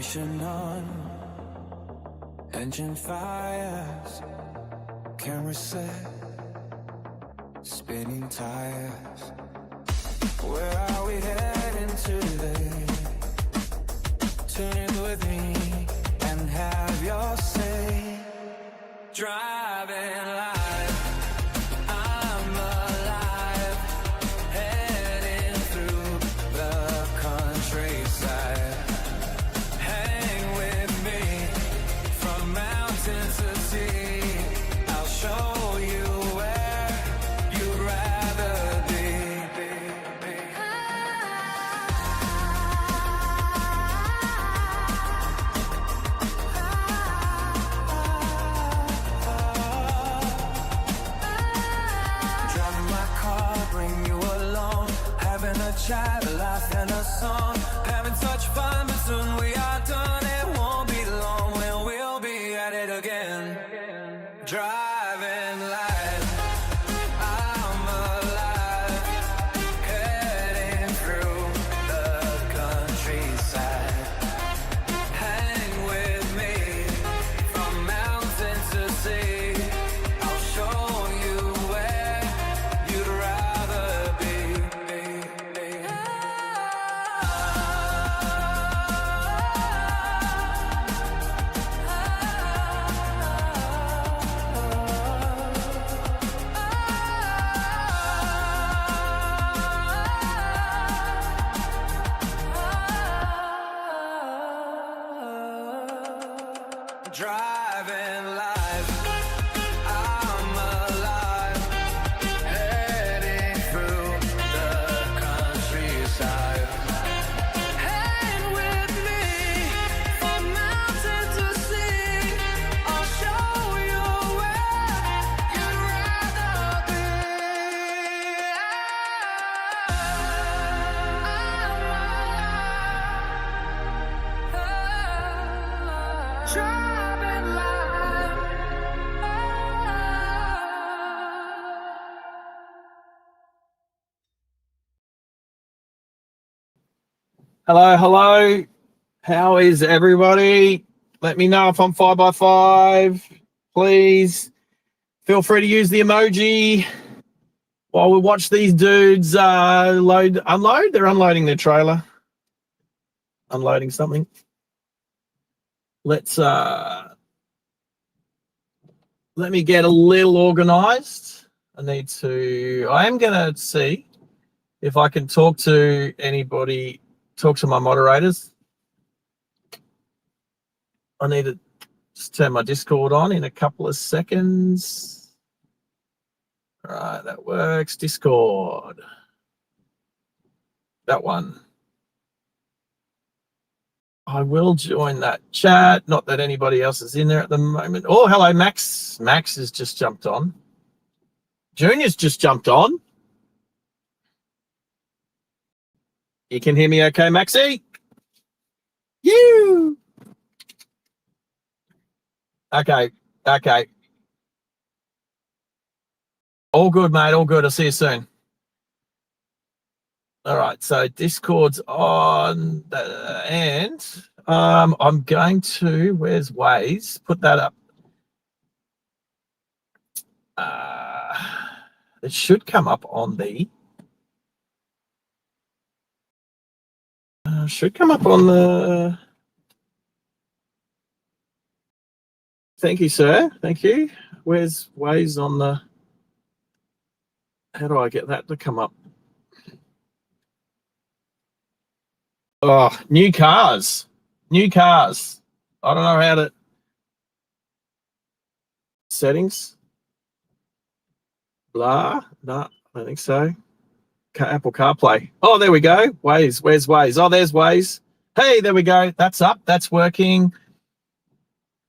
ignition on, engine fires, camera set, spinning tires. Where are we heading today? Tune in with me and have your say. Driving life, I'm alive, heading through the countryside. Hang with me from mountain to sea. I'll show you where you'd rather be. Driving my car, bring you along, having a chat, a laugh and a song, having such fun, but soon we are done. It won't be long when we'll be at it again. Driving life, I'm alive, heading through the countryside. Hang with me from mountain to sea. I'll show you where you'd rather be. Driving life, I'm alive, heading through the countryside. Hang with me from mountain to sea. I'll show you where you'd rather be. Driving life. Hello. How is everybody? Let me know if I'm 5x5. Please feel free to use the emoji while we watch these dudes unload. They're unloading their trailer. Unloading something. Let me get a little organized. I am going to see if I can talk to anybody, talk to my moderators. I need to just turn my Discord on in a couple of seconds. All right, that works. Discord. That one. I will join that chat. Not that anybody else is in there at the moment. Oh, hello, Max. Max has just jumped on. Junior's just jumped on. You can hear me okay, Maxie? You. Okay. All good, mate. All good. I'll see you soon. All right, so Discord's on, and I'm going to, where's Waze? Put that up. It should come up on the, thank you, sir. Thank you. Where's Waze on the, how do I get that to come up? Oh, new cars. I don't know how to, settings. Blah, no, I don't think so. Apple CarPlay. Oh, there we go. Waze, where's Waze? Oh, there's Waze. Hey, there we go. That's up, that's working.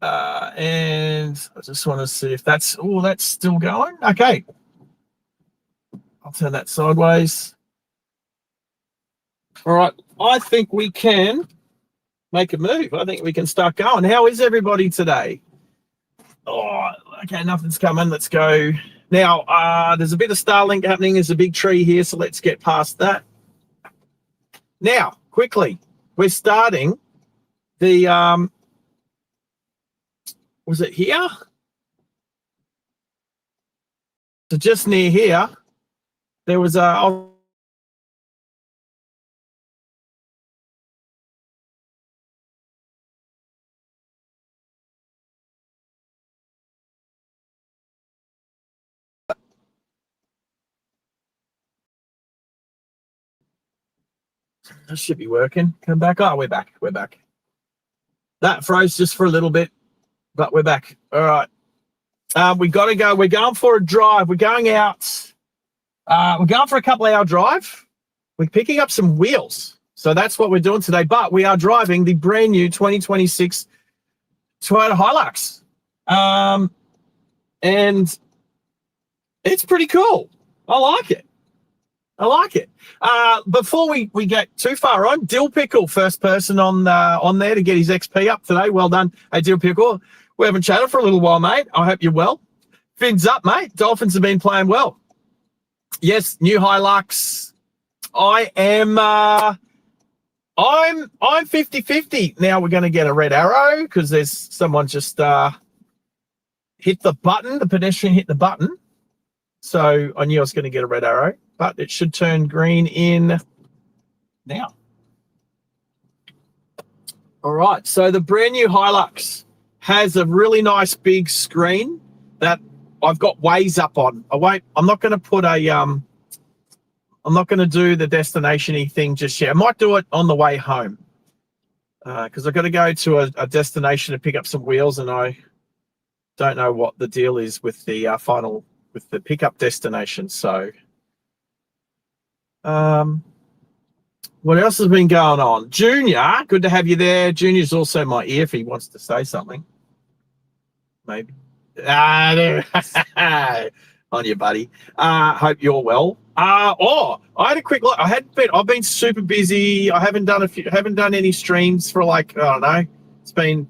And I just want to see if that's still going. Okay. I'll turn that sideways. All right. I think we can make a move. I think we can start going. How is everybody today? Oh, okay, nothing's coming. Let's go. Now, there's a bit of Starlink happening. There's a big tree here, so let's get past that. Now, quickly, we're starting The was it here? So just near here, there was a. That should be working. Come back. Oh, we're back. We're back. That froze just for a little bit, but we're back. All right. We got to go. We're going for a drive. We're going out. We're going for a couple-hour drive. We're picking up some wheels. So that's what we're doing today. But we are driving the brand new 2026 Toyota Hilux. And it's pretty cool. I like it. I like it. Before we get too far on, Dill Pickle, first person on there to get his XP up today. Well done. Hey, Dill Pickle. We haven't chatted for a little while, mate. I hope you're well. Fins up, mate. Dolphins have been playing well. Yes, new Hilux. I am I'm 50-50. Now we're going to get a red arrow because there's someone just hit the button. The pedestrian hit the button. So I knew I was going to get a red arrow, but it should turn green in now. All right. So the brand new Hilux has a really nice big screen that I've got Waze up on. I'm not going to put a I'm not going to do the destination-y thing just yet. I might do it on the way home because I've got to go to a destination to pick up some wheels, and I don't know what the deal is with the with the pickup destination. So what else has been going on? Junior, good to have you there. Junior's also my ear if he wants to say something. Maybe. There. On you, buddy. Hope you're well. I had a quick look. I've been super busy. I haven't done any streams for like, I don't know. It's been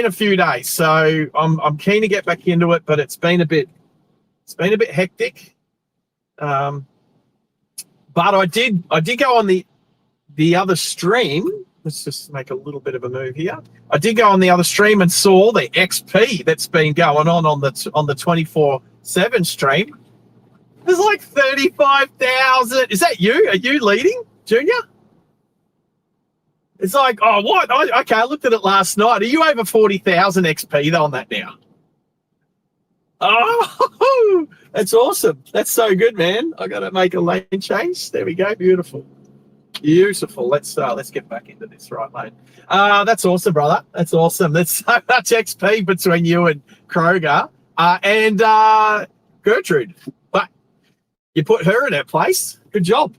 a few days. So I'm keen to get back into it, but it's been a bit hectic. But I did go on the other stream. Let's just make a little bit of a move here. I did go on the other stream and saw the XP that's been going on the 24/7 stream. There's like 35,000. Is that you? Are you leading, Junior? It's like, oh, what? Okay, I looked at it last night. Are you over 40,000 XP on that now? Oh, that's awesome. That's so good, man. I got to make a lane change. There we go. Beautiful. Beautiful. Let's get back into this, right, mate? That's awesome, brother. That's awesome. There's so much XP between you and Kroger and Gertrude. But you put her in her place. Good job.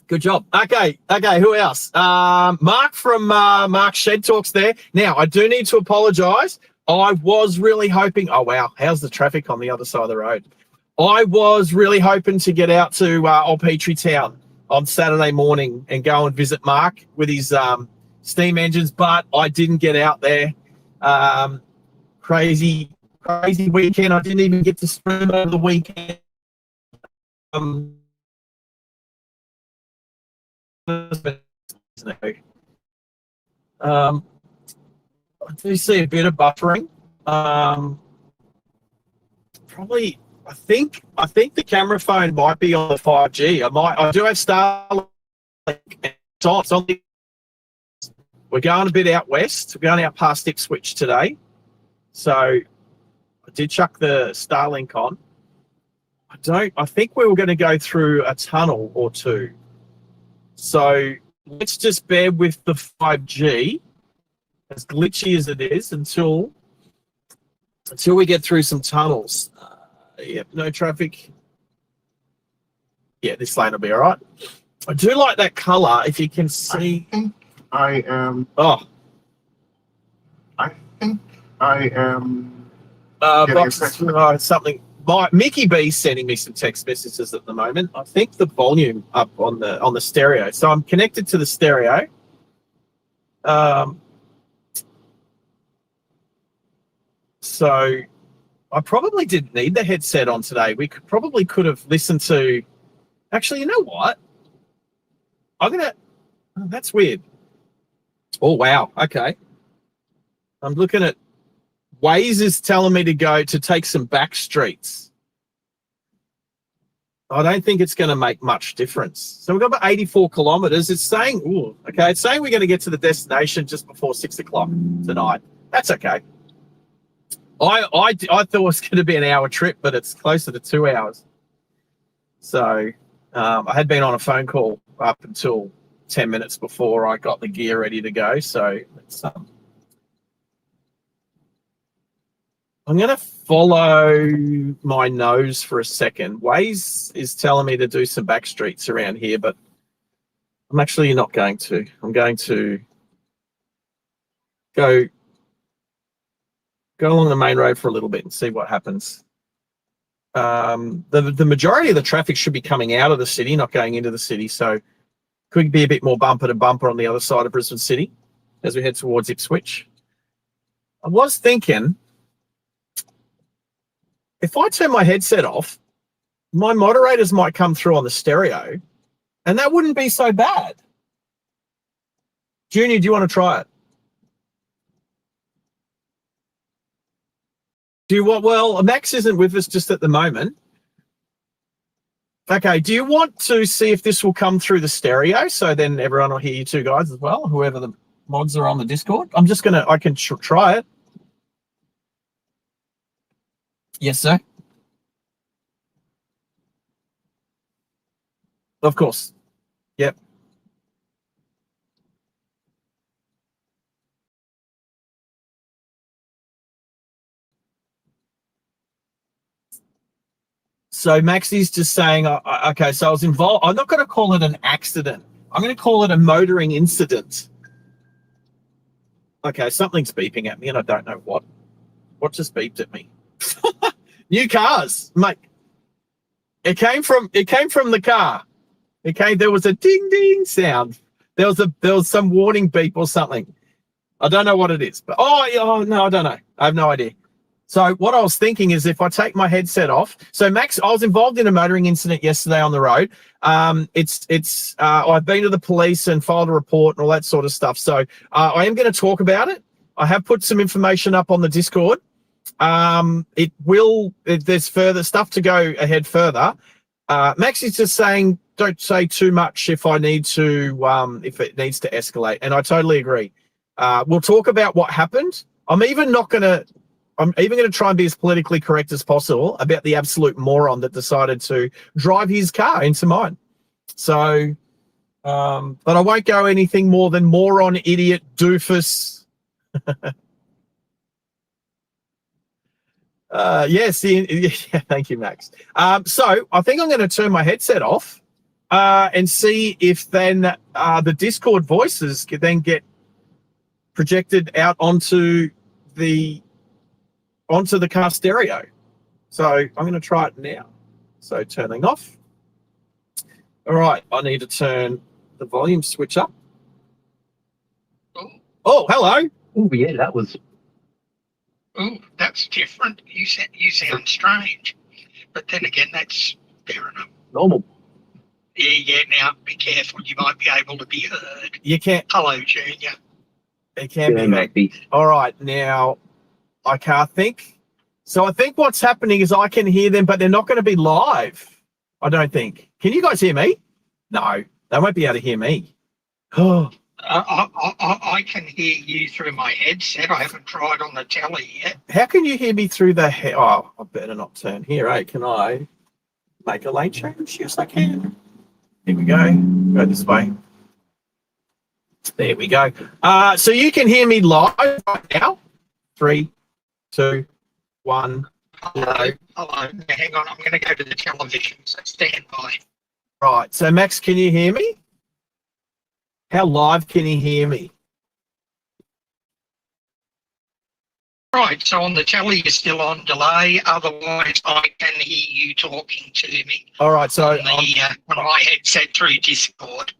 Good job. Okay. Who else? Mark from Mark Shed Talks there. Now, I do need to apologise. I was really hoping. Oh wow, how's the traffic on the other side of the road? I was really hoping to get out to Old Petrie Town on Saturday morning and go and visit Mark with his steam engines, but I didn't get out there. Crazy weekend. I didn't even get to stream over the weekend. I do see a bit of buffering. Probably. I think the camera phone might be on the 5G. I do have Starlink. We're going a bit out west. We're going out past Ipswich today. So I did chuck the Starlink on. I think we were going to go through a tunnel or two. So let's just bear with the 5G, as glitchy as it is, until we get through some tunnels. Yep, no traffic. Yeah, this lane will be all right. I do like that colour, if you can see. I am. Oh. I think I am. Something. Mickey B's sending me some text messages at the moment. I think the volume up on the stereo. So I'm connected to the stereo. So I probably didn't need the headset on today. We could have listened to. Actually, you know what? Oh, that's weird. Oh, wow. Okay. I'm looking at Waze is telling me to take some back streets. I don't think it's going to make much difference. So we've got about 84 kilometers. It's saying, it's saying we're going to get to the destination just before 6 o'clock tonight. That's okay. I thought it was going to be an hour trip, but it's closer to 2 hours. So I had been on a phone call up until 10 minutes before I got the gear ready to go. So it's I'm going to follow my nose for a second. Waze is telling me to do some back streets around here, but I'm actually not going to. I'm going to go along the main road for a little bit and see what happens. The majority of the traffic should be coming out of the city, not going into the city. So could be a bit more bumper to bumper on the other side of Brisbane City as we head towards Ipswich. I was thinking, if I turn my headset off, my moderators might come through on the stereo, and that wouldn't be so bad. Junior, do you want to try it? Well, Max isn't with us just at the moment. Okay, do you want to see if this will come through the stereo so then everyone will hear you two guys as well, whoever the mods are on the Discord? I can try it. Yes, sir. Of course. Yep. So Maxie's just saying, okay, so I was involved. I'm not going to call it an accident. I'm going to call it a motoring incident. Okay, something's beeping at me and I don't know what. What just beeped at me? New cars, mate. It came from the car. There was a ding ding sound. There was some warning beep or something. I don't know what it is, but no, I don't know. I have no idea. So what I was thinking is if I take my headset off. So Max, I was involved in a motoring incident yesterday on the road. I've been to the police and filed a report and all that sort of stuff. So I am going to talk about it. I have put some information up on the Discord. There's further stuff to go ahead further. Max is just saying, don't say too much if it needs to escalate. And I totally agree. We'll talk about what happened. I'm even going to try and be as politically correct as possible about the absolute moron that decided to drive his car into mine. So, but I won't go anything more than moron, idiot, doofus. Yes, thank you, Max. So I think I'm going to turn my headset off and see if then the Discord voices can then get projected out onto the car stereo. So I'm going to try it now. So turning off. All right, I need to turn the volume switch up. Oh, hello. Oh, yeah, that was... Oh, that's different. You sound strange. But then again, that's fair enough. normal. Yeah, now be careful. You might be able to be heard. You can't. Hello, Junior. It can Yeah, be. maybe. All right, now I can't think. So I think what's happening is I can hear them, but they're not going to be live. I don't think. Can you guys hear me? No, they won't be able to hear me. Oh. I can hear you through my headset. I haven't tried on the telly yet. How can you hear me through the Oh, I better not turn here, eh? Can I make a lane change? Yes, I can. Here we go. Go this way. There we go. So you can hear me live right now. 3, 2, 1. Hello. Now, hang on. I'm going to go to the television, so stand by. Right. So, Max, can you hear me? How live can you hear me? Right, so on the telly you're still on delay. Otherwise, I can hear you talking to me. All right. So, on my headset through Discord.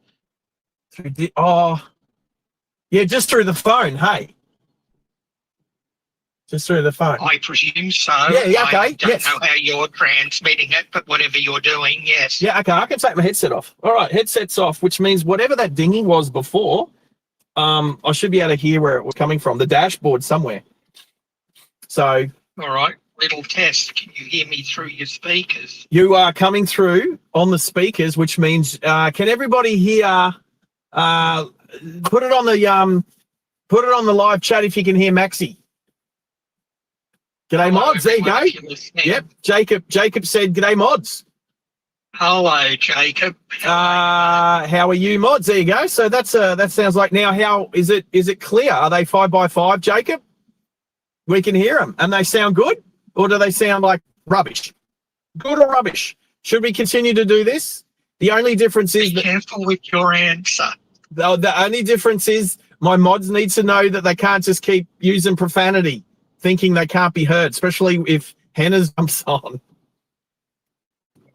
Yeah, just through the phone. Hey. Just through the phone. I presume so. Yeah, okay. I don't know how you're transmitting it, but whatever you're doing, yes. Yeah, okay. I can take my headset off. All right, headset's off, which means whatever that dinging was before I should be able to hear where it was coming from. The dashboard somewhere. So All right. Little test. Can you hear me through your speakers? you are coming through on the speakers, which means can everybody hear? Put it on the live chat if you can hear Maxi. G'day, Hello, mods. There you go. everyone, if you're listening. Yep. Jacob said, "G'day, mods." Hello, Jacob. How are you, mods? There you go. So that sounds like now. How is it? Is it clear? Are they 5x5, Jacob? We can hear them, and they sound good, or do they sound like rubbish? Good or rubbish? Should we continue to do this? The only difference is Be careful with your answer. the only difference is my mods need to know that they can't just keep using profanity, thinking they can't be heard, especially if Hannah jumps on.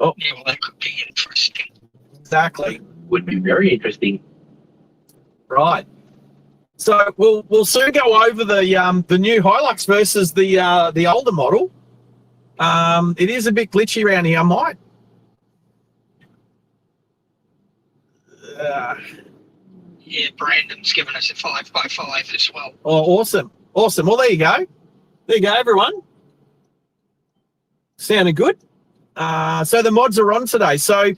Oh, Yeah, well, that could be interesting. exactly. Would be very interesting. Right. So we'll soon go over the new Hilux versus the older model. It is a bit glitchy around here. I might. Yeah, Brandon's given us a 5x5 as well. Oh, awesome. Well, there you go. There you go, everyone. Sounding good. So the mods are on today. So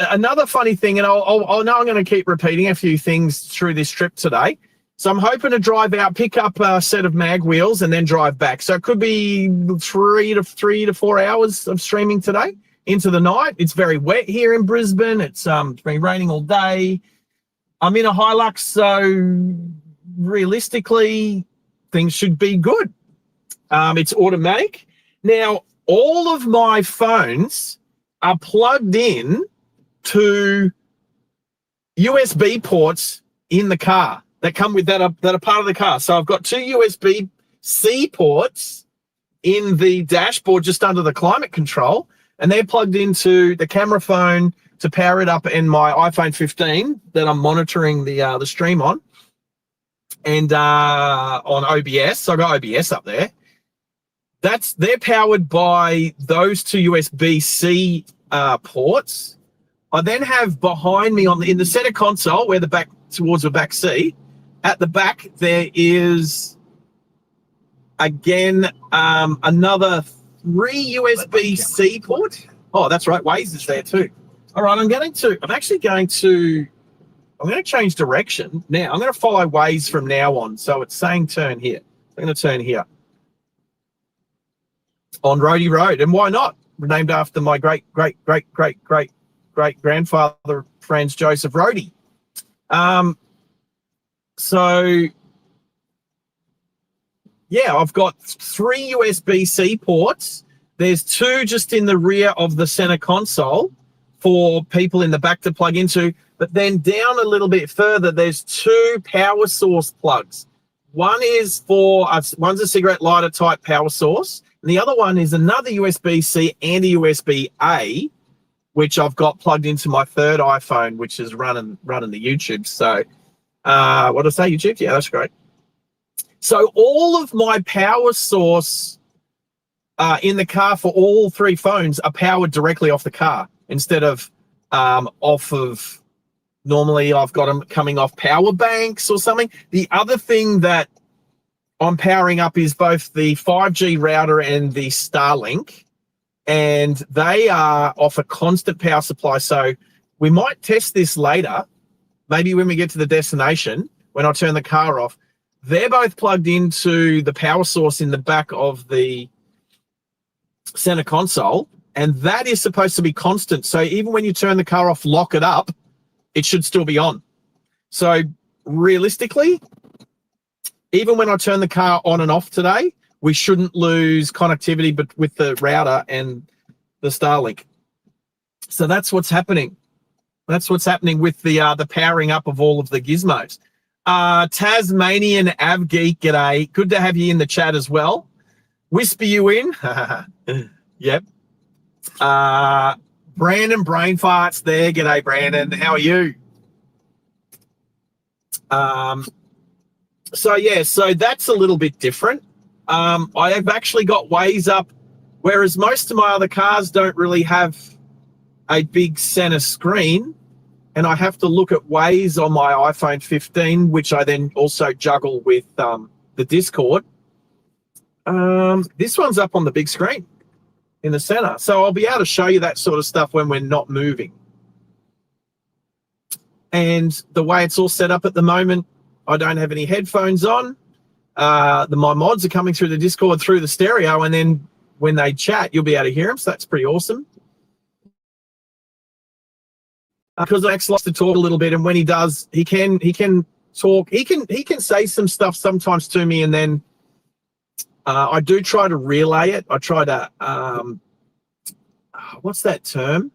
another funny thing, and I'll know I'm going to keep repeating a few things through this trip today. So I'm hoping to drive out, pick up a set of mag wheels, and then drive back. So it could be 3 to 4 hours of streaming today into the night. It's very wet here in Brisbane. It's been raining all day. I'm in a Hilux, so realistically, things should be good. It's automatic. Now, all of my phones are plugged in to USB ports in the car that come with that are part of the car. So I've got 2 USB-C ports in the dashboard just under the climate control, and they're plugged into the camera phone to power it up and my iPhone 15 that I'm monitoring the stream on, and on OBS. So I've got OBS up there. They're powered by those 2 USB-C ports. I then have behind me in the center console, where towards the back seat, at the back there is again another 3 USB-C ports. Oh, that's right, Waze is there too. All right, I'm going to change direction now. I'm going to follow Waze from now on. So it's saying turn here. I'm going to turn here on Roadie Road, and why not? Named after my great grandfather, Franz Joseph Roadie. So yeah, I've got 3 USB-C ports. There's 2 just in the rear of the center console for people in the back to plug into. But then down a little bit further, there's 2 power source plugs. One's a cigarette lighter type power source, and the other one is another USB-C and a USB-A, which I've got plugged into my 3rd iPhone, which is running the YouTube. So what did I say, YouTube? Yeah, that's great. So all of my power source in the car for all 3 phones are powered directly off the car instead of off of, normally I've got them coming off power banks or something. The other thing that I'm powering up is both the 5G router and the Starlink, and they are off a constant power supply. So we might test this later, maybe when we get to the destination, when I turn the car off. They're both plugged into the power source in the back of the center console, and that is supposed to be constant. So even when you turn the car off, lock it up, it should still be on. So realistically, even when I turn the car on and off today, we shouldn't lose connectivity but with the router and the Starlink. So that's what's happening. That's what's happening with the powering up of all of the gizmos. Tasmanian Avgeek, g'day. Good to have you in the chat as well. Whisper you in. Yep. Brandon Brain Farts there. G'day, Brandon. How are you? So that's a little bit different. I have actually got Waze up, whereas most of my other cars don't really have a big center screen. and I have to look at Waze on my iPhone 15, which I then also juggle with the Discord. This one's up on the big screen in the center. So I'll be able to show you that sort of stuff when we're not moving. And the way it's all set up at the moment, I don't have any headphones on. My mods are coming through the Discord through the stereo, and then when they chat, you'll be able to hear them. So that's pretty awesome. Because Max likes to talk a little bit, and when he does, he can talk. He can say some stuff sometimes to me, and then I do try to relay it. I try to what's that term?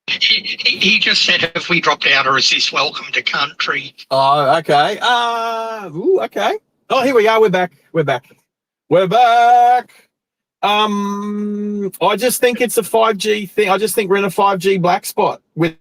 He just said, "Have we dropped out, or is this welcome to country?" Oh, okay. Okay. Oh, here we are. We're back. We're back. We're back. I just think it's a 5G thing. I just think we're in a 5G black spot with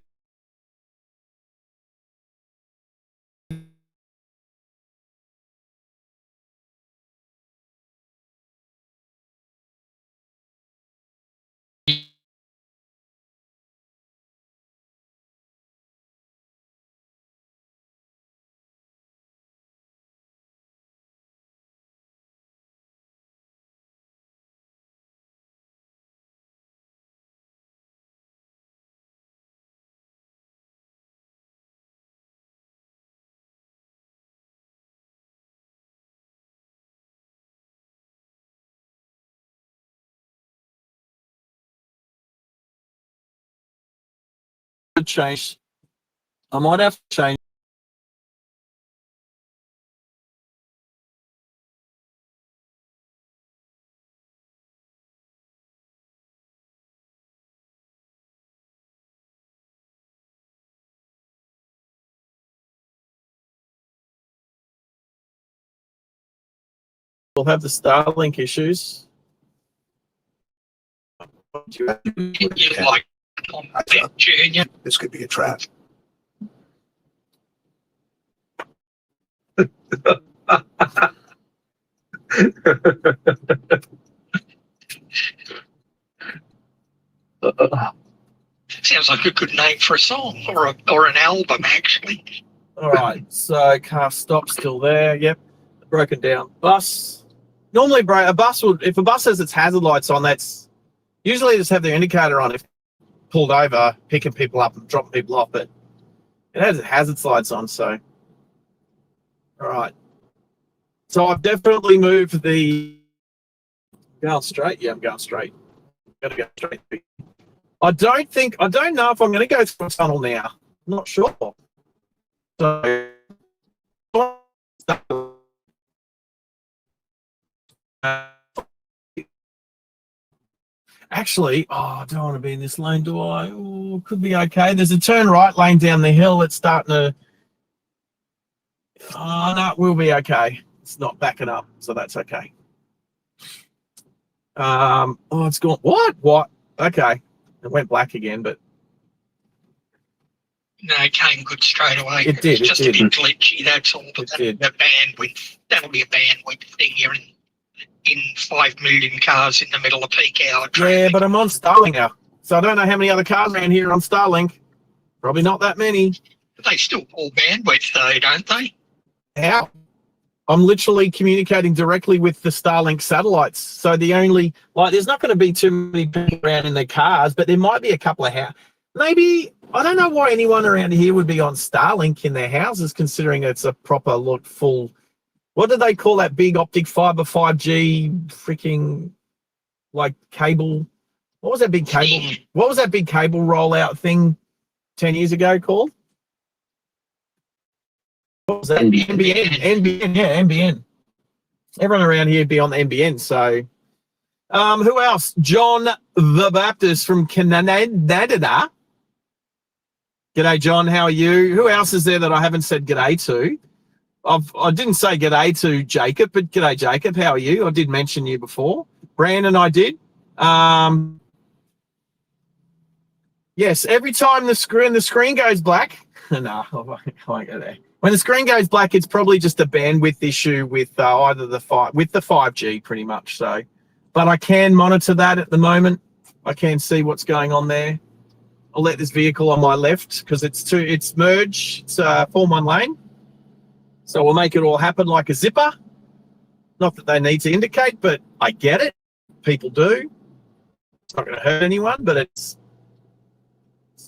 change. I might have to change. We'll have the Starlink issues. You like Tom Junior? This could be a trap. Sounds like a good name for a song or an album, actually. All right, so car stop still there. Yep, broken down. Bus. Normally, a bus would, if a bus has its hazard lights on, that's usually just have their indicator on if pulled over, picking people up and dropping people off. But it has hazard lights on, so. All right. So I've definitely moved the. Going straight? Yeah, I'm going straight. Gotta go straight. I don't know if I'm going to go through a tunnel now. I'm not sure. So, actually, I don't want to be in this lane, do I? Oh, could be okay. There's a turn right lane down the hill. It's starting to. Oh, no, we'll be okay. It's not backing up, so that's okay. Oh, it's gone. What? Okay. It went black again, but. No, it came good straight away. It did. It's just it a did. bit glitchy, that's all. But the bandwidth, that'll be a bandwidth thing here in 5 million cars in the middle of peak hour traffic. Yeah, but I'm on Starlink now, so I don't know how many other cars around here on Starlink. Probably not that many. But they still pull bandwidth, though, don't they? How? I'm literally communicating directly with the Starlink satellites. So there's not going to be too many people around in their cars, but there might be a couple of maybe, I don't know why anyone around here would be on Starlink in their houses, considering it's a proper full, what do they call that big optic fiber 5G freaking cable? What was that big cable? What was that big cable rollout thing 10 years ago called? What was that? NBN, yeah, NBN. Everyone around here would be on the NBN, so. Who else? John the Baptist from Canada. G'day, John. How are you? Who else is there that I haven't said g'day to? I didn't say g'day to Jacob, but g'day, Jacob. How are you? I did mention you before. Brandon, I did. Yes, every time the screen goes black. No, I won't go there. When the screen goes black, it's probably just a bandwidth issue with either the 5G, pretty much. So, but I can monitor that at the moment. I can see what's going on there. I'll let this vehicle on my left because it's merge. It's 4-1 lane. So we'll make it all happen like a zipper. Not that they need to indicate, but I get it. People do. It's not going to hurt anyone, but it's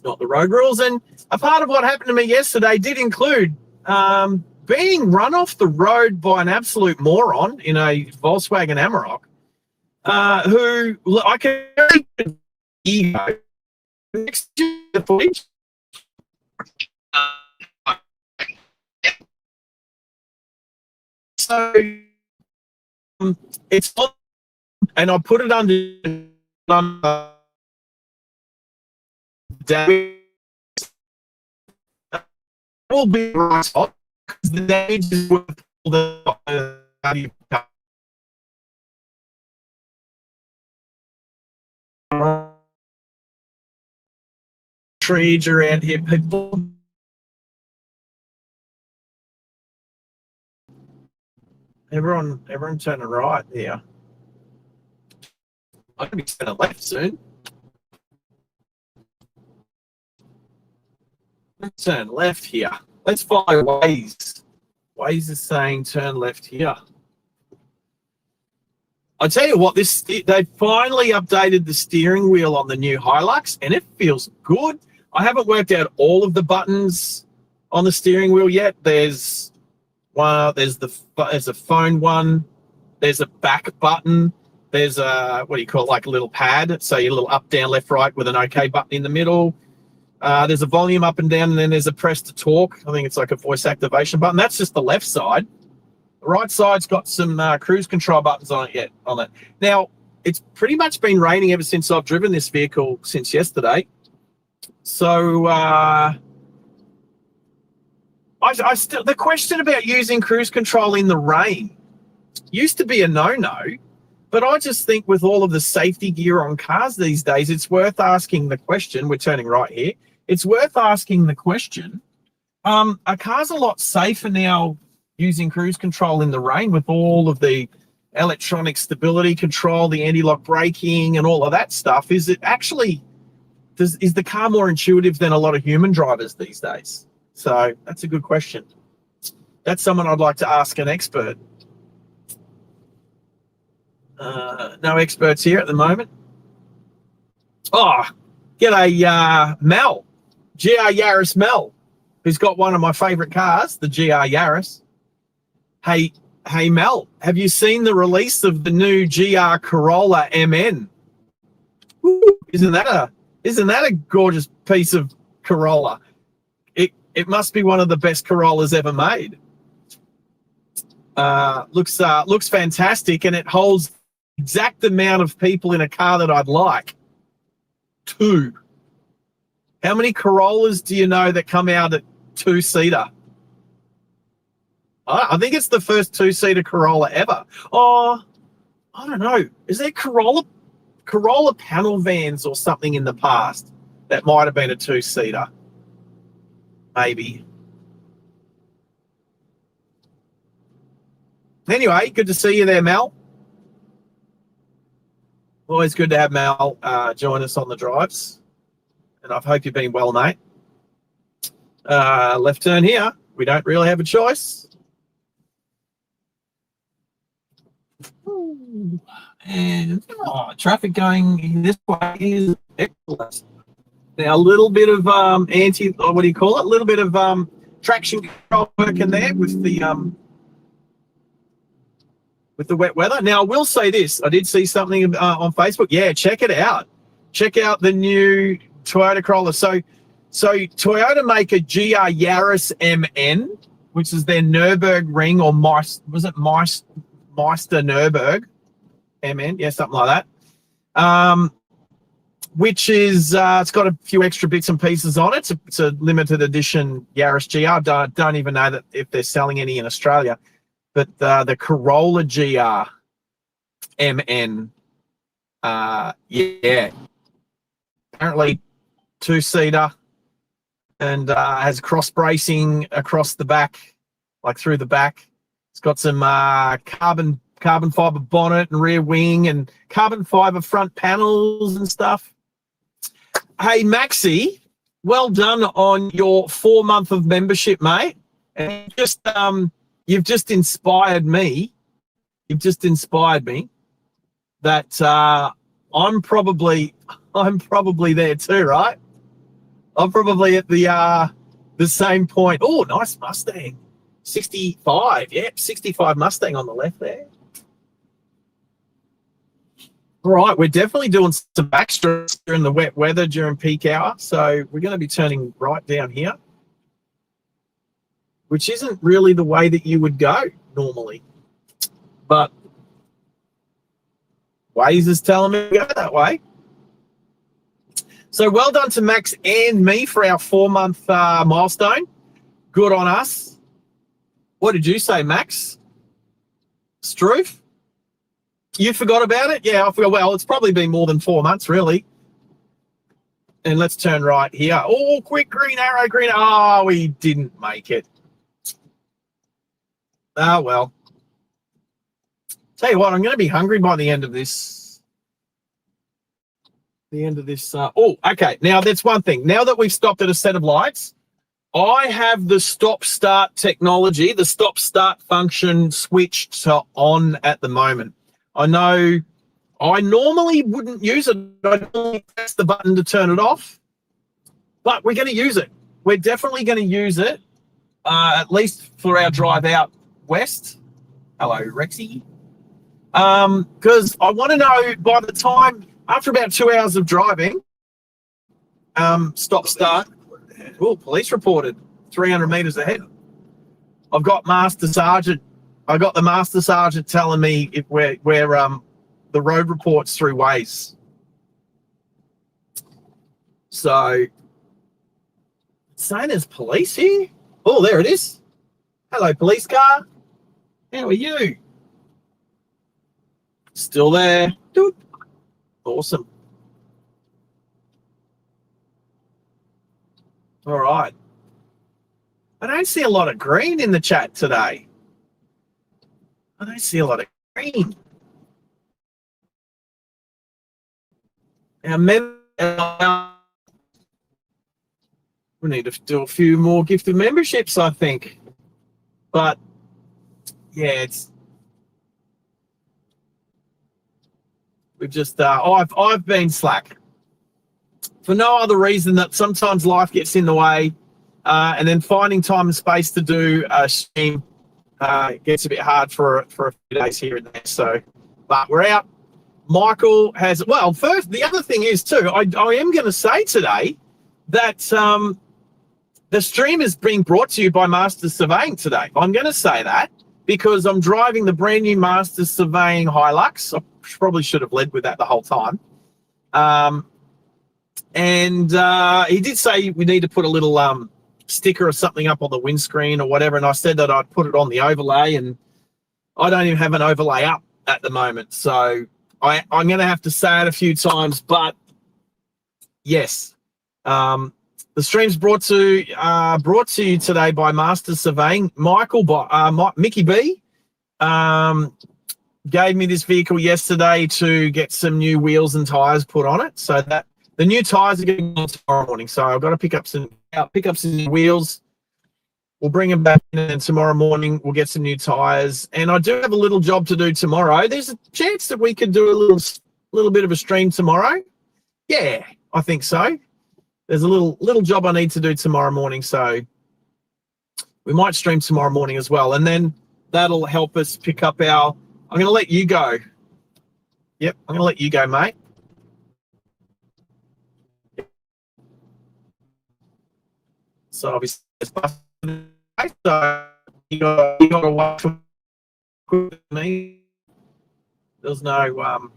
not the road rules. And a part of what happened to me yesterday did include being run off the road by an absolute moron in a Volkswagen Amarok, who I can ego next to the footage. So it's on, and I put it under damage. Will be right off because the damage is worth all the trees around here, people. Everyone turning right here. I'm gonna be turning left soon. Let's turn left here. Let's follow Waze. Waze is saying turn left here. I tell you what, they finally updated the steering wheel on the new Hilux, and it feels good. I haven't worked out all of the buttons on the steering wheel yet. There's a phone one. There's a back button. There's a like a little pad. So your little up, down, left, right with an OK button in the middle. There's a volume up and down, and then there's a press to talk. I think it's like a voice activation button. That's just the left side. The right side's got some cruise control buttons on it. Now, it's pretty much been raining ever since I've driven this vehicle since yesterday. So I still, the question about using cruise control in the rain used to be a no-no, but I just think with all of the safety gear on cars these days, it's worth asking the question. We're turning right here. It's worth asking the question, are cars a lot safer now using cruise control in the rain with all of the electronic stability control, the anti-lock braking and all of that stuff? Is it actually is the car more intuitive than a lot of human drivers these days? So that's a good question. That's someone I'd like to ask an expert. No experts here at the moment. Oh, get a Mel, GR Yaris Mel, who's got one of my favorite cars, the GR Yaris. Hey Mel, have you seen the release of the new GR Corolla MN? Woo, isn't that a gorgeous piece of Corolla? It must be one of the best Corollas ever made. Looks fantastic, and it holds the exact amount of people in a car that I'd like. 2. How many Corollas do you know that come out at 2-seater? I think it's the first 2-seater Corolla ever. Oh, I don't know. Is there Corolla panel vans or something in the past that might have been a 2-seater? Maybe. Anyway, good to see you there, Mel. Always good to have Mel join us on the drives. And I hope you've been well, mate. Left turn here. We don't really have a choice. And traffic going this way is excellent. Now a little bit of what do you call it? A little bit of traction control working there with the wet weather. Now I will say this: I did see something on Facebook. Yeah, check it out. Check out the new Toyota Corolla. So Toyota make a GR Yaris MN, which is their Nürburgring or Meister Nürburg MN, yeah, something like that. Which is it's got a few extra bits and pieces on it. It's a limited edition Yaris GR. Don't even know that if they're selling any in Australia. But the Corolla GR MN, yeah, apparently 2-seater and has cross bracing across the back, like through the back. It's got some carbon fiber bonnet and rear wing and carbon fiber front panels and stuff. Hey, Maxi, well done on your 4-month of membership, mate. And you've just inspired me. You've just inspired me that I'm probably there too, right? I'm probably at the same point. Oh, nice Mustang. 65. Yep, 65 Mustang on the left there. All right, we're definitely doing some backstrokes during the wet weather during peak hour. So we're going to be turning right down here, which isn't really the way that you would go normally. But Waze is telling me to go that way. So well done to Max and me for our 4-month milestone. Good on us. What did you say, Max? Struth? You forgot about it? Yeah, I forgot. Well, it's probably been more than 4 months, really. And let's turn right here. Oh, quick, green arrow, green. Oh, we didn't make it. Oh, well. Tell you what, I'm going to be hungry by the end of this. Oh, okay. Now, that's one thing. Now that we've stopped at a set of lights, I have the stop-start technology, the stop-start function switched to on at the moment. I know I normally wouldn't use it. I normally press the button to turn it off, but we're going to use it. We're definitely going to use it, at least for our drive out west. Hello, Rexy. Because I want to know by the time, after about 2 hours of driving, stop-start. Oh, police reported 300 metres ahead. I've got Master Sergeant. I got the Master Sergeant telling me if where the road reports through Waze. So, it's saying there's police here. Oh, there it is. Hello, police car. How are you? Still there. Doot. Awesome. All right. I don't see a lot of green in the chat today. I don't see a lot of green. Our We need to do a few more gifted memberships, I think. But yeah, we've just I've been slack for no other reason that sometimes life gets in the way, and then finding time and space to do a stream gets a bit hard for a few days here and there. So, but we're out. Michael has, well, first, the other thing is too, I am going to say today that the stream is being brought to you by Masters Surveying today. I'm going to say that because I'm driving the brand new Masters Surveying Hilux. I probably should have led with that the whole time. And he did say we need to put a little sticker or something up on the windscreen or whatever, and I said that I'd put it on the overlay, and I don't even have an overlay up at the moment. So I'm going to have to say it a few times, but yes, the stream's brought to you today by Masters Surveying. Mickey B gave me this vehicle yesterday to get some new wheels and tires put on it, so that the new tires are getting on tomorrow morning. So I've got to pick up some new wheels. We'll bring them back in, and tomorrow morning we'll get some new tires. And I do have a little job to do tomorrow. There's a chance that we could do a little bit of a stream tomorrow. Yeah, I think so. There's a little job I need to do tomorrow morning, so we might stream tomorrow morning as well. And then that'll help us pick up our. I'm going to let you go. Yep, I'm going to let you go, mate. So obviously, so you got to watch me. There's no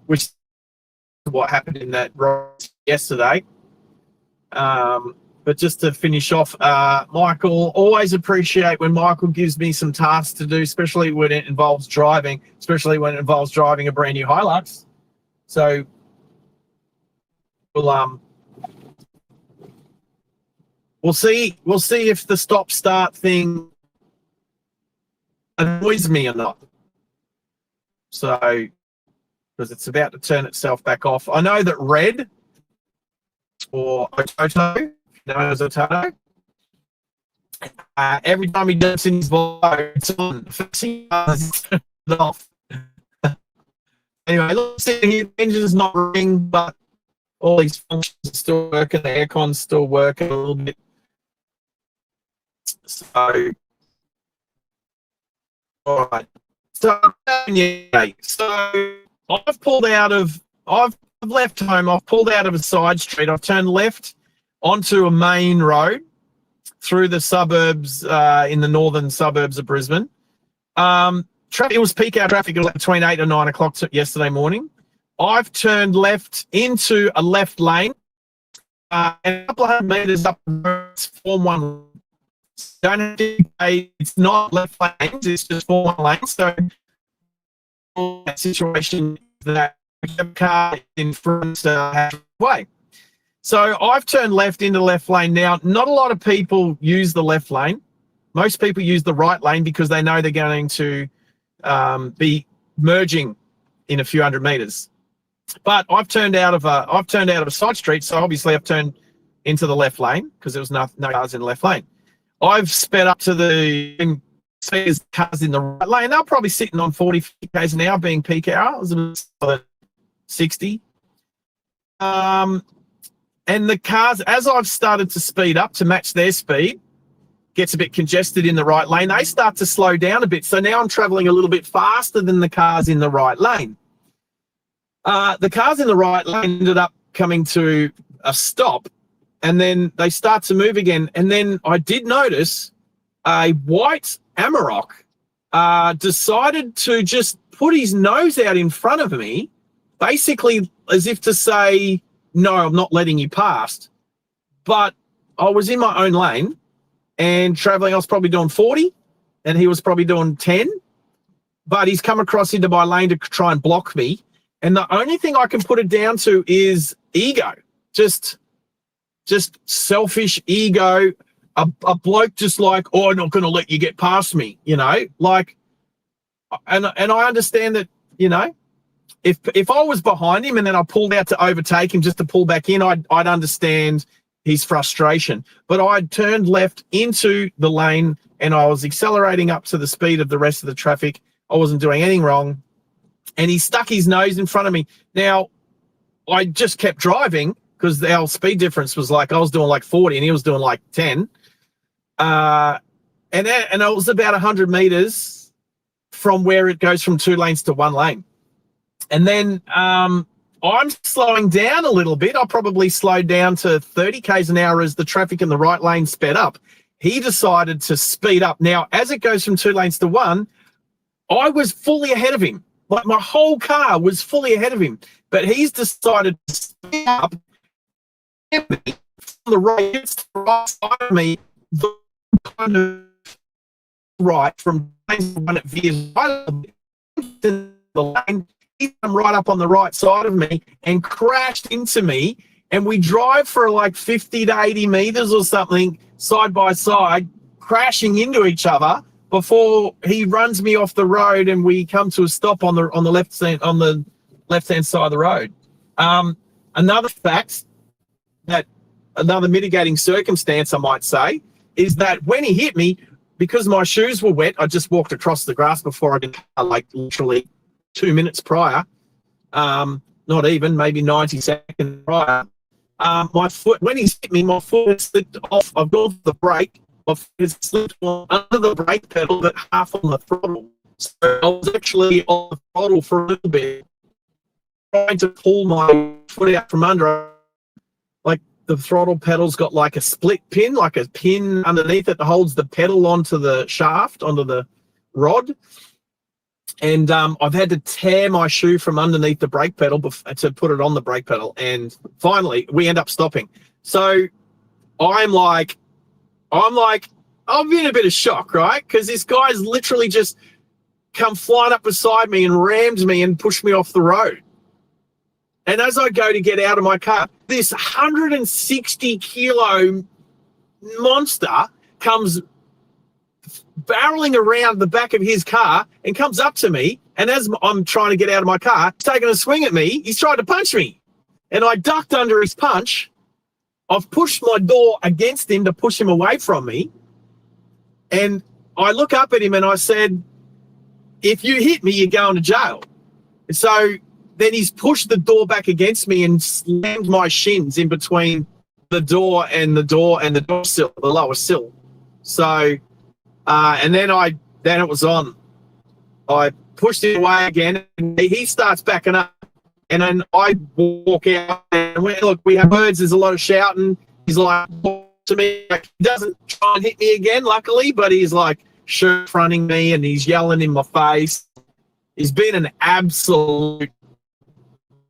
which is what happened in that road yesterday. But just to finish off, Michael, always appreciate when Michael gives me some tasks to do, especially when it involves driving, especially when it involves driving a brand new Hilux. So we'll see if the stop-start thing annoys me or not. So, because it's about to turn itself back off. I know that Red, or Ototo, known as Ototo, every time he jumps in his Volvo, it's on. It's off. Anyway, let's see, the engine's not ringing, but all these functions are still working, the aircon's still working a little bit. So, all right. So I've left home. I've pulled out of a side street. I've turned left onto a main road through the suburbs, in the northern suburbs of Brisbane. It was peak hour traffic. It was between 8 and 9 o'clock yesterday morning. I've turned left into a left lane, and a couple of hundred meters up the road, Form 1. It's not left lanes, it's just Form 1 lanes. So that situation that the car in front way. So I've turned left into left lane now. Not a lot of people use the left lane. Most people use the right lane because they know they're going to be merging in a few hundred meters. But I've turned out of a side street, so obviously I've turned into the left lane because there was no cars in the left lane. I've sped up to the cars in the right lane. They're probably sitting on 40 k's an hour being peak hour. It was about 60. And the cars, as I've started to speed up to match their speed, gets a bit congested in the right lane. They start to slow down a bit. So now I'm traveling a little bit faster than the cars in the right lane. The cars in the right lane ended up coming to a stop, and then they start to move again. And then I did notice a white Amarok decided to just put his nose out in front of me, basically as if to say, no, I'm not letting you past. But I was in my own lane and traveling. I was probably doing 40 and he was probably doing 10. But he's come across into my lane to try and block me. And the only thing I can put it down to is ego. Just selfish ego. A bloke just like, oh, I'm not going to let you get past me, you know, like, and I understand that, you know, if I was behind him and then I pulled out to overtake him just to pull back in, I'd understand his frustration. But I turned left into the lane and I was accelerating up to the speed of the rest of the traffic. I wasn't doing anything wrong. And he stuck his nose in front of me. Now, I just kept driving because our speed difference was like, I was doing like 40 and he was doing like 10. And it was about 100 meters from where it goes from 2 lanes to 1 lane. And then I'm slowing down a little bit. I probably slowed down to 30 k's an hour as the traffic in the right lane sped up. He decided to speed up. Now, as it goes from 2 lanes to 1, I was fully ahead of him. Like my whole car was fully ahead of him. But he's decided to speed up from the right side of me, the kind of right from one it veers right to the lane. He come right up on the right side of me and crashed into me. And we drive for like 50 to 80 meters or something side by side, crashing into each other before he runs me off the road and we come to a stop on the left-hand side of the road. Another fact, that another mitigating circumstance, I might say, is that when he hit me, because my shoes were wet, I just walked across the grass before I did, like literally 2 minutes prior, not even, maybe 90 seconds prior. My foot, when he hit me, my foot had slipped off. I've gone for the brake. My foot had slipped under the brake pedal, but half on the throttle. So I was actually on the throttle for a little bit, trying to pull my foot out from under. Like the throttle pedal's got like a split pin, like a pin underneath it that holds the pedal onto the shaft, onto the rod. And I've had to tear my shoe from underneath the brake pedal to put it on the brake pedal. And finally, we end up stopping. So I'm in a bit of shock, right? Because this guy's literally just come flying up beside me and rammed me and pushed me off the road. And as I go to get out of my car, this 160 kilo monster comes barreling around the back of his car and comes up to me. And as I'm trying to get out of my car, he's taking a swing at me. He's trying to punch me. And I ducked under his punch. I've pushed my door against him to push him away from me. And I look up at him and I said, if you hit me, you're going to jail. So then he's pushed the door back against me and slammed my shins in between the door and the door sill, the lower sill. So, and then it was on. I pushed him away again and he starts backing up. And then I walk out and went, look, we have words. There's a lot of shouting. He's like, to me, like, he doesn't try and hit me again, luckily, but he's like shirt fronting me and he's yelling in my face. He's been an absolute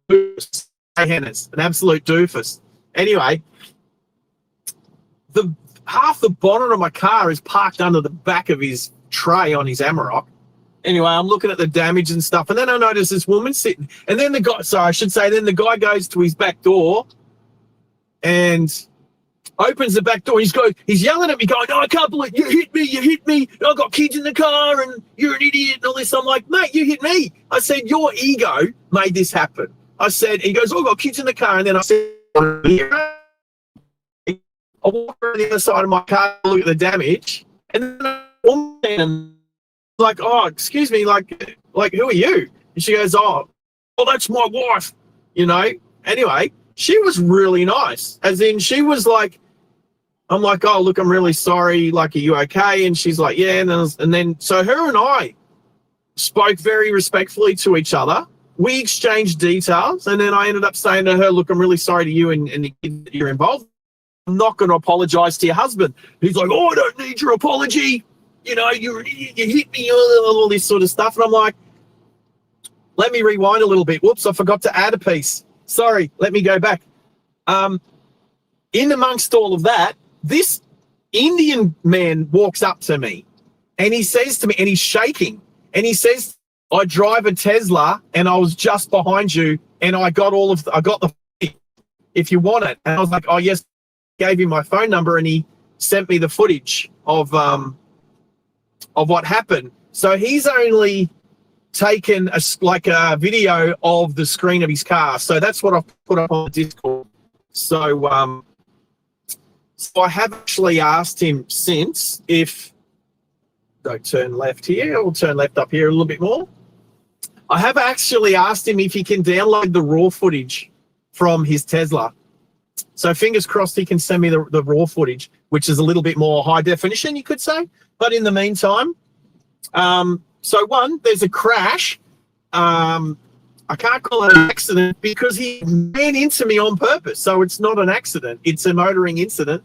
doofus. An absolute doofus. Anyway, half the bonnet of my car is parked under the back of his tray on his Amarok. Anyway, I'm looking at the damage and stuff, and then I notice this woman sitting. And then then the guy goes to his back door and opens the back door. He's yelling at me, going, "Oh, I can't believe you hit me. I've got kids in the car, and you're an idiot," and all this. I'm like, "Mate, you hit me." I said, "Your ego made this happen." I said, he goes, "Oh, I've got kids in the car," and then I said, I walk around the other side of my car, look at the damage, and then I'm like, "Oh, excuse me, like who are you?" And she goes, "Oh, that's my wife," you know. Anyway, she was really nice, as in she was like, I'm like, "Oh, look, I'm really sorry, like, are you okay?" And she's like, "Yeah." And then so her and I spoke very respectfully to each other. We exchanged details, and then I ended up saying to her, "Look, I'm really sorry to you and the kid that you're involved. I'm not going to apologize to your husband." He's like, "Oh, I don't need your apology. You know, you're an idiot, you hit me," all this sort of stuff. And I'm like, let me rewind a little bit. Whoops, I forgot to add a piece. Sorry, let me go back. In amongst all of that, this Indian man walks up to me and he says to me, and he's shaking, and he says, "I drive a Tesla and I was just behind you and I got the if you want it." And I was like, "Oh, yes." Gave him my phone number and he sent me the footage of what happened. So he's only taken a video of the screen of his car. So that's what I've put up on the Discord. So So I have actually asked him since if, don't turn left here, or turn left up here a little bit more. I have actually asked him if he can download the raw footage from his Tesla. So fingers crossed he can send me the raw footage, which is a little bit more high definition, you could say. But in the meantime, so one, there's a crash. I can't call it an accident because he ran into me on purpose. So it's not an accident. It's a motoring incident.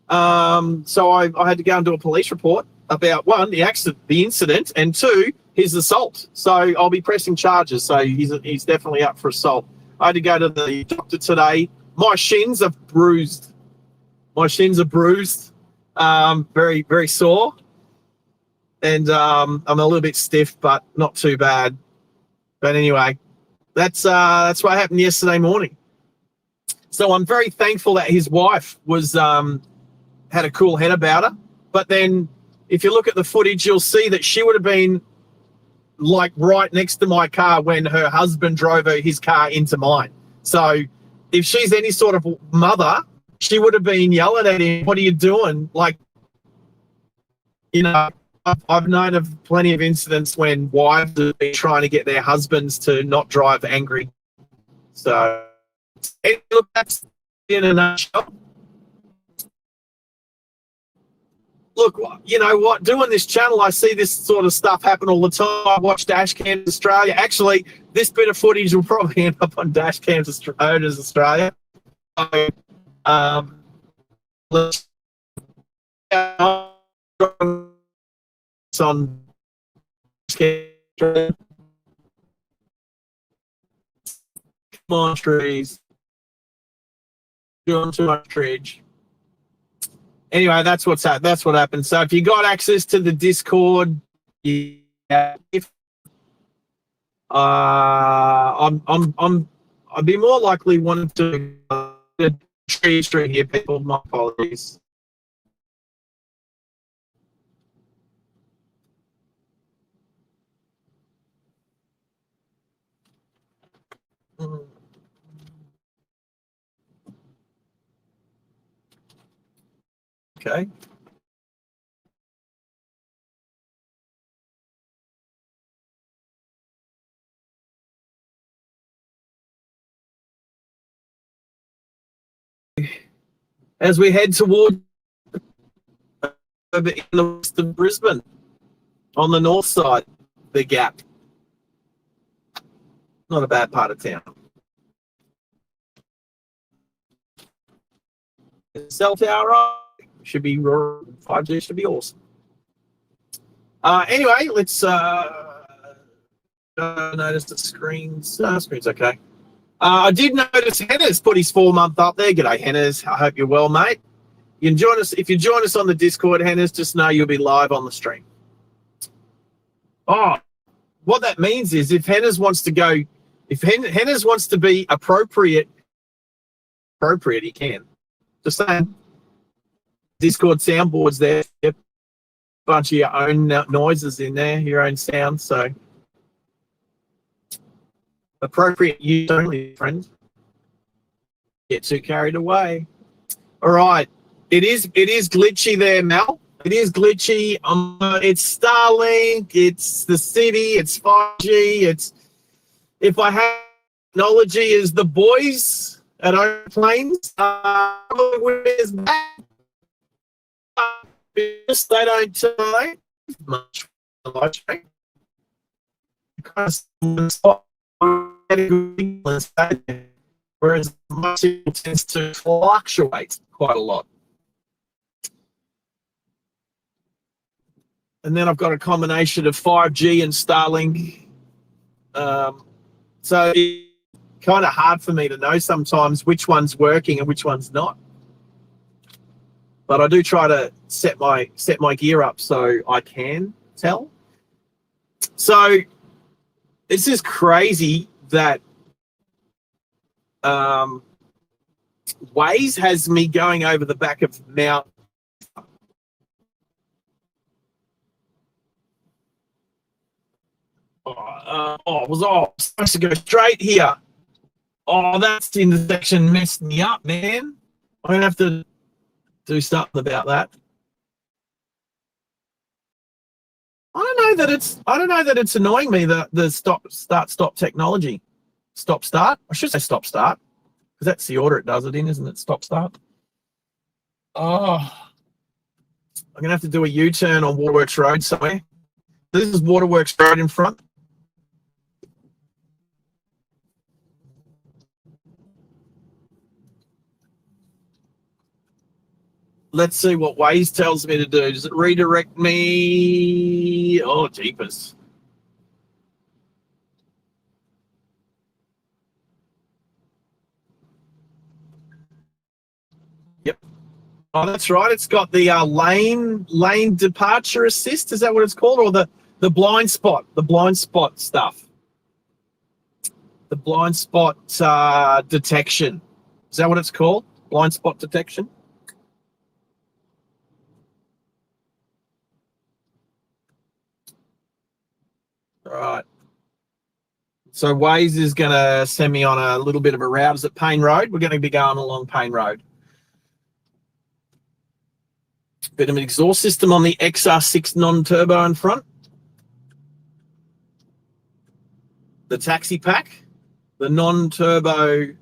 So I had to go and do a police report about, one, the accident, the incident, and two, his assault. So I'll be pressing charges. So he's definitely up for assault. I had to go to the doctor today. My shins are bruised. Very, very sore. And I'm a little bit stiff, but not too bad. But anyway, that's what happened yesterday morning. So I'm very thankful that his wife was had a cool head about her. But then if you look at the footage, you'll see that she would have been like right next to my car when her husband drove his car into mine. So if she's any sort of mother, she would have been yelling at him, "What are you doing?" Like, you know, I've known of plenty of incidents when wives have been trying to get their husbands to not drive angry. So, look, that's in a nutshell. Look, you know what? Doing this channel, I see this sort of stuff happen all the time. I watch Dashcams Australia. Actually, this bit of footage will probably end up on Dashcams Owners Australia. So, let's on come on, trees. Doing too much trees. Anyway, that's what happened. So if you got access to the Discord, yeah, I'd be more likely wanting to tree here, people. My apologies. Okay. As we head toward over in the west of Brisbane, on the north side, the Gap. Not a bad part of town. Cell tower should be 5G should be awesome. Anyway, let's notice the screens. Screen's okay. I did notice Henna's put his 4-month up there. G'day, Henna's. I hope you're well, mate. You can join us if you join us on the Discord, Henna's. Just know you'll be live on the stream. Oh, what that means is if Henna's wants to go, if Henna's wants to be appropriate, he can. Just saying. Discord soundboards there. Yep. Bunch of your own noises in there, your own sound. So appropriate use only, friends. Get too carried away. All right. It is glitchy there, Mel. It is glitchy. It's Starlink. It's the city. It's 5G. It's if I have technology is the boys at airplanes. Where's that? They don't much live stream. Whereas my signal tends to fluctuate quite a lot. And then I've got a combination of 5G and Starlink. So it's kind of hard for me to know sometimes which one's working and which one's not. But I do try to set my gear up so I can tell. So it's just crazy that Waze has me going over the back of Mount. Was supposed to go straight here. Oh, that's the intersection messed me up, man. I'm gonna have to do something about that. I don't know that it's annoying me, the stop technology. Stop start. I should say stop start, because that's the order it does it in, isn't it? Stop start. Oh, I'm gonna have to do a U-turn on Waterworks Road somewhere. This is Waterworks Road in front. Let's see what Waze tells me to do. Does it redirect me? Oh, jeepers. Yep. Oh, that's right. It's got the lane departure assist. Is that what it's called? Or the blind spot stuff. The blind spot detection. Is that what it's called? Blind spot detection? All right. So Waze is going to send me on a little bit of a route. Is it Payne Road? We're going to be going along Payne Road. Bit of an exhaust system on the XR6 non-turbo in front. The taxi pack. The non-turbo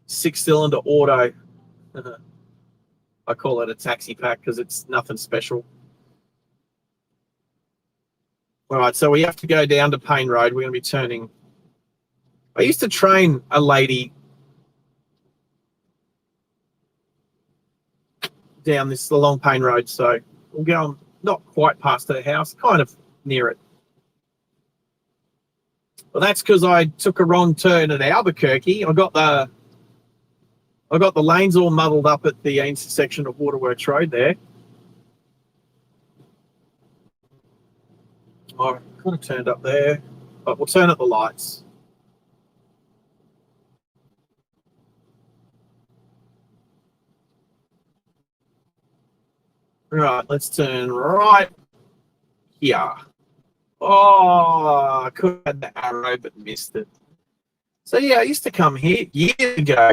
6-cylinder auto. I call it a taxi pack because it's nothing special. All right, so we have to go down to Payne Road. We're going to be turning. I used to train a lady down this along Payne Road, so we'll go not quite past her house, kind of near it. Well, that's because I took a wrong turn at Albuquerque. I got the lanes all muddled up at the intersection of Waterworks Road there. I could have turned up there, but we'll turn up the lights. Right, let's turn right here. Oh, I could have had the arrow but missed it. So yeah, I used to come here years ago,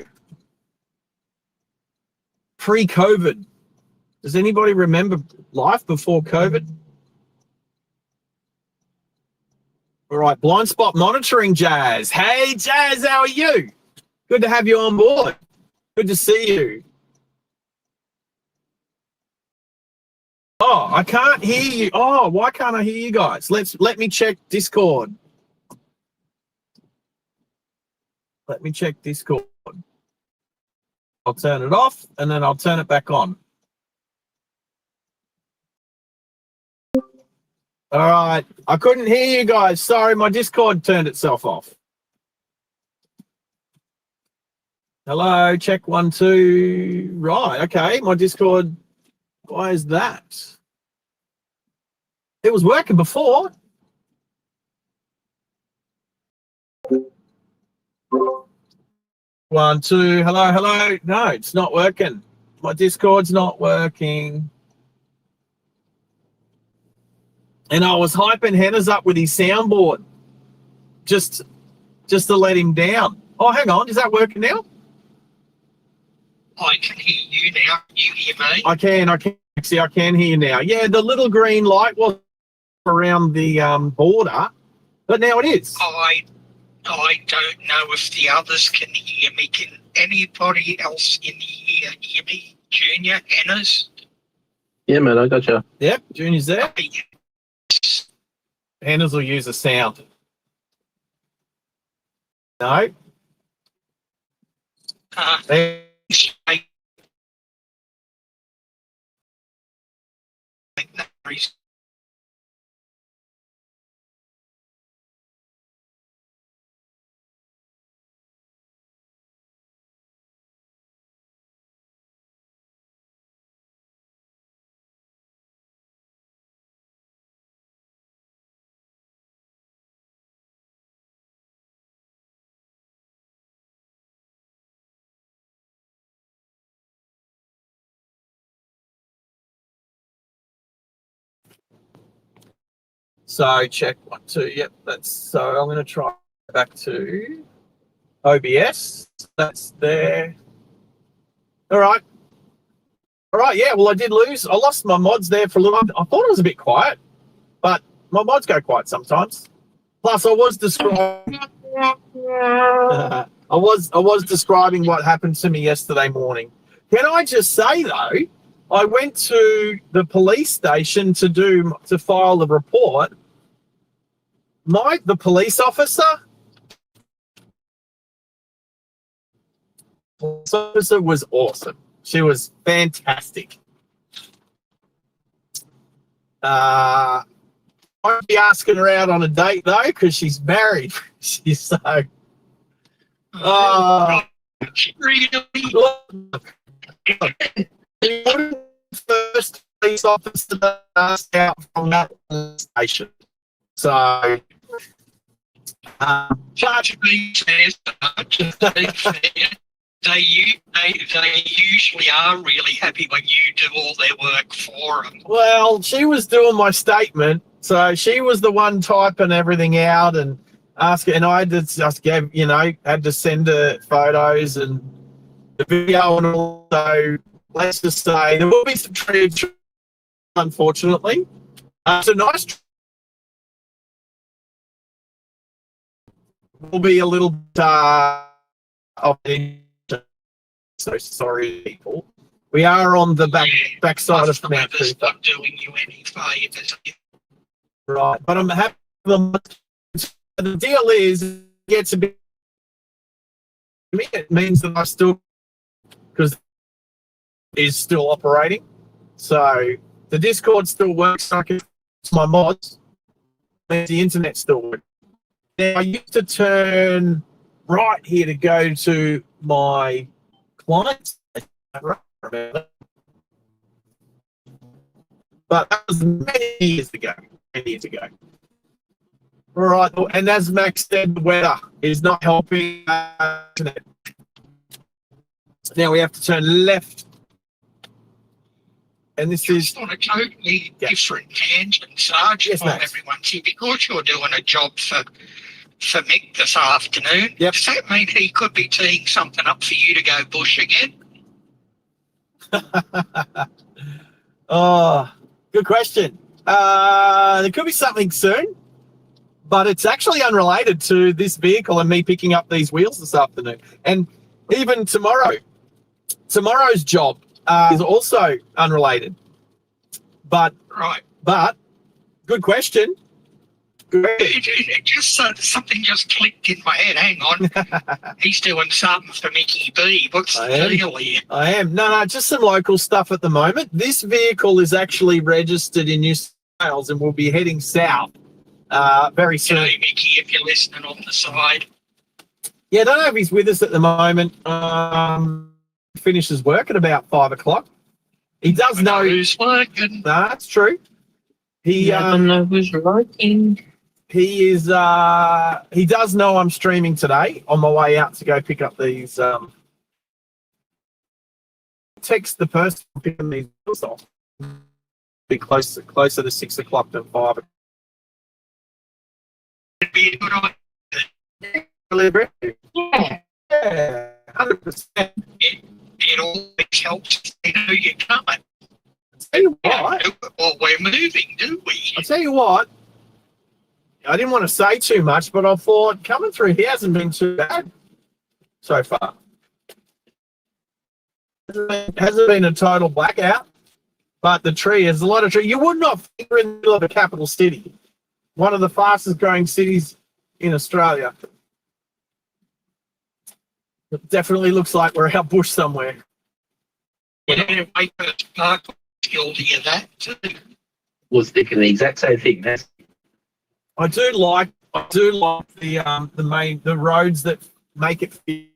pre-COVID. Does anybody remember life before COVID? All right, blind spot monitoring, Jazz. Hey, Jazz, how are you? Good to have you on board. Good to see you. Oh, I can't hear you. Oh, why can't I hear you guys? Let me check Discord. Let me check Discord. I'll turn it off and then I'll turn it back on. All right. I couldn't hear you guys. Sorry, my Discord turned itself off. Hello, check 1, 2. Right, okay. My Discord, why is that? It was working before. One, two, hello, hello. No, it's not working. My Discord's not working. And I was hyping Hennas up with his soundboard just to let him down. Oh, hang on. Is that working now? I can hear you now. You hear me? I can. See, I can hear you now. Yeah, the little green light was around the border, but now it is. I don't know if the others can hear me. Can anybody else in here hear me? Junior, Hennas? Yeah, man, I gotcha. Yep, Junior's there. Yes. Hennas will use a sound. No. There. So check 1, 2. Yep, that's so I'm going to try back to OBS. That's there. All right. All right, yeah. Well, I did lose. I lost my mods there for a little. I thought it was a bit quiet, but my mods go quiet sometimes. Plus, I was describing. I was describing what happened to me yesterday morning. Can I just say though, I went to the police station to file the report. The police officer was awesome. She was fantastic. I'd be asking her out on a date though, because she's married. She's so. Really? The first police officer that asked out from that station. So. To be fair, they usually are really happy when you do all their work for them. Well, she was doing my statement, so she was the one typing everything out and asking, and I just gave, had to send her photos and the video, and also let's just say there will be some trees, unfortunately. It's a nice. Will be a little of so sorry, people. We are on the backside of Mount Cooper. Not doing you any favours. Right, but I'm happy. The deal is, it means that I still, because is still operating. So the Discord still works. I can my mods. The internet still works. Now, I used to turn right here to go to my clients, but that was many years ago. All right, and as Max said, the weather is not helping. Now we have to turn left, and this is on a totally different tangent, Sarge. Yes, While Max. everyone's here, because you're doing a job for Mick this afternoon. Yep. Does that mean he could be teeing something up for you to go bush again? Oh, good question. There could be something soon, but it's actually unrelated to this vehicle and me picking up these wheels this afternoon. And even tomorrow's job is also unrelated. But Right. Good question. It just something just clicked in my head. Hang on, he's doing something for Mickey B. What's the deal here? I am. No, just some local stuff at the moment. This vehicle is actually registered in New South Wales and will be heading south very soon. G'day, Mickey, if you're listening on the side. Yeah, I don't know if he's with us at the moment. Finishes work at about 5 o'clock. He does know who's working. That's true. He know who's working. He is. He does know I'm streaming today on my way out to go pick up these. Text the person picking these bills off. Be closer to 6 o'clock than 5. It'd be a good idea. Yeah, 100%. It always helps if they know you're coming. Tell you what. Well, we're moving, do we? I'll tell you what. I didn't want to say too much, but I thought coming through here hasn't been too bad so far. Hasn't been a total blackout, but the tree is a lot of tree. You would not think we're in the middle of a capital city, one of the fastest growing cities in Australia. It definitely looks like we're out bush somewhere. Yeah, Wakehurst Park was guilty of that too. Was thinking the exact same thing. I do like the roads that make it feel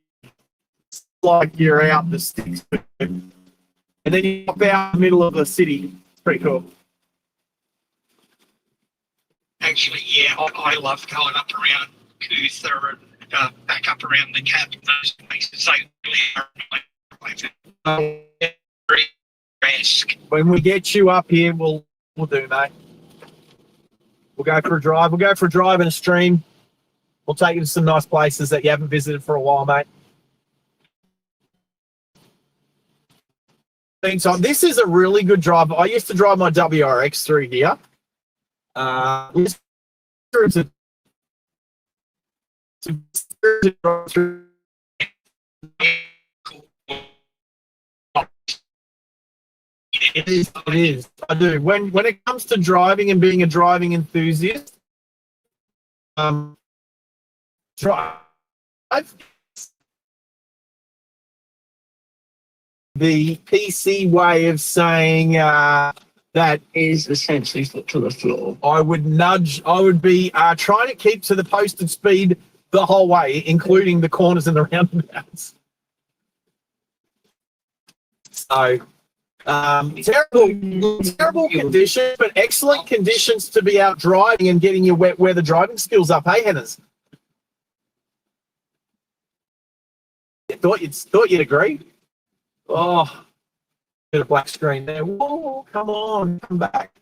like you're out the sticks, and then you pop out in the middle of the city. It's pretty cool. Actually, yeah, I love going up around Cootha and back up around the Cap and those places. They really are very risk. When we get you up here, we'll do, mate. We'll go for a drive. We'll go for a drive and a stream. We'll take you to some nice places that you haven't visited for a while, mate. So this is a really good drive. I used to drive my WRX through here. It is. It is. I do. When it comes to driving and being a driving enthusiast, drive the PC way of saying that Is essentially foot to the floor. I would be trying to keep to the posted speed the whole way, including the corners and the roundabouts. So, terrible conditions, but excellent conditions to be out driving and getting your wet weather driving skills up. Hey, Henners? Thought you'd agree. Oh, bit of black screen there. Whoa, come on, come back.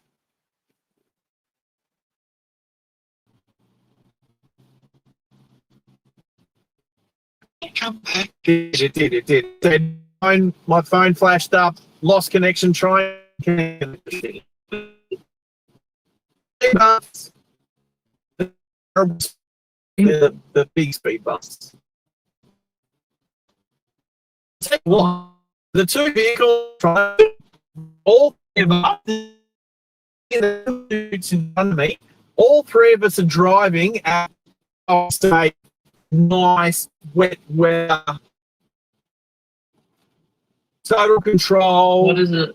Come back. It did. My phone flashed up, lost connection, trying to connect. The big speed bumps. Tell you what, the two vehicles, all three of us, in front of me, all three of us are driving at, I'll say, nice wet weather. Total control. What is it?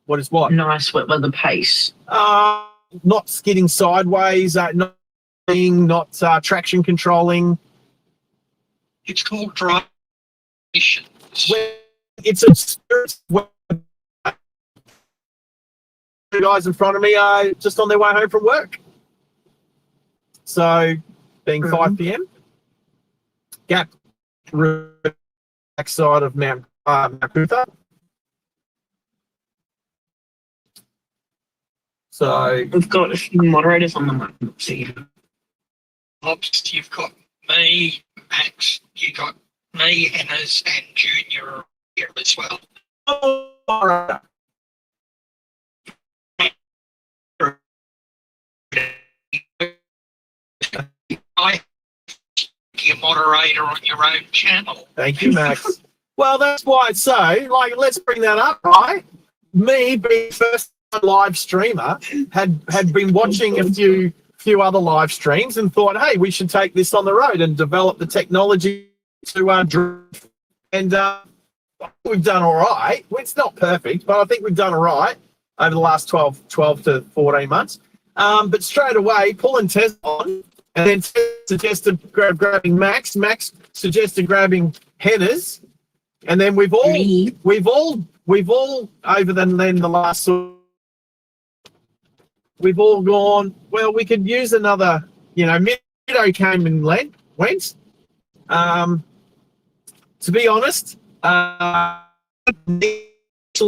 What is what? Nice wet weather pace. Not skidding sideways, not traction controlling. It's called drive. It's a the guys in front of me are just on their way home from work. So, being 5 p.m. Gap backside of Mount Cootha. So We've got a few moderators on the mic. See. Hobbs, you've got me, Max, you got me, Hannah's, and Junior here as well. all right. I you're a moderator on your own channel. Thank you, Max. Well, that's why it's so. Like, let's bring that up, right? Me being first live streamer had been watching a few other live streams and thought, hey, we should take this on the road and develop the technology to drive. And we've done all right. Well, it's not perfect, but I think we've done all right over the last 12 to 14 months. But straight away, pulling Tess on, and then Tess suggested grabbing Max. Max suggested grabbing Henners, and then we've all over the last. We've all gone, well, we could use another, Mido came and went. To be honest, actually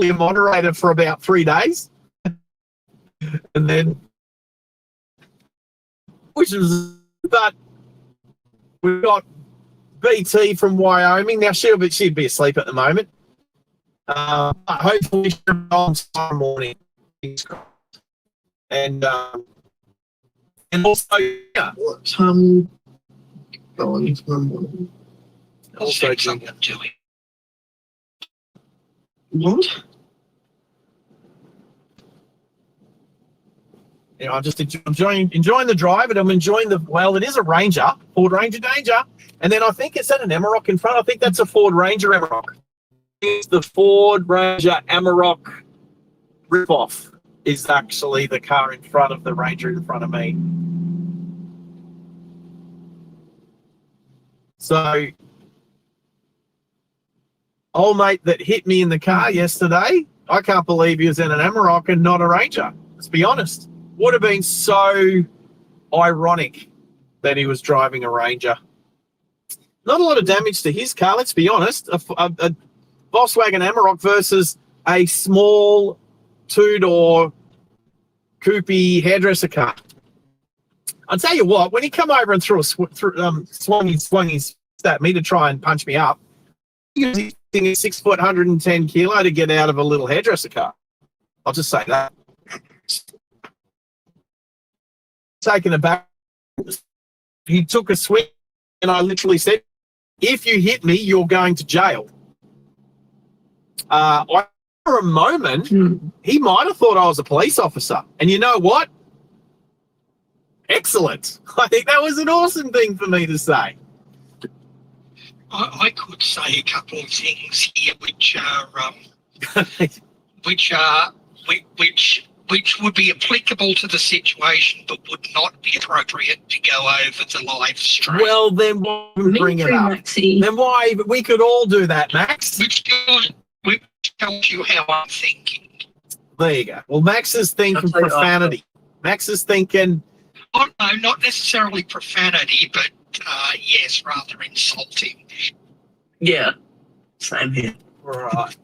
a moderator for about 3 days. And then, but we've got BT from Wyoming. Now, she'd be asleep at the moment. Hopefully she'll be on tomorrow morning. And also, yeah. What time going tomorrow morning? Also, something to it. What? I'm just enjoying the drive, and I'm enjoying it is a Ranger, Ford Ranger Danger, and then I think it's at an Amarok in front. I think that's a Ford Ranger Amarok. It's the Ford Ranger Amarok ripoff is actually the car in front of the Ranger in front of me. So, old mate that hit me in the car yesterday, I can't believe he was in an Amarok and not a Ranger. Let's be honest. Would have been so ironic that he was driving a Ranger. Not a lot of damage to his car, let's be honest. A Volkswagen Amarok versus a small two-door coupé hairdresser car. I'll tell you what, when he come over and swung his at me to try and punch me up, using a 6 foot, 110 kilo to get out of a little hairdresser car. I'll just say that. Taken aback, he took a swing, and I literally said, "If you hit me, you're going to jail." For a moment, he might have thought I was a police officer. And you know what? Excellent. I think that was an awesome thing for me to say. I could say a couple of things here which would be applicable to the situation, but would not be appropriate to go over the live stream. Well, then why bring it up? Maxie. Then why? We could all do that, Max. Which tells you how I'm thinking. There you go. Well, Max is thinking profanity. Max is thinking... Oh, no, not necessarily profanity, but yes, rather insulting. Yeah, same here. Right.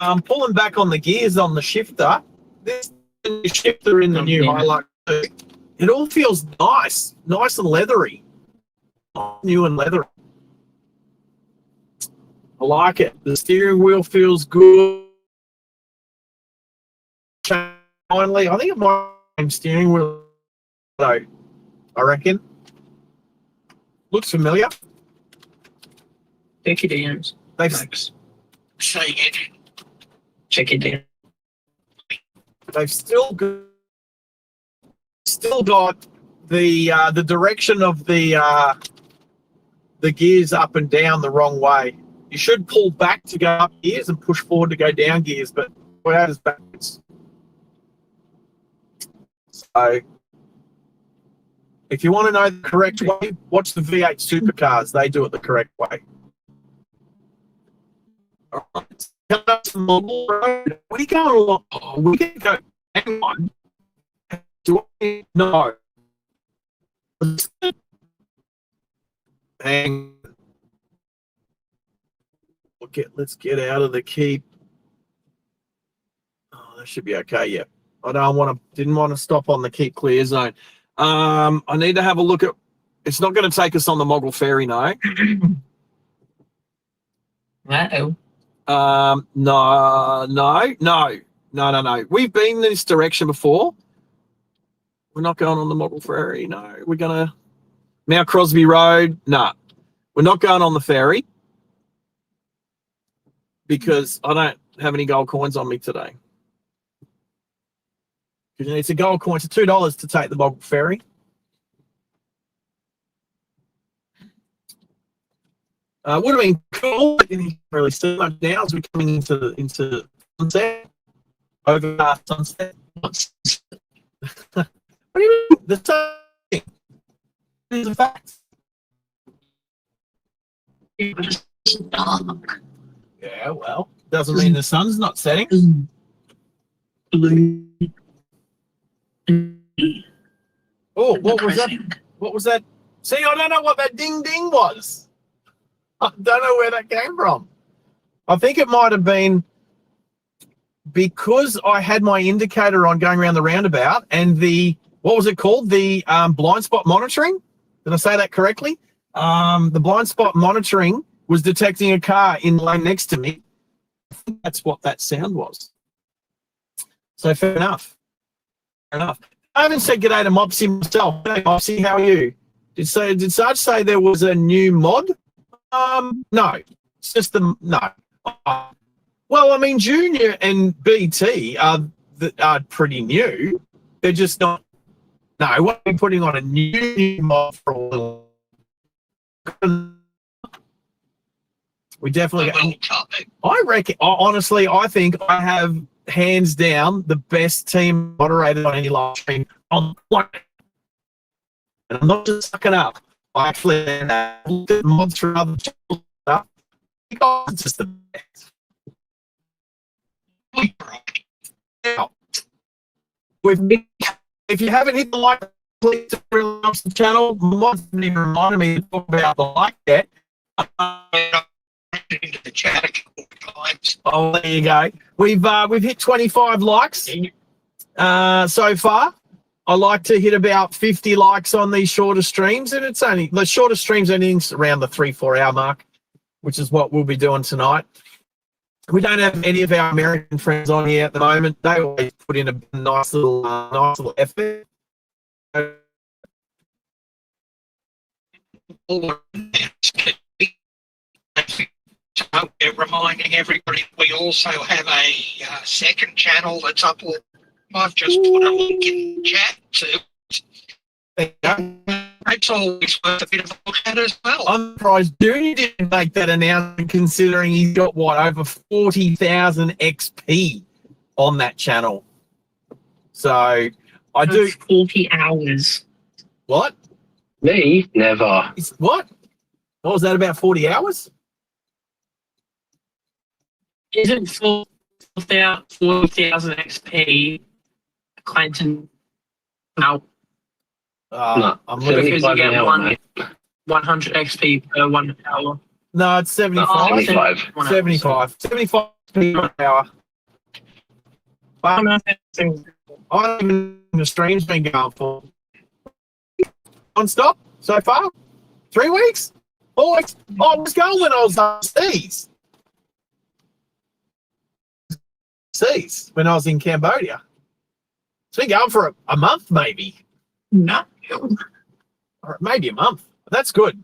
I'm pulling back on the gears on the shifter. This shifter in the new Hilux, it all feels nice and leathery. New and leathery. I like it. The steering wheel feels good. Finally, I think it might be steering wheel, though. I reckon. Looks familiar. Check your DMs. Say it. Check your DMs. They've still got the direction of the gears up and down the wrong way. You should pull back to go up gears and push forward to go down gears, but we're out is backwards. So if you want to know the correct way, watch the V8 supercars. They do it the correct way. All right. Coming up to Model Road. Where are you going along? Oh, we're going to go. Hang on. Do I? No. Hang. Let's get out of the keep. Oh, that should be okay. Yeah. Didn't want to stop on the keep clear zone. I need to have a look at. It's not going to take us on the Moggle Ferry, no. Uh-oh. No. We've been this direction before. We're not going on the Moggle Ferry, no. We're going to Mount Crosby Road. No, we're not going on the ferry because I don't have any gold coins on me today. Because it's a gold coin. It's $2 to take the Moggle Ferry. Would have been cool, but you can't really see much now as we're coming into sunset. Overcast sunset. What do you mean? The sun is a fact. It's dark. Yeah, well, doesn't mean the sun's not setting. Blue. Oh, what was that? What was that? See, I don't know what that ding ding was. I don't know where that came from. I think it might have been because I had my indicator on going around the roundabout and the, what was it called? The blind spot monitoring. Did I say that correctly? The blind spot monitoring was detecting a car in the lane next to me. I think that's what that sound was. So fair enough. Fair enough. I haven't said g'day to Mopsy myself. Hey, Mopsy, how are you? Did Sarge say there was a new mod? No. It's just no. Well, I mean, Junior and BT are pretty new. They're just not. No, we're putting on a new mod for a little. We definitely. I reckon. Honestly, I think I have hands down the best team moderated on any live stream on the planet. And I'm not just sucking up. I actually looked at mods from other channels stuff. It's just the best. Now, if you haven't hit the like, please subscribe to the channel. Mods haven't even reminded me to talk about the like yet. Into the chat a couple of times. Oh, there you go. We've hit 25 likes so far. I like to hit about 50 likes on these shorter streams, and it's only the shorter streams. Anything's around the 3-4 hour mark. which is what we'll be doing tonight. We don't have any of our American friends on here at the moment. They always put in a nice little effort. Reminding everybody we also have a second channel that's uploaded. I've just put a link in chat to. It's always worth a bit of a look at as well. I'm surprised Dooney didn't make that announcement, considering he's got over 40,000 XP on that channel. So I do 40 hours. what? Me? Never. What? What was that, about 40 hours? Isn't 40,000 XP Clinton? No, No, I'm because looking. you 75 get an hour, one mate. 100 XP per 1 hour. No, it's 75. 75. 75. 75 per hour. But I don't even the stream's been going for non-stop so far. 3 weeks? 4 weeks? I was going when I was overseas. When I was in Cambodia. It's been going for a month, maybe. No. Or maybe a month. That's good.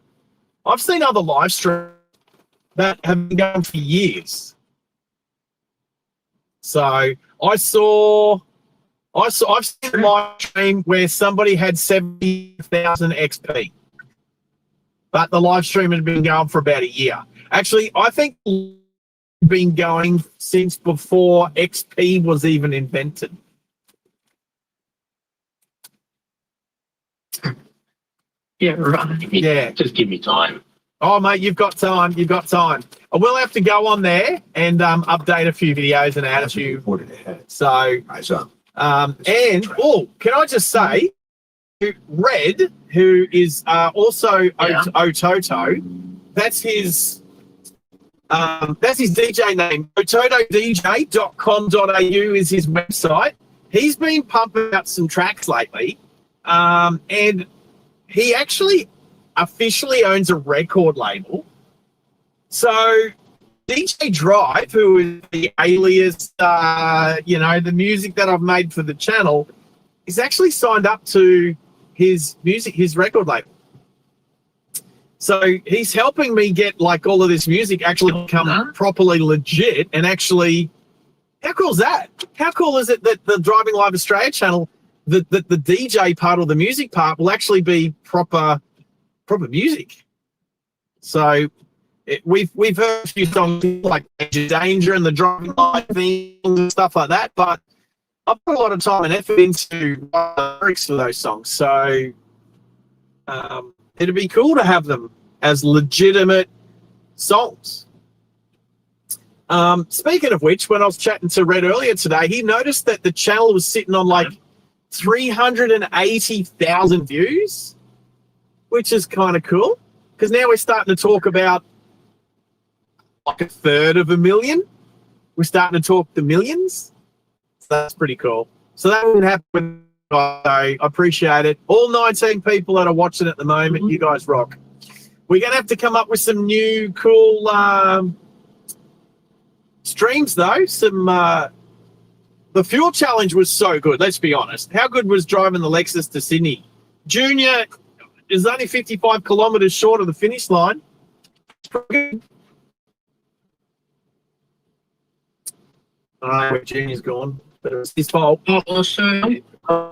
I've seen other live streams that have been going for years. So I've seen a live stream where somebody had 70,000 XP, but the live stream had been going for about a year. Actually, I think it's been going since before XP was even invented. Yeah, right. Yeah. Just give me time. Oh, mate, you've got time. You've got time. I will have to go on there and update a few videos and add a few. So, and can I just say, Red, who is also Ototo, that's his DJ name. ototodj.com.au is his website. He's been pumping out some tracks lately, and he actually officially owns a record label. So DJ Drive, who is the alias, the music that I've made for the channel, is actually signed up to his record label. So he's helping me get all of this music actually become properly legit and actually, how cool is that? How cool is it that the Driving Live Australia channel, the DJ part or the music part will actually be proper music. So we've heard a few songs like Danger and the Driving Live theme and stuff like that, but I've put a lot of time and effort into the lyrics for those songs. So it'd be cool to have them as legitimate songs. Speaking of which, when I was chatting to Red earlier today, he noticed that the channel was sitting on 380,000 views, which is kind of cool because now we're starting to talk about a third of a million. We're starting to talk the millions. So that's pretty cool. So that would happen. I appreciate it. All 19 people that are watching at the moment, you guys rock. We're going to have to come up with some new cool streams, though. The fuel challenge was so good, let's be honest. How good was driving the Lexus to Sydney? Junior is only 55 kilometres short of the finish line. I don't know where Junior's gone, but it was his fault. Oh,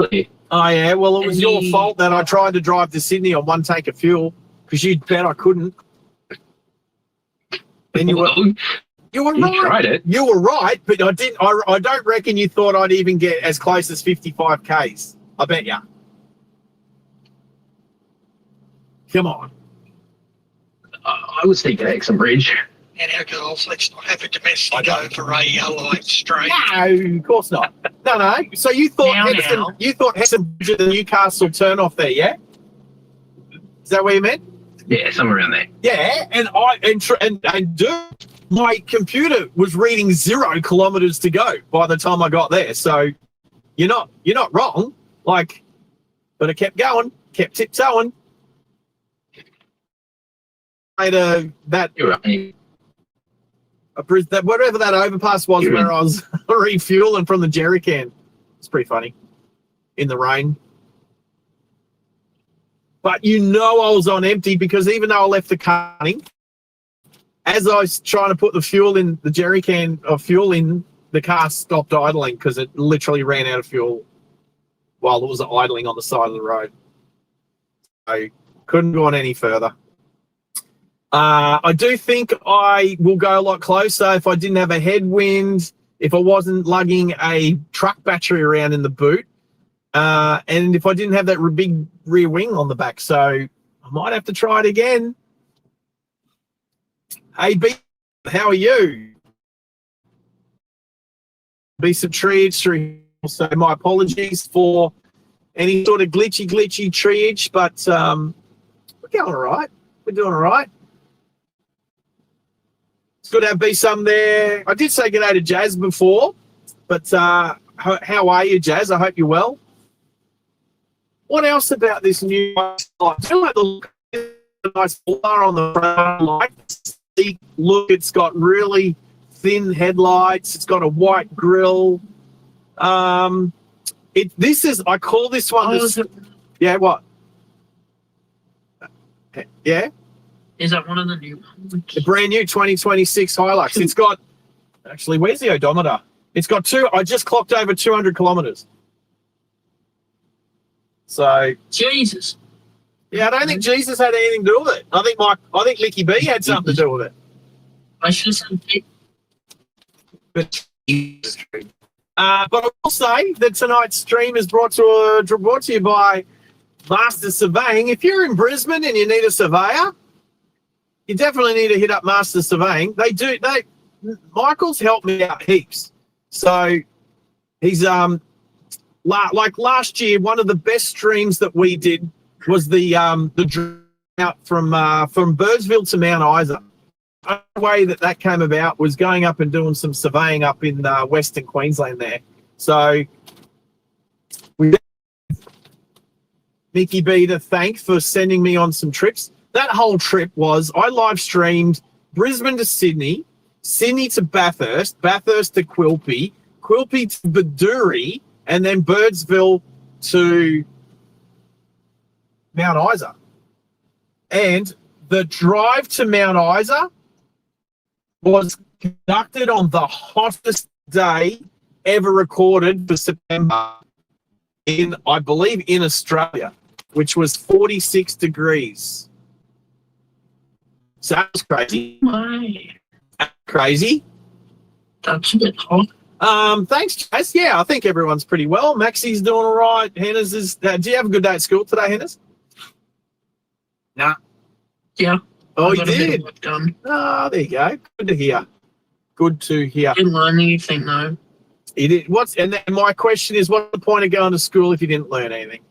yeah. Well, it was your fault that I tried to drive to Sydney on one tank of fuel because you bet I couldn't. And you were right. Tried it. You were right, but I didn't. I don't reckon you thought I'd even get as close as 55 Ks. I bet ya. Come on. I was thinking Exham Bridge. And our girls, let's not have a domestic over a live stream. No, of course not. No. So you thought Hexham Bridge at the Newcastle turn off there, yeah? Is that what you meant? Yeah, somewhere around there. Yeah, and my computer was reading 0 kilometers to go by the time I got there. So you're not wrong. But I kept going, kept tiptoeing. that You're right. that whatever that overpass was where I was refueling from the jerry can. It's pretty funny in the rain. But I was on empty because even though I left the car running, as I was trying to put the fuel in the jerry can of fuel in, the car stopped idling because it literally ran out of fuel while it was idling on the side of the road. I couldn't go on any further. I do think I will go a lot closer if I didn't have a headwind, if I wasn't lugging a truck battery around in the boot, and if I didn't have that big rear wing on the back. So I might have to try it again. Hey, B, how are you? Be some triage. So my apologies for any sort of glitchy triage, but we're going all right. We're doing all right. It's good to have B some there. I did say good day to Jazz before, but how are you, Jazz? I hope you're well. What else about this new light? I do like the look of the nice bar on the front light. Look, it's got really thin headlights. It's got a white grille. I call this one. Yeah, what? Yeah. Is that one of the new ones? The brand new 2026 Hilux. It's got, actually, where's the odometer? It's got I just clocked over 200 kilometers. So. Jesus. Yeah, I don't think Jesus had anything to do with it. I think Licky B had something to do with it. I should have said But I will say that tonight's stream is brought to you by Master Surveying. If you're in Brisbane and you need a surveyor, you definitely need to hit up Master Surveying. Michael's helped me out heaps. So he's like last year, one of the best streams that we did was the drive out from Birdsville to Mount Isa. The way that came about was going up and doing some surveying up in Western Queensland there. So we have Mickey B to thank for sending me on some trips. That whole trip was I live streamed Brisbane to Sydney, Sydney to Bathurst, Bathurst to Quilpie, Quilpie to Baduri, and then Birdsville to Mount Isa. And the drive to Mount Isa was conducted on the hottest day ever recorded for September I believe, in Australia, which was 46 degrees. So that was crazy. why. Crazy. That's a bit hot. Thanks, Chase. Yeah, I think everyone's pretty well. Maxie's doing all right. Henna's is. Do you have a good day at school today, Henna's? Nah. Yeah. Oh, I you got a bit of did. work done. Ah, there you go. Good to hear. Good to hear. Didn't learn anything though. You did. And then my question is, what's the point of going to school if you didn't learn anything?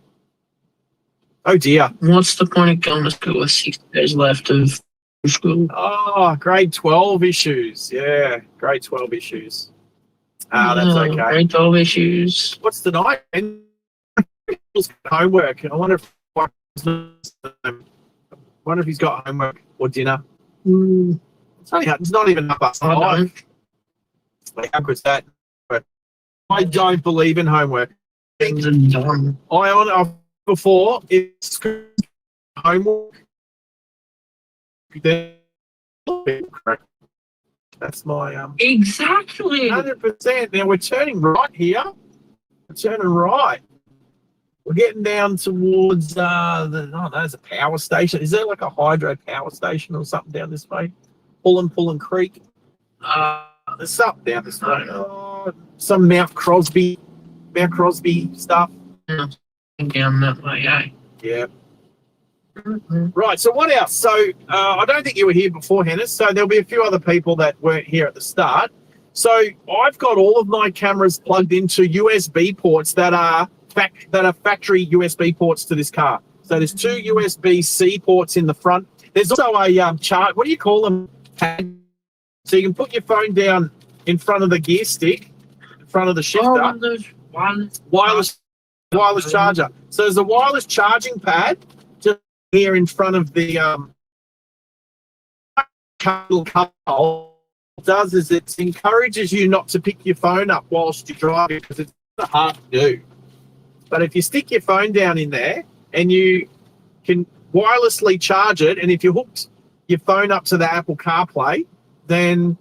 Oh dear. What's the point of going to school with 6 days left of school? Oh, grade 12 issues. Yeah, grade 12 issues. Ah, that's okay. Grade 12 issues. What's tonight? Homework. I wonder if he's got homework or dinner. It's not even up us. I don't. How good's that? But I don't believe in homework. Things are done. Before it's homework. Then that's my Exactly. 100%. Now we're turning right here. We're turning right. We're getting down towards there's a power station. Is there like a hydro power station or something down this way? Pullen Creek. There's something down this way. Some Mount Crosby stuff. Down that way, eh? Yeah. Right, so what else? So I don't think you were here before, Hennis, so there'll be a few other people that weren't here at the start. So I've got all of my cameras plugged into USB ports that are factory USB ports to this car. So there's two USB-C ports in the front. There's also a chart, what do you call them? So you can put your phone down in front of the gear stick, in front of the shifter. Wireless charger. So there's a wireless charging pad just here in front of the little couple does is it encourages you not to pick your phone up whilst you're driving because it's hard to do. But if you stick your phone down in there and you can wirelessly charge it, and if you hooked your phone up to the Apple CarPlay, then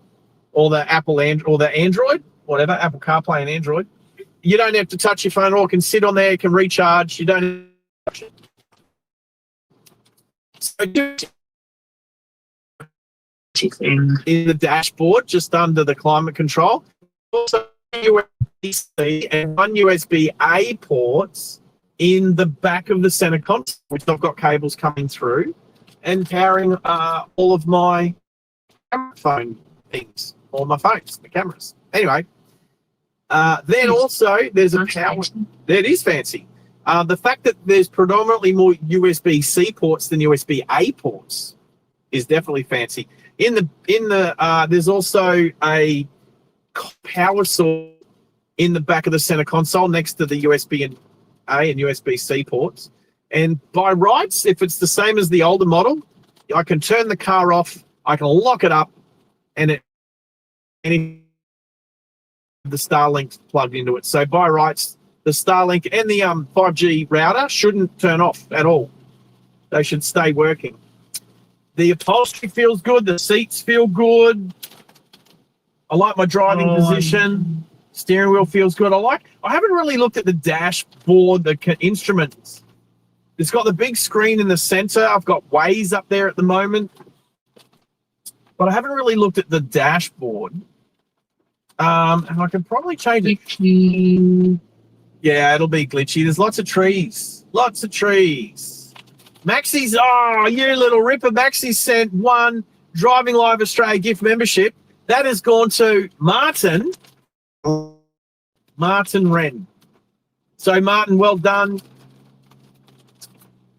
or the Android, whatever, Apple CarPlay and Android, you don't have to touch your phone at all. It can sit on there, it can recharge. You don't have to touch it. So in the dashboard, just under the climate control, also USB-C and one USB-A ports in the back of the center console, which I've got cables coming through, and powering all of my phone things, all my phones, the cameras. Anyway, then also there's a power. That is fancy. The fact that there's predominantly more USB-C ports than USB-A ports is definitely fancy. In the there's also a power source in the back of the center console next to the USB-A and USB-C ports. And by rights, if it's the same as the older model, I can turn the car off, I can lock it up, and the Starlink plugged into it. So by rights, the Starlink and the 5G router shouldn't turn off at all. They should stay working. The upholstery feels good. The seats feel good. I like my driving position. Steering wheel feels good. I haven't really looked at the dashboard, the instruments. It's got the big screen in the center. I've got Waze up there at the moment. But I haven't really looked at the dashboard. And I can probably change it. Yeah, it'll be glitchy. There's lots of trees. Lots of trees. Maxie's, you little ripper. Maxie sent one Driving Live Australia gift membership. That has gone to Martin Wren. So, Martin, well done.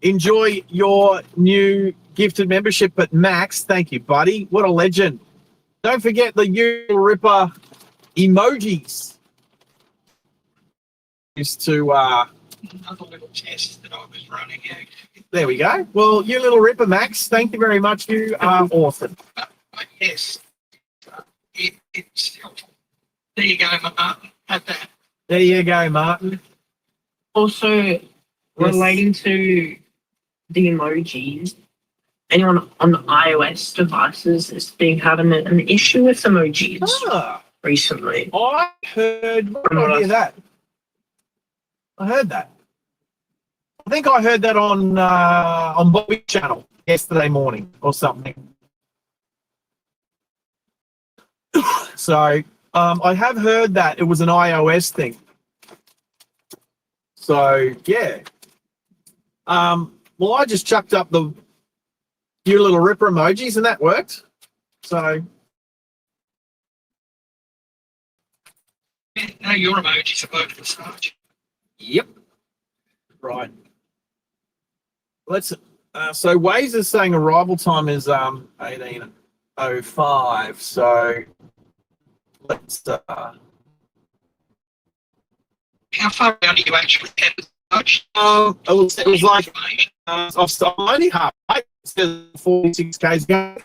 Enjoy your new gifted membership. But, Max, thank you, buddy. What a legend. Don't forget the you little ripper emojis. Is to Another little test that I was running out. there we go. Well, you little ripper, Max, thank you very much. You are awesome. Yes, it's helpful. There you go, Martin. At that. There you go, Martin. Also, relating to the emojis, anyone on iOS devices has been having an issue with emojis recently. I heard. Where did I hear that? I heard that. I think I heard that on Bobby's channel yesterday morning or something. So I have heard that it was an iOS thing. So yeah. Well, I just chucked up the you little ripper emojis and that worked. So No, your emojis are working, Sarge. yep. Right. Let's. So Waze is saying arrival time is 18:05. So let's. How far down are you actually headed, Sarge? It was like I'm only halfway. It says 46 k's going.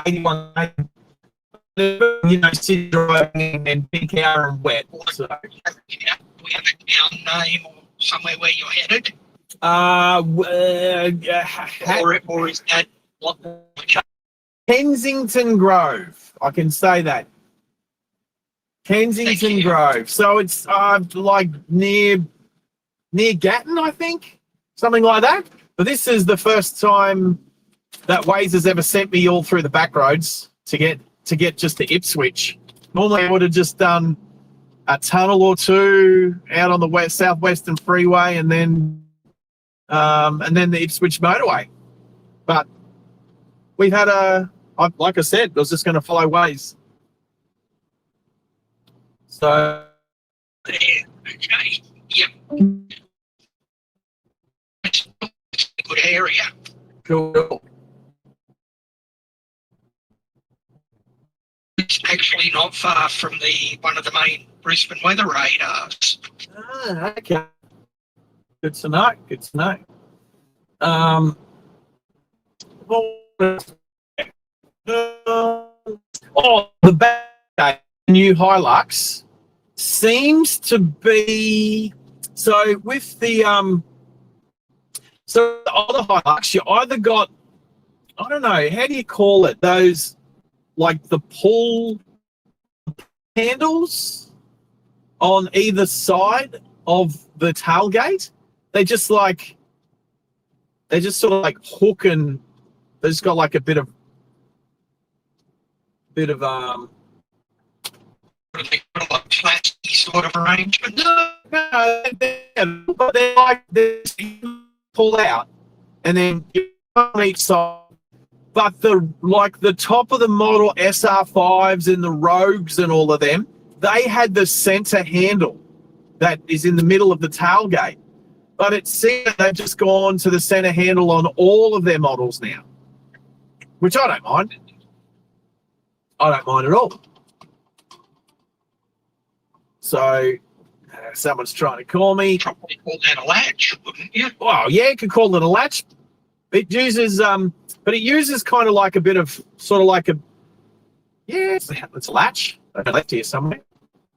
81. You know, city driving and big hour and wet. So. Do we have a town name or somewhere where you're headed? Or is that what? Kensington Grove. I can say that. Kensington Grove. So it's like near Gatton, I think, something like that. But this is the first time that Waze has ever sent me all through the back roads to get just to Ipswich. Normally, I would have just done a tunnel or two out on the southwestern freeway, and then the Ipswich motorway. But we've had like I said, I was just going to follow Waze. So Okay. Yep. It's a good area. cool. It's actually not far from one of the main Brisbane weather radars. Okay. Good to know. Good to know. Well, Oh, the back new Hilux seems to be so with the so the other Hilux, you either got, I don't know, how do you call it? Those like the pull handles on either side of the tailgate. They're just sort of like hook, and they just got like a bit of What are they called, like plastic sort of arrangement? but they're like this, you pull out and then you on each side. But the top of the model SR5s and the Rogues and all of them, they had the center handle that is in the middle of the tailgate. But it seems they've just gone to the center handle on all of their models now, which I don't mind. I don't mind at all. So someone's trying to call me. Probably call that a latch, wouldn't you? Well, yeah, you could call it a latch. It uses but it uses kind of like a bit of sort of like a, yeah, it's a latch. I left here somewhere.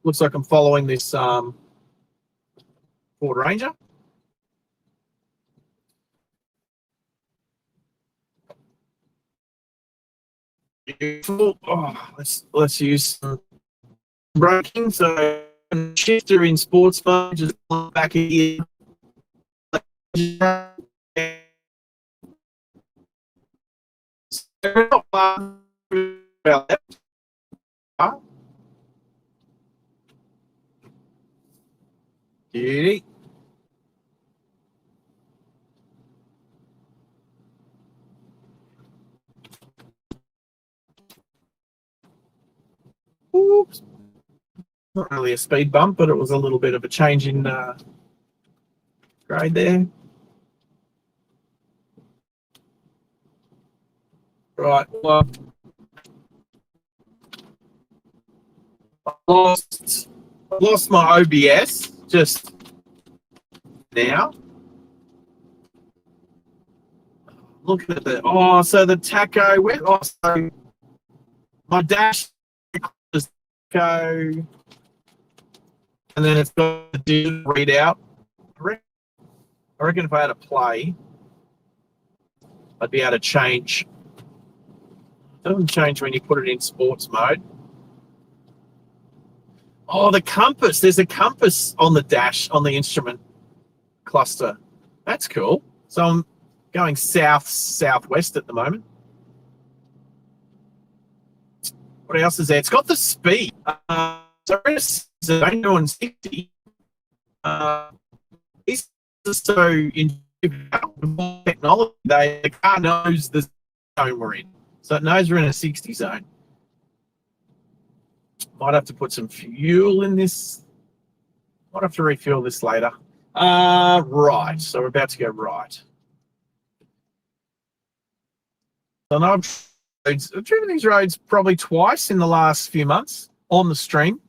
Looks like I'm following this Ford Ranger. Beautiful. Oh, let's use some braking. So shifter in sports mode, just back here. Beauty. Oops. Not really a speed bump, but it was a little bit of a change in grade there. Right, well, I lost my OBS just now. Looking at the, so the tacho went, so my dash is tacho, and then it's got the digital readout. I reckon if I had a play, I'd be able to change. It doesn't change when you put it in sports mode. Oh, the compass. There's a compass on the dash, on the instrument cluster. That's cool. So I'm going southwest at the moment. What else is there? It's got the speed. So it's doing 60. It's so in technology, the car knows the zone we're in. So it knows we're in a 60 zone. Might have to put some fuel in this. Might have to refuel this later. Right. So we're about to go right. So now I've driven these roads probably twice in the last few months on the stream.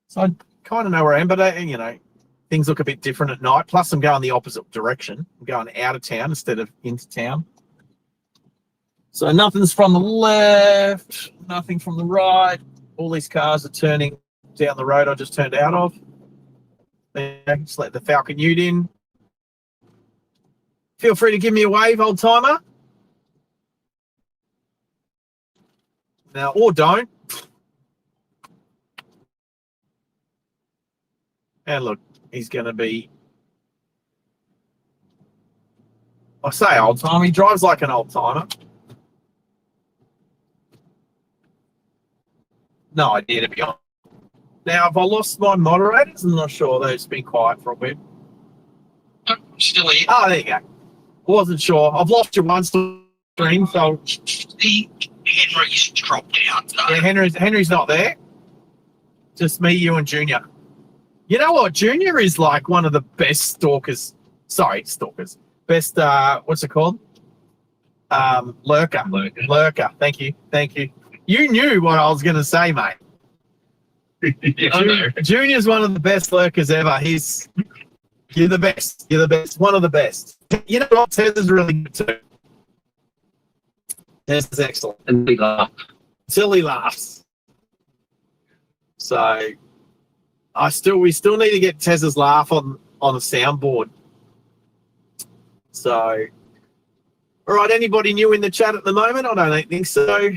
So I kind of know where I am, but you know, things look a bit different at night. Plus, I'm going the opposite direction. I'm going out of town instead of into town. So nothing's from the left, nothing from the right. All these cars are turning down the road I just turned out of. Just let the Falcon Ute in. Feel free to give me a wave, old timer. Now, or don't. And look, he's going to be, I say old timer, he drives like an old timer. No idea, to be honest. Now, have I lost my moderators? I'm not sure. They've been quiet for a bit. Oh, still here. Oh, there you go. I wasn't sure. I've lost you once stream, so Henry's dropped out. So. yeah, Henry's not there. Just me, you, and Junior. You know what? Junior is like one of the best stalkers. Sorry, stalkers. Best, what's it called? Lurker. Lurker. Thank you. You knew what I was going to say, mate. Junior's one of the best lurkers ever. You're the best. You're the best. One of the best. You know what? Tez is really good too. Tez is excellent. And big laugh. silly laughs. So we still need to get Tez's laugh on the soundboard. So, all right, anybody new in the chat at the moment? I don't think so.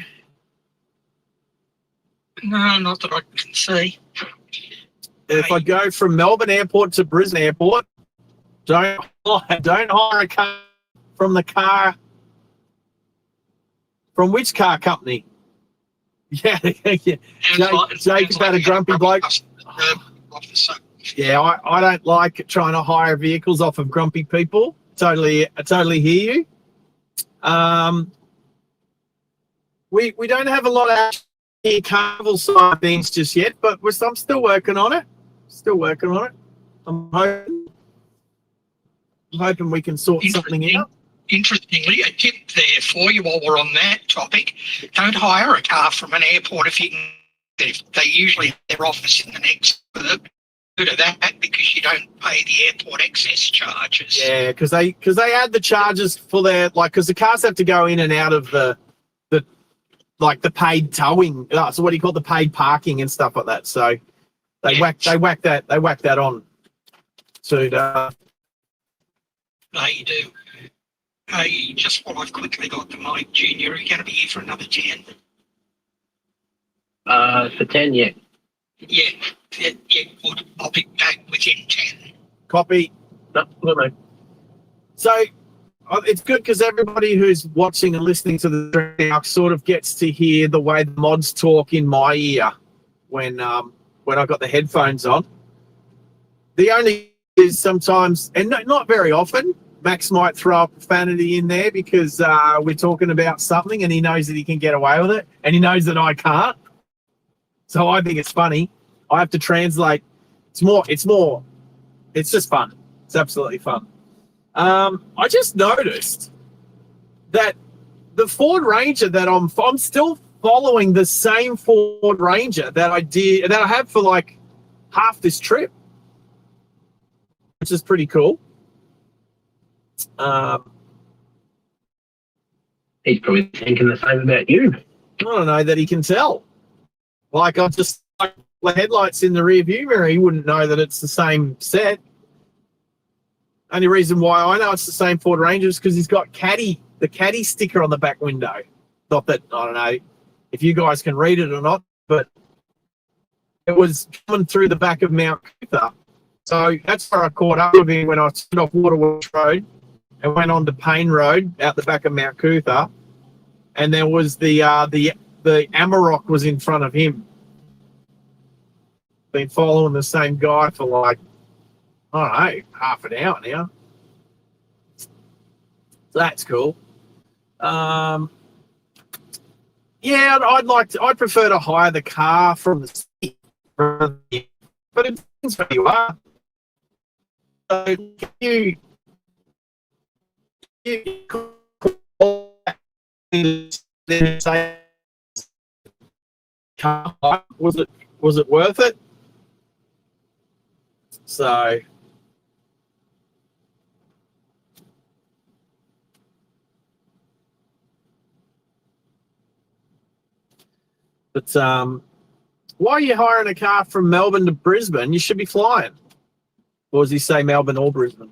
No, not that I can see. If I go from Melbourne Airport to Brisbane Airport, don't hire a car from the car. From which car company? Yeah, yeah. Jake's about a grumpy bloke. Yeah, I don't like trying to hire vehicles off of grumpy people. I totally hear you. We don't have a lot of carnival side things just yet, but I'm still working on it. I'm hoping we can sort something out. Interestingly, a tip there for you while we're on that topic: don't hire a car from an airport if you can. They usually have their office in the next suburb. Good at that because you don't pay the airport excess charges. Yeah, because they add the charges for their because the cars have to go in and out of the paid towing. So what do you call the paid parking and stuff like that? So they whack that on. So No, you do. Just while I've quickly got the mic, Junior, are you going to be here for another 10? For 10, yeah. Yeah, good. I'll be back within 10. Copy. No. So it's good because everybody who's watching and listening to the stream now sort of gets to hear the way the mods talk in my ear when I've got the headphones on. The only is sometimes, and not very often, Max might throw up profanity in there because we're talking about something and he knows that he can get away with it and he knows that I can't. So I think it's funny. I have to translate. It's just fun. It's absolutely fun. I just noticed that the Ford Ranger that I'm still following the same Ford Ranger that I have for like half this trip, which is pretty cool. He's probably thinking the same about you. I don't know that he can tell. Like I've just like the headlights in the rear view mirror, he wouldn't know that it's the same set. Only reason why I know it's the same Ford Ranger is because he's got the caddy sticker on the back window. Not that, I don't know if you guys can read it or not, but it was coming through the back of Mount Cootha. So that's where I caught up with him when I stood off Waterworks Road and went on to Payne Road out the back of Mount Cootha. And there was the Amarok was in front of him. Been following the same guy for like, I don't know, half an hour now. So that's cool. Yeah, I'd prefer to hire the car from the city, but it depends where you are. So you say, was it worth it? So but why are you hiring a car from Melbourne to Brisbane? You should be flying. Or does he say Melbourne or Brisbane?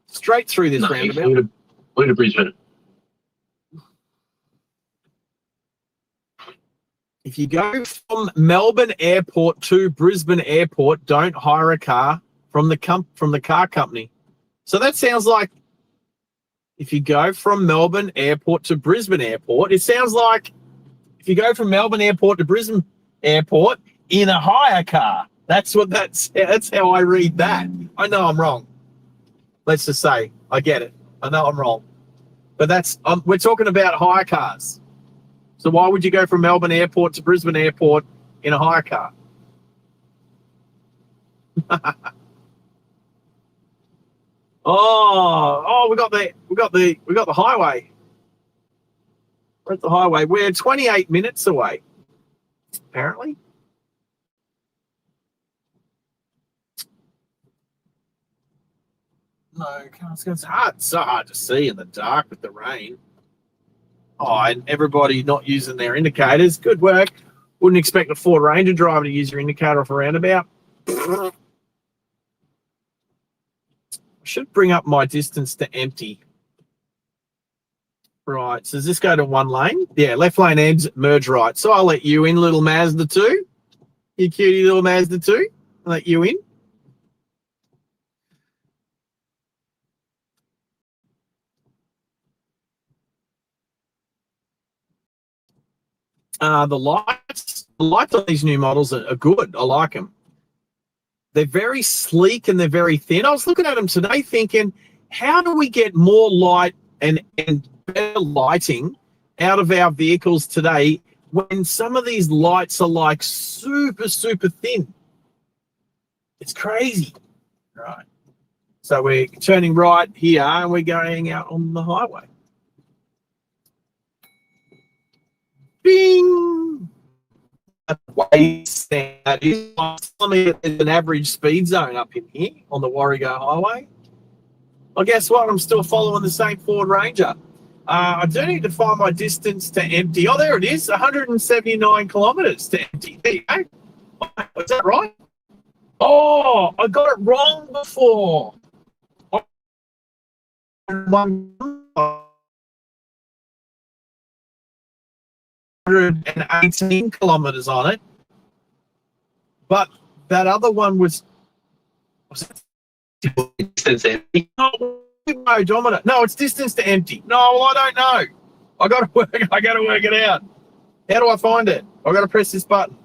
Straight through this roundabout. Flew to Brisbane. If you go from Melbourne Airport to Brisbane Airport, don't hire a car from the car company. So that sounds like if you go from Melbourne Airport to Brisbane Airport, it sounds like if you go from Melbourne Airport to Brisbane Airport in a hire car. That's how I read that. I know I'm wrong. Let's just say I get it. I know I'm wrong. But we're talking about hire cars. So why would you go from Melbourne Airport to Brisbane Airport in a hire car? we got the highway. We're at the highway. We're 28 minutes away, apparently. No, it's so hard to see in the dark with the rain. Oh, and everybody not using their indicators. Good work. Wouldn't expect a Ford Ranger driver to use your indicator off a roundabout. I should bring up my distance to empty. Right, so does this go to one lane? Yeah, left lane ends, merge right. So I'll let you in, little Mazda 2. You cutie little Mazda 2. I'll let you in. The lights on these new models are good. I like them. They're very sleek and they're very thin. I was looking at them today thinking, how do we get more light and better lighting out of our vehicles today when some of these lights are like super, super thin? It's crazy. Right. So we're turning right here and we're going out on the highway. Bing! That is telling me that there's an average speed zone up in here on the Warrego Highway. Well, guess what? I'm still following the same Ford Ranger. I do need to find my distance to empty. Oh, there it is, 179 kilometres to empty. There you go. Is that right? Oh, I got it wrong before. 118 kilometres on it. But that other one was Distance empty. odometer. No, it's distance to empty. No, well, I don't know. I got to work it out. How do I find it? I got to press this button.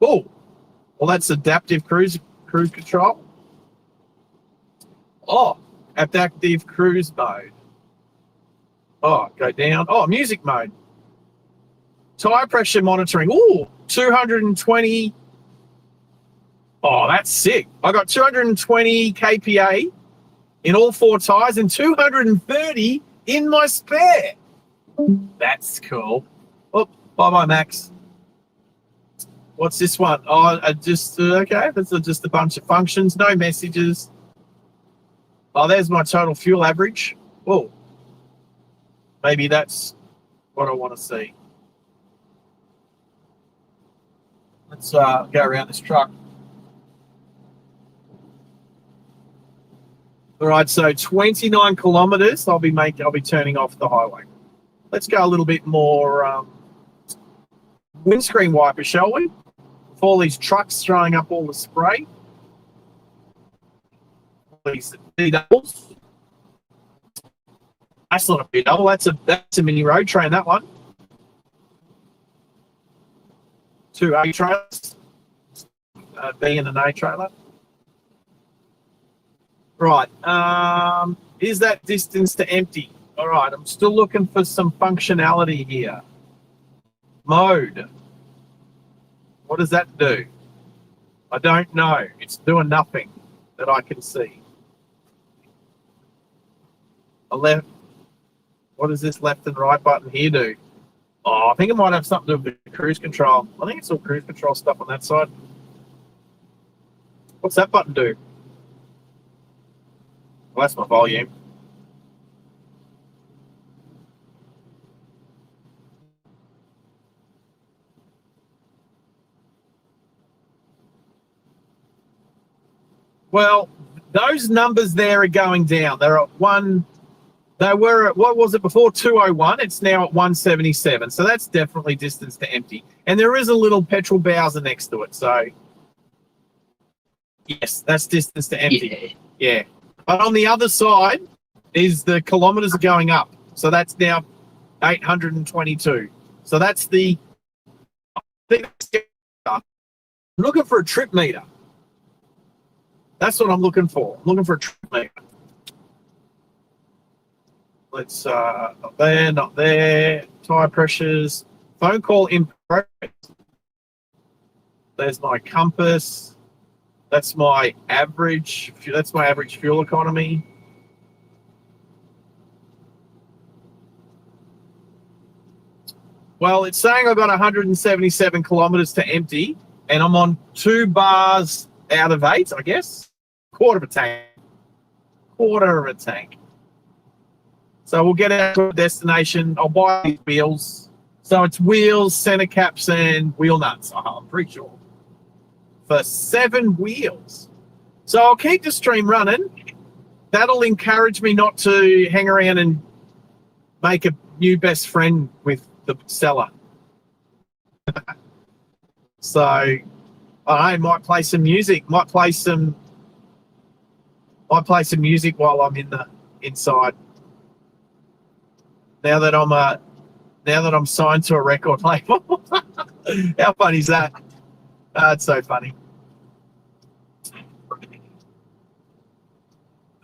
Oh, well, that's adaptive cruise control. Oh, adaptive cruise mode. Oh, go down. Oh, music mode. Tire pressure monitoring. Oh, 220. Oh, that's sick. I got 220 kPa in all 4 tires and 230 in my spare. That's cool. Oh, bye-bye, Max. What's this one? Oh, okay. That's just a bunch of functions. No messages. Oh, there's my total fuel average. Oh, maybe that's what I want to see. Let's go around this truck. All right, so 29 kilometres. I'll be turning off the highway. Let's go a little bit more windscreen wiper, shall we? With all these trucks throwing up all the spray. These B-doubles. That's not a B-double. That's a mini road train. That one. 2 A trailers. B and an A trailer. Right. Is that distance to empty? All right. I'm still looking for some functionality here. Mode. What does that do? I don't know. It's doing nothing that I can see. Left. What does this left and right button here do? Oh, I think it might have something to do with the cruise control. I think it's all cruise control stuff on that side. What's that button do? Well, that's my volume. Well, those numbers there are going down. They're at one. They were at, what was it before? 201. It's now at 177. So that's definitely distance to empty. And there is a little petrol Bowser next to it. So yes, that's distance to empty. Yeah. But on the other side is the kilometres are going up. So that's now 822. So that's the. I'm looking for a trip meter. That's what I'm looking for. I'm looking for a trip meter. Let's not there, not there. Tire pressures. Phone call in progress. There's my compass. That's my average. That's my average fuel economy. Well, it's saying I've got 177 kilometres to empty, and I'm on 2 bars out of 8, I guess. Quarter of a tank. So we'll get out to a destination. I'll buy these wheels. So it's wheels, center caps, and wheel nuts. I'm pretty sure. For 7 wheels. So I'll keep the stream running. That'll encourage me not to hang around and make a new best friend with the seller. So I might play some music. Might play some music while I'm inside. Now that I'm signed to a record label. How funny is that? It's so funny.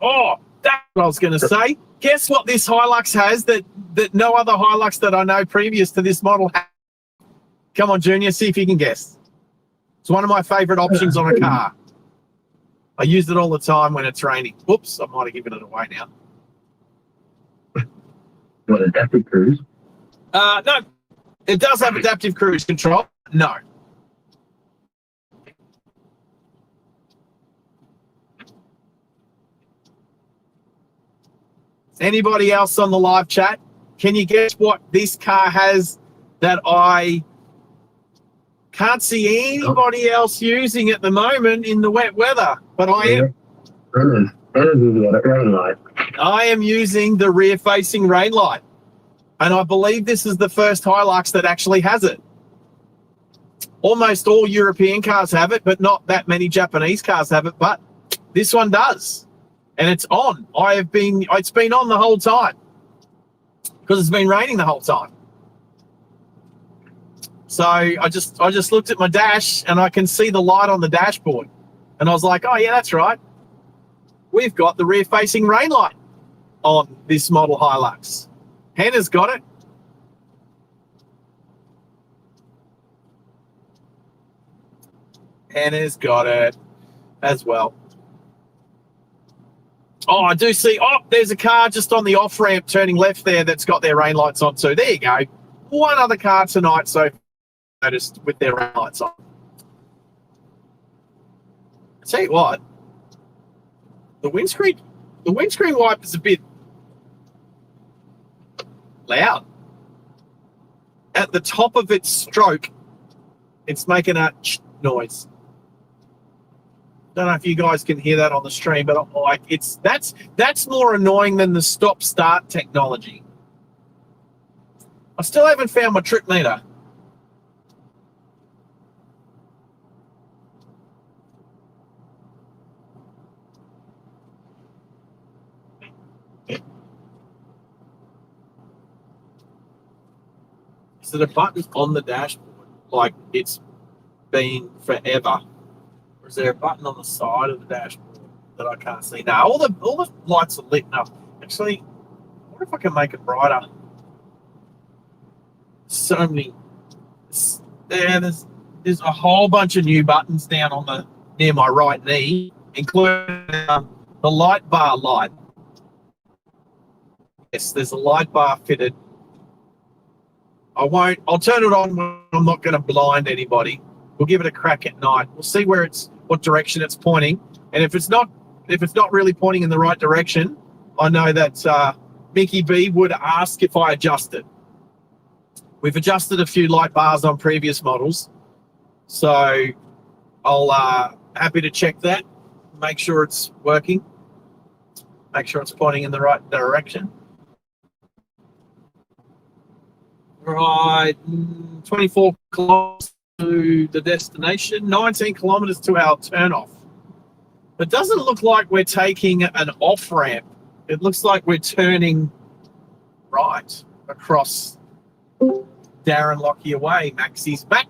Oh, that's what I was going to say. Guess what this Hilux has that no other Hilux that I know previous to this model has? Come on, Junior, see if you can guess. It's one of my favorite options on a car. I use it all the time when it's raining. Whoops, I might have given it away now. What, adaptive cruise? No, it does have adaptive cruise control. No. Anybody else on the live chat? Can you guess what this car has that I can't see anybody else using at the moment in the wet weather? But I am. Rain light. I am using the rear-facing rain light. And I believe this is the first Hilux that actually has it. Almost all European cars have it, but not that many Japanese cars have it. But this one does. And it's on. It's been on the whole time because it's been raining the whole time. So I just looked at my dash and I can see the light on the dashboard. And I was like, oh yeah, that's right. We've got the rear-facing rain light on this model Hilux. Hannah's got it. Hannah's got it as well. Oh, I do see. Oh, there's a car just on the off-ramp turning left there that's got their rain lights on too. There you go. One other car tonight, so noticed with their rain lights on. I tell you what, the windscreen wiper's a bit loud. At the top of its stroke, it's making a noise. Don't know if you guys can hear that on the stream, but that's more annoying than the stop-start technology. I still haven't found my trip meter. Is it a button on the dashboard? Like it's been forever. Or is there a button on the side of the dashboard that I can't see? No, all the lights are lit up. Actually, I wonder if I can make it brighter. So many. There's a whole bunch of new buttons down on near my right knee, including the light bar light. Yes, there's a light bar fitted. I'll turn it on when I'm not going to blind anybody. We'll give it a crack at night. We'll see what direction it's pointing. And if it's not really pointing in the right direction, I know that Mickey B would ask if I adjust it. We've adjusted a few light bars on previous models. So I'll happy to check that, make sure it's working, make sure it's pointing in the right direction. Right, 24 kilometers to the destination, 19 kilometers to our turnoff. It doesn't look like we're taking an off-ramp. It looks like we're turning right across Darren Lockyer Way. Maxie's back.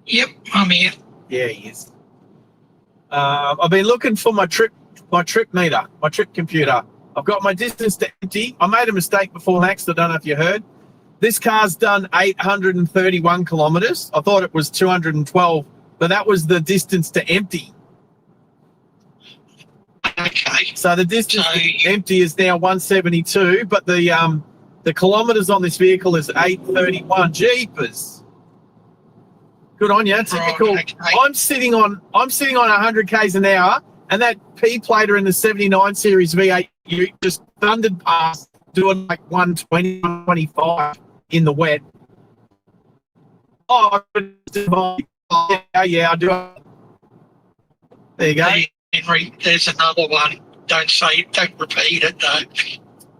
Yep, I'm here. Yeah, he is. I've been looking for my trip meter, my trip computer. I've got my distance to empty. I made a mistake before, Max. I don't know if you heard. This car's done 831 kilometers. I thought it was 212, but that was the distance to empty. Okay. So the distance to empty is now 172, but the kilometers on this vehicle is 831. Jeepers. Good on you. Typical. Right, okay. I'm sitting on 100 k's an hour, and that P plater in the 79 series V8 you just thundered past, doing like 120, 125 in the wet. Oh, yeah, I do. There you go. Hey, Henry, there's another one. Don't repeat it though.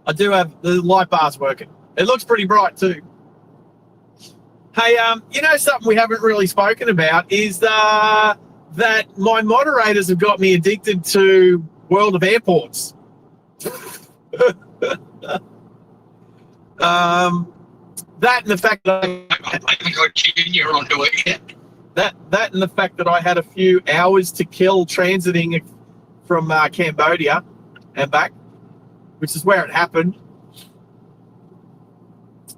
I do have the light bars working. It looks pretty bright too. Hey, you know something we haven't really spoken about is that my moderators have got me addicted to World of Airports. That and the fact that I haven't got Junior onto it yet. that and the fact that I had a few hours to kill transiting from Cambodia and back, which is where it happened.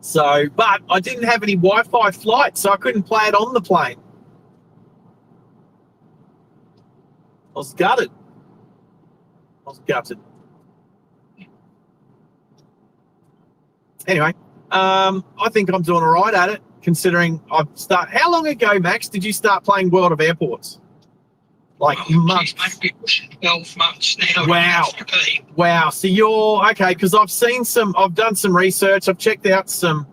So, but I didn't have any Wi-Fi flights, so I couldn't play it on the plane. I was gutted. Anyway, I think I'm doing all right at it, considering How long ago, Max, did you start playing World of Airports? Like months. Maybe 12 months now. Wow. It has to be. Wow. So you're okay, because I've done some research. I've checked out some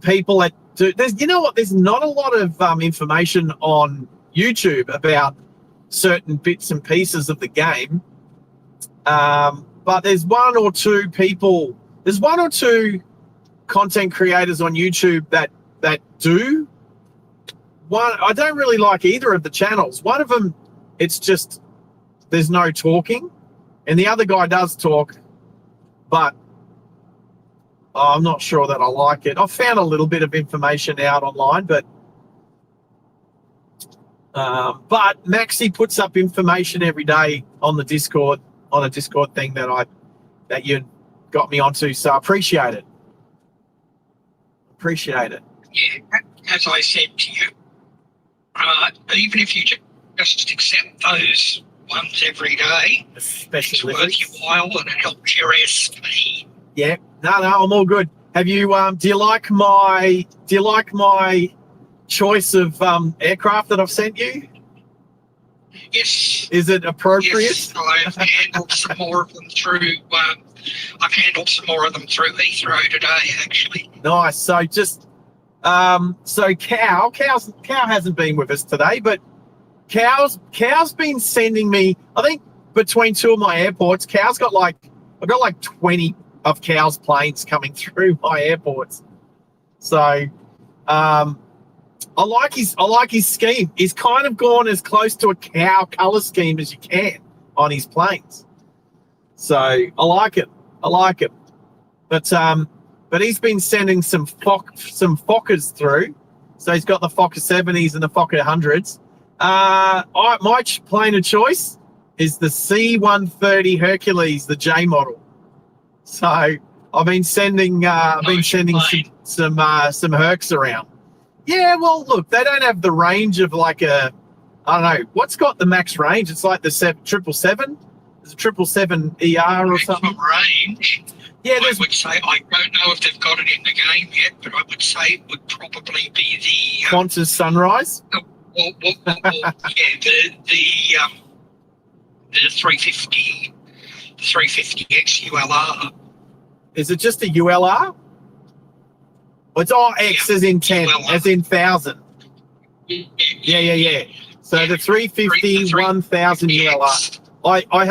people that do. There's not a lot of information on YouTube about certain bits and pieces of the game. But there's one or two content creators on YouTube that do. One, I don't really like either of the channels. One of them, it's just there's no talking, and the other guy does talk, but I'm not sure that I like it. I've found a little bit of information out online, but Maxi puts up information every day on the Discord, on a Discord thing that you got me onto, so I appreciate it. Yeah, as I said to you, even if you just accept those ones every day, Especially it's worth your while and it helps your SP. Yeah, no, I'm all good. Have you? Do you like my choice of aircraft that I've sent you? Yes. Is it appropriate? Yes, I've handled some more of them through. I've handled some more of them through Heathrow today, actually. Nice. So just so Cow hasn't been with us today, but Cow's been sending me, I think between two of my airports, I've got like 20 of Cow's planes coming through my airports. So I like his scheme. He's kind of gone as close to a Cow color scheme as you can on his planes. So I like it. But he's been sending some Fokkers through. So he's got the Fokker 70s and the Fokker 100s. My plane of choice is the C-130 Hercules, the J model. So I've been sending some Hercs around. Yeah, well, look, they don't have the range of like I don't know, what's got the max range? It's like the 777. Is it 777 ER or something? Range. Yeah, I would say, I don't know if they've got it in the game yet, but I would say it would probably be the Qantas Sunrise. yeah, the 350 XULR. Is it just a ULR? It's X as in 10, ULR. as in 1,000. Yeah. So the 350 1000 ULR. I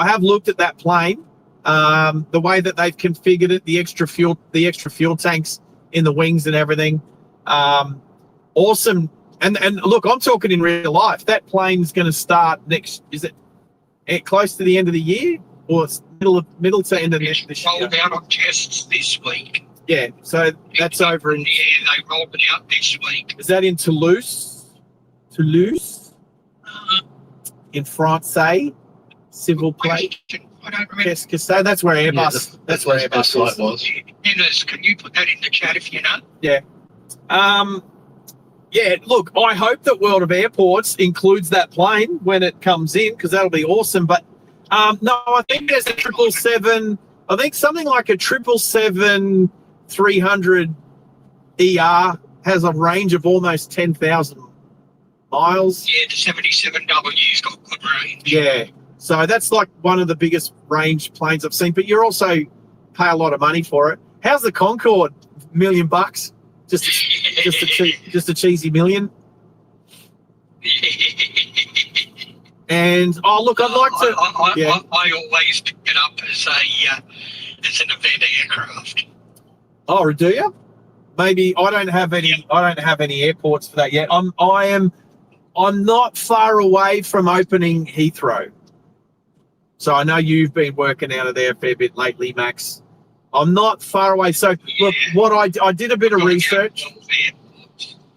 have looked at that plane. The way that they've configured it, the extra fuel tanks in the wings and everything. Awesome. And look, I'm talking in real life. That plane's going to start is it close to the end of the year, or it's middle to end of this year? Rolled out on tests this week. Yeah, so that's over in. Yeah, they rolled it out this week. Is that in Toulouse? In France, civil plate. I don't remember. Yes, so that's where Airbus. That's where Airbus site was. Dennis, can you put that in the chat if you know? Yeah. Yeah, look, I hope that World of Airports includes that plane when it comes in, because that'll be awesome. But no, I think there's a 777. I think something like a 777-300 ER has a range of almost 10,000 miles. Yeah, the 77W's got good range. Yeah. So that's like one of the biggest range planes I've seen, but you're also pay a lot of money for it. How's the Concorde? $1 million? Just a cheesy million. And look, I'd like to. I always pick it up as an event aircraft. Oh, do you? Maybe I don't have any. Yeah. I don't have any airports for that yet. I'm not far away from opening Heathrow. So I know you've been working out of there a fair bit lately, Max. I'm not far away. So look, what I did a bit of research.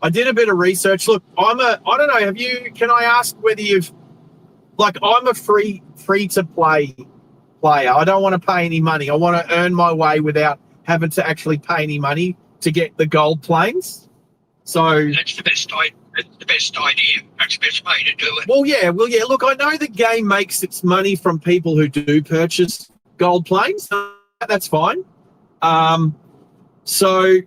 I did a bit of research. Look, I don't know. Can I ask whether you've, like, I'm a free to play player. I don't want to pay any money. I want to earn my way without having to actually pay any money to get the gold planes. So That's the best idea. That's the best way to do it. Well, yeah. Look, I know the game makes its money from people who do purchase gold planes. That's fine. So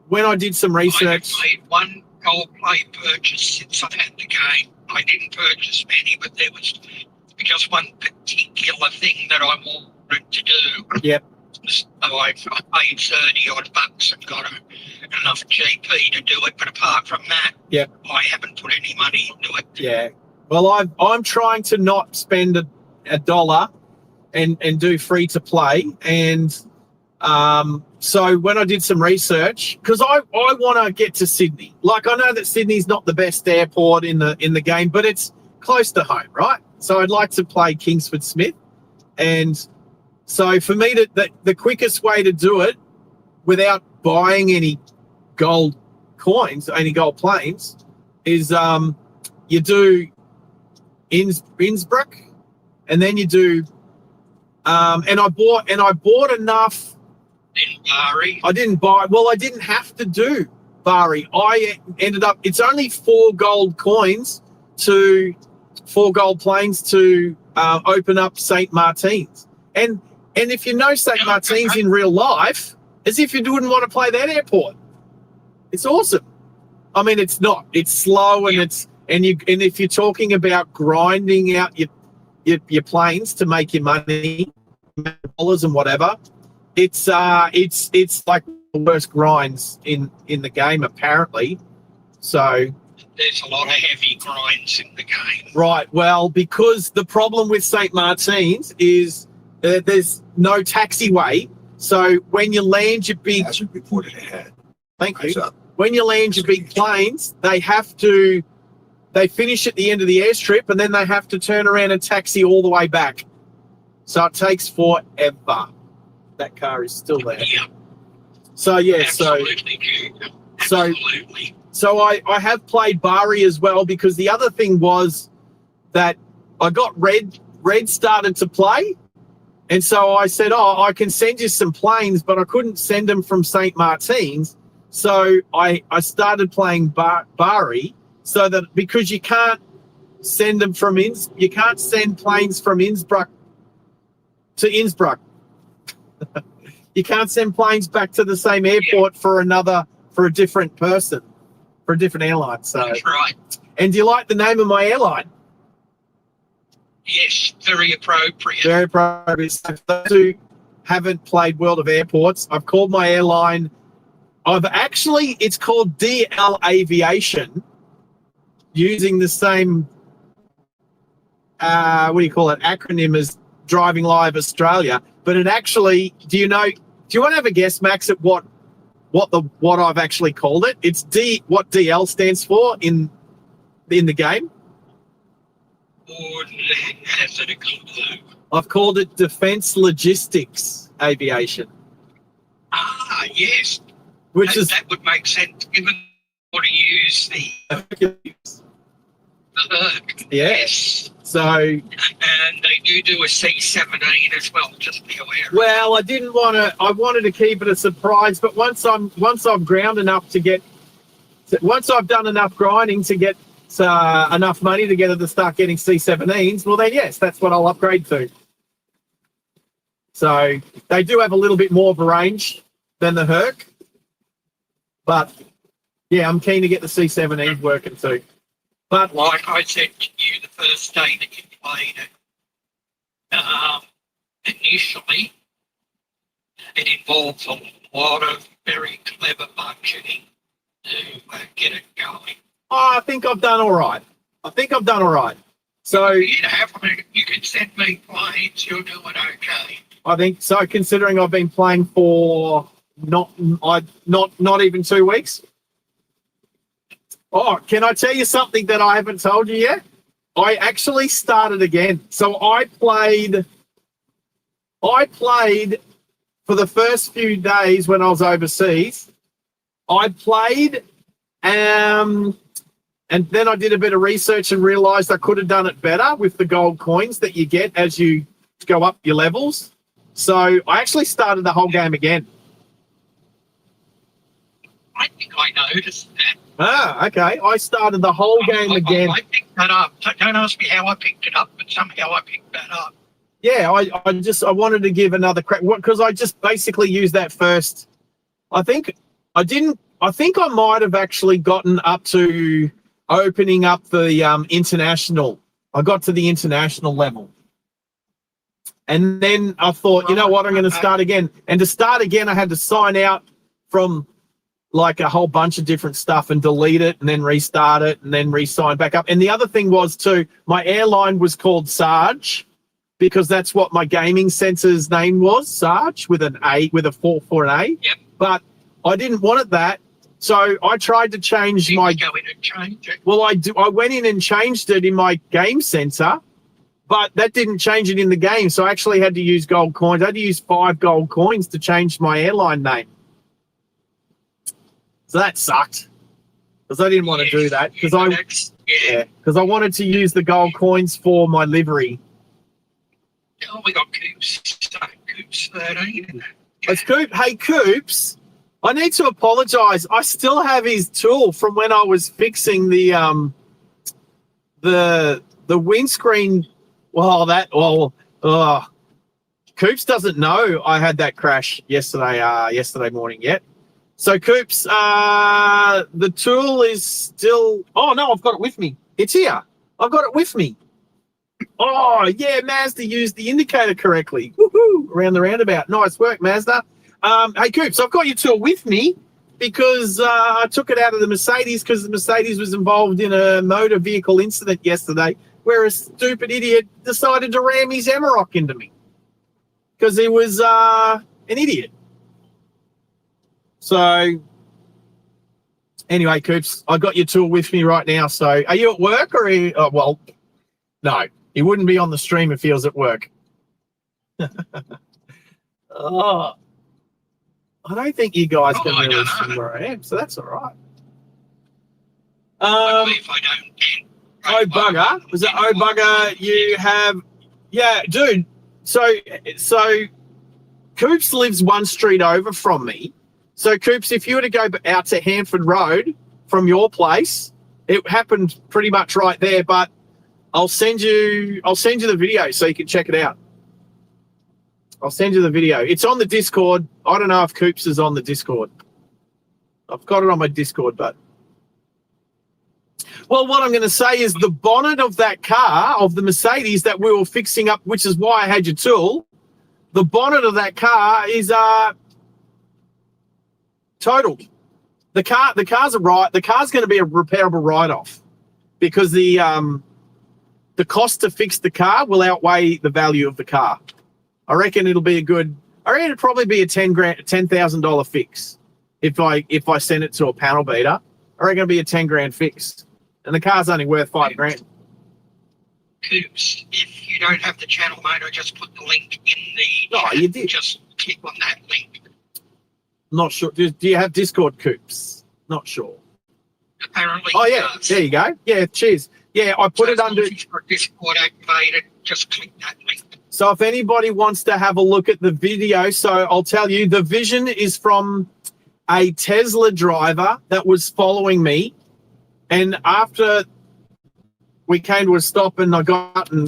when I did some research, I have made one gold plate purchase since I've had the game. I didn't purchase many, but there was just one particular thing that I wanted to do. Yep. So I paid 30 odd bucks and got enough GP to do it. But apart from that, Yep. I haven't put any money into it. Yeah. Well, I'm trying to not spend a dollar and do free to play. And so when I did some research, because I want to get to Sydney. Like, I know that Sydney's not the best airport in the game, but it's close to home, right? So I'd like to play Kingsford Smith. And so for me, the quickest way to do it without buying any gold coins, any gold planes, is you do Innsbruck, and then you do and I bought enough. In Bari, I didn't have to do Bari. I ended up, it's only 4 gold planes to open up St. Martin's. And if you know St. Martin's in real life, as if you wouldn't want to play that airport. It's awesome. I mean, it's not. It's slow, and and if you're talking about grinding out your planes to make your money, dollars and whatever, it's like the worst grinds in the game, apparently. So there's a lot of heavy grinds in the game. Right. Well, because the problem with St. Martin's is there's no taxiway. So when you land your big, As we reported ahead. thank you. Eyes up. When you land your big planes, they finish at the end of the airstrip, and then they have to turn around and taxi all the way back. So it takes forever. That car is still there. Yeah. So yeah. Absolutely. Absolutely. So I have played Bari as well, because the other thing was that I got Red started to play. And so I said, I can send you some planes, but I couldn't send them from St. Martin's. So I started playing Bari, so that, because you can't send them from you can't send planes from Innsbruck to Innsbruck. You can't send planes back to the same airport for a different person, for a different airline. So That's right. And do you like the name of my airline? Yes, very appropriate. Very appropriate. So for those who haven't played World of Airports, I've called my airline. It's called DL Aviation, using the same acronym as Driving Live Australia. But it actually, do you want to have a guess, Max, at what I've actually called it? It's what DL stands for in the game. Has it a clue? I've called it Defence Logistics Aviation. Ah, yes. That would make sense, given what to use the Herc. Yeah. Yes. So, And they do a C-17 as well, just be aware. well, I wanted to keep it a surprise, but once I've ground enough once I've done enough grinding to get enough money together to start getting C-17s, well then yes, that's what I'll upgrade to. So they do have a little bit more of a range than the Herc, but Yeah, I'm keen to get the C17s working too. But Like I said to you the first day that you played it, initially, it involves a lot of very clever budgeting to get it going. I think I've done all right. So You can send me planes, you're doing okay. I think so. Considering I've been playing for not even 2 weeks. Oh, can I tell you something that I haven't told you yet? I actually started again. So I played for the first few days when I was overseas. I played, and then I did a bit of research and realized I could have done it better with the gold coins that you get as you go up your levels. So I actually started the whole game again. I think I noticed that. Ah, okay. I started the whole game again. I picked that up. Don't ask me how I picked it up, but somehow I picked that up. Yeah, I wanted to give another crack because I just basically used that first. I think I might have actually gotten up to opening up the international. I got to the international level. And then I thought, you know what, I'm going to start again. And to start again, I had to sign out from like a whole bunch of different stuff and delete it and then restart it and then re-sign back up. And the other thing was too, my airline was called Sarge because that's what my gaming sensor's name was, Sarge, with an A, with a 4 for an A. Yep. But I didn't want it that. So I tried to change You my... go in and change it. Well, I went in and changed it in my game sensor, but that didn't change it in the game. So I actually had to use gold coins. I had to use 5 gold coins to change my airline name. So that sucked because I didn't want to do that because I wanted to use the gold coins for my livery. Oh, we got Coops. Coops 13. It's Coop. Hey, Coops, I need to apologize. I still have his tool from when I was fixing the windscreen. Coops doesn't know I had that crash yesterday morning yet. So Coops, the tool is still... Oh, no, I've got it with me. It's here. I've got it with me. Oh, yeah, Mazda used the indicator correctly. Woohoo! Around the roundabout. Nice work, Mazda. Hey, Coops, I've got your tool with me because I took it out of the Mercedes because the Mercedes was involved in a motor vehicle incident yesterday where a stupid idiot decided to ram his Amarok into me because he was an idiot. So, anyway, Coops, I got your tool with me right now. So, are you at work or are you... well, no, he wouldn't be on the stream if he was at work. Oh, I don't think you guys can really see where I am, so that's all right. If I don't... Oh, bugger. Was it oh, bugger? You have... Yeah, dude. So Coops lives one street over from me. So, Coops, if you were to go out to Hanford Road from your place, it happened pretty much right there, but I'll send you the video so you can check it out. I'll send you the video. It's on the Discord. I don't know if Coops is on the Discord. I've got it on my Discord, but... Well, what I'm going to say is the bonnet of that car, of the Mercedes that we were fixing up, which is why I had your tool, the bonnet of that car is... totaled. The car's going to be a repairable write-off because the cost to fix the car will outweigh the value of the car. I reckon it'll be it'd probably be a $10,000 fix if I send it to a panel beater. I reckon it'll be a 10 grand fix, and the car's only worth 5 grand. Coops, if you don't have the channel motor, just put the link in the... Oh, you did. Just click on that link. Not sure. Do you have Discord, Coops? Not sure. Apparently. Oh yeah, there you go. Yeah, cheers. Yeah, I put it under. If you've got Discord activated, just click that link. So if anybody wants to have a look at the video, so I'll tell you, the vision is from a Tesla driver that was following me, and after we came to a stop and the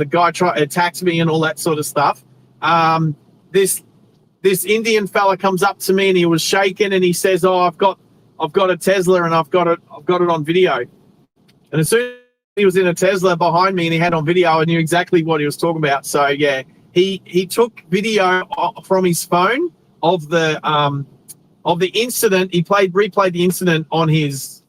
guy attacked me and all that sort of stuff. This Indian fella comes up to me and he was shaking and he says, "Oh, I've got I've got a Tesla and I've got it on video. And as soon as he was in a Tesla behind me and he had on video, I knew exactly what he was talking about. So yeah, he took video from his phone of the incident. He replayed the incident on his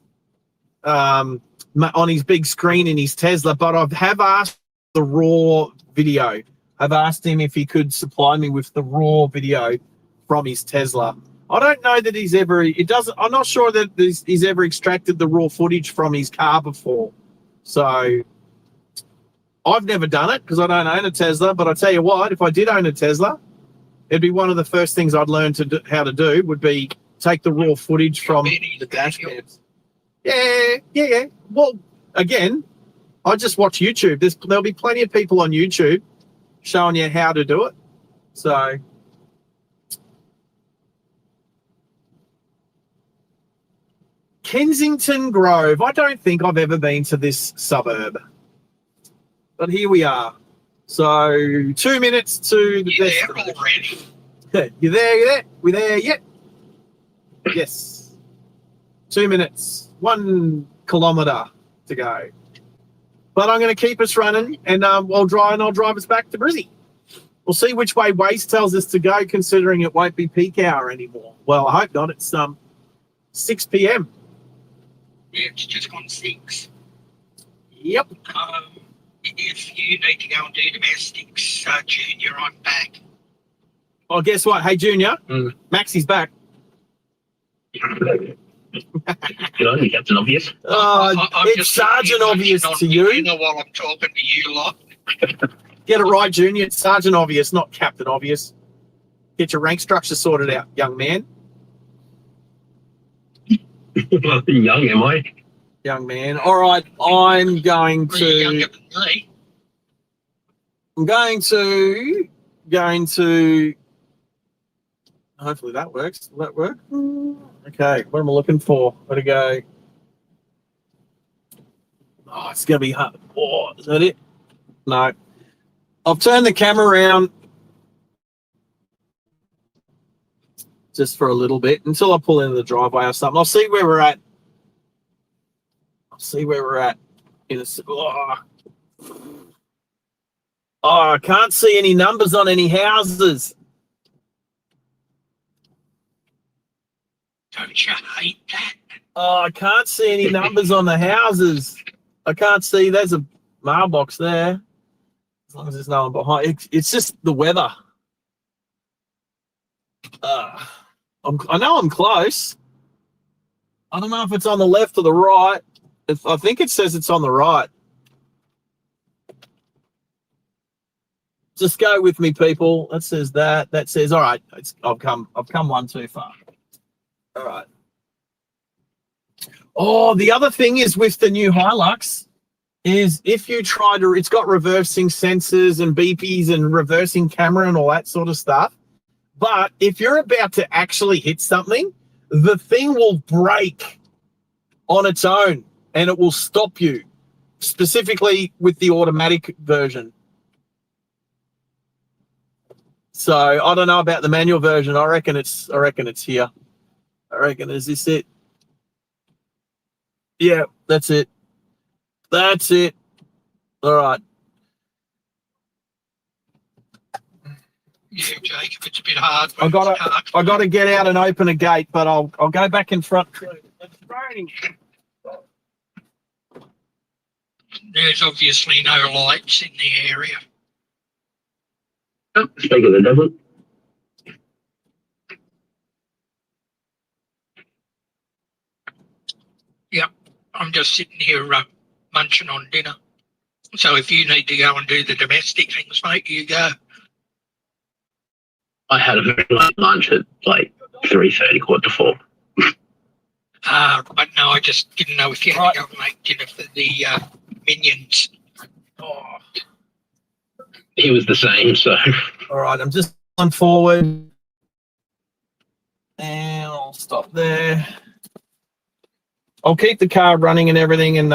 big screen in his Tesla. But I have asked the raw video. I've asked him if he could supply me with the raw video from his Tesla. I don't know that he's ever. I'm not sure that he's ever extracted the raw footage from his car before. So I've never done it because I don't own a Tesla. But I tell you what, if I did own a Tesla, it'd be one of the first things I'd learn how to do would be take the raw footage from the dash cams. Yeah. Well, again, I just watch YouTube. There'll be plenty of people on YouTube showing you how to do it. So Kensington Grove. I don't think I've ever been to this suburb. But here we are. So 2 minutes to the destination. Already. Okay, you there? We there yet? Yes. 2 minutes. 1 kilometre to go. But I'm going to keep us running, and I'll drive us back to Brizzy. We'll see which way Waze tells us to go, considering it won't be peak hour anymore. Well, I hope not. It's 6 p.m. Yeah, it's just gone 6. Yep. If you need to go and do domestics, Junior, I'm back. Oh, guess what? Hey, Junior, Maxie's back. Good on you, Captain Obvious. It's Sergeant Obvious to you. You know while I'm talking to you lot. Get it right, Junior. It's Sergeant Obvious, not Captain Obvious. Get your rank structure sorted out, young man. Young, am I? Young man. All right, I'm going to. You're younger than me. I'm going to. Hopefully that works. Will that work? Okay, what am I looking for? Where to go? Oh, it's going to be hard. Oh, is that it? No. I'll turn the camera around just for a little bit until I pull into the driveway or something. I'll see where we're at. In a. I can't see any numbers on any houses. Don't you hate that? Oh, I can't see any numbers on the houses. I can't see. There's a mailbox there. As long as there's no one behind. It's just the weather. I know I'm close. I don't know if it's on the left or the right. I think it says it's on the right. Just go with me, people. That says that. That says, all right, I've come one too far. All right. Oh, the other thing is with the new Hilux is if you try to, it's got reversing sensors and beepies and reversing camera and all that sort of stuff. But if you're about to actually hit something, the thing will brake on its own and it will stop you, specifically with the automatic version. So I don't know about the manual version. I reckon it's here. I reckon, is this it? Yeah, that's it. That's it. All right. Yeah, Jacob, it's a bit hard. I got to get out and open a gate, but I'll go back in front. It's raining. There's obviously no lights in the area. Oh, speak of the devil. Yep, I'm just sitting here munching on dinner. So if you need to go and do the domestic things, mate, you go. I had a very late lunch at like 3:30, 4:45. But no, I just didn't know if you had to go and make dinner for the minions. Oh. He was the same, so. All right, I'm just on forward. And I'll stop there. I'll keep the car running and everything, and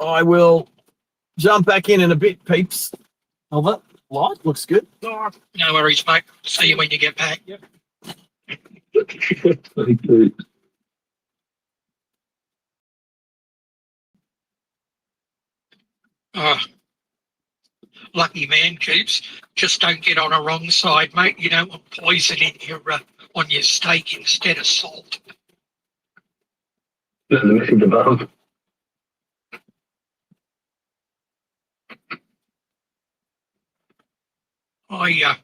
I will jump back in a bit, peeps. Oh, that light looks good. No worries, mate. See you when you get back. Yep. 22. Oh, lucky man, Coops. Just don't get on a wrong side, mate. You don't want poison in your on your steak instead of salt. There's a message above. I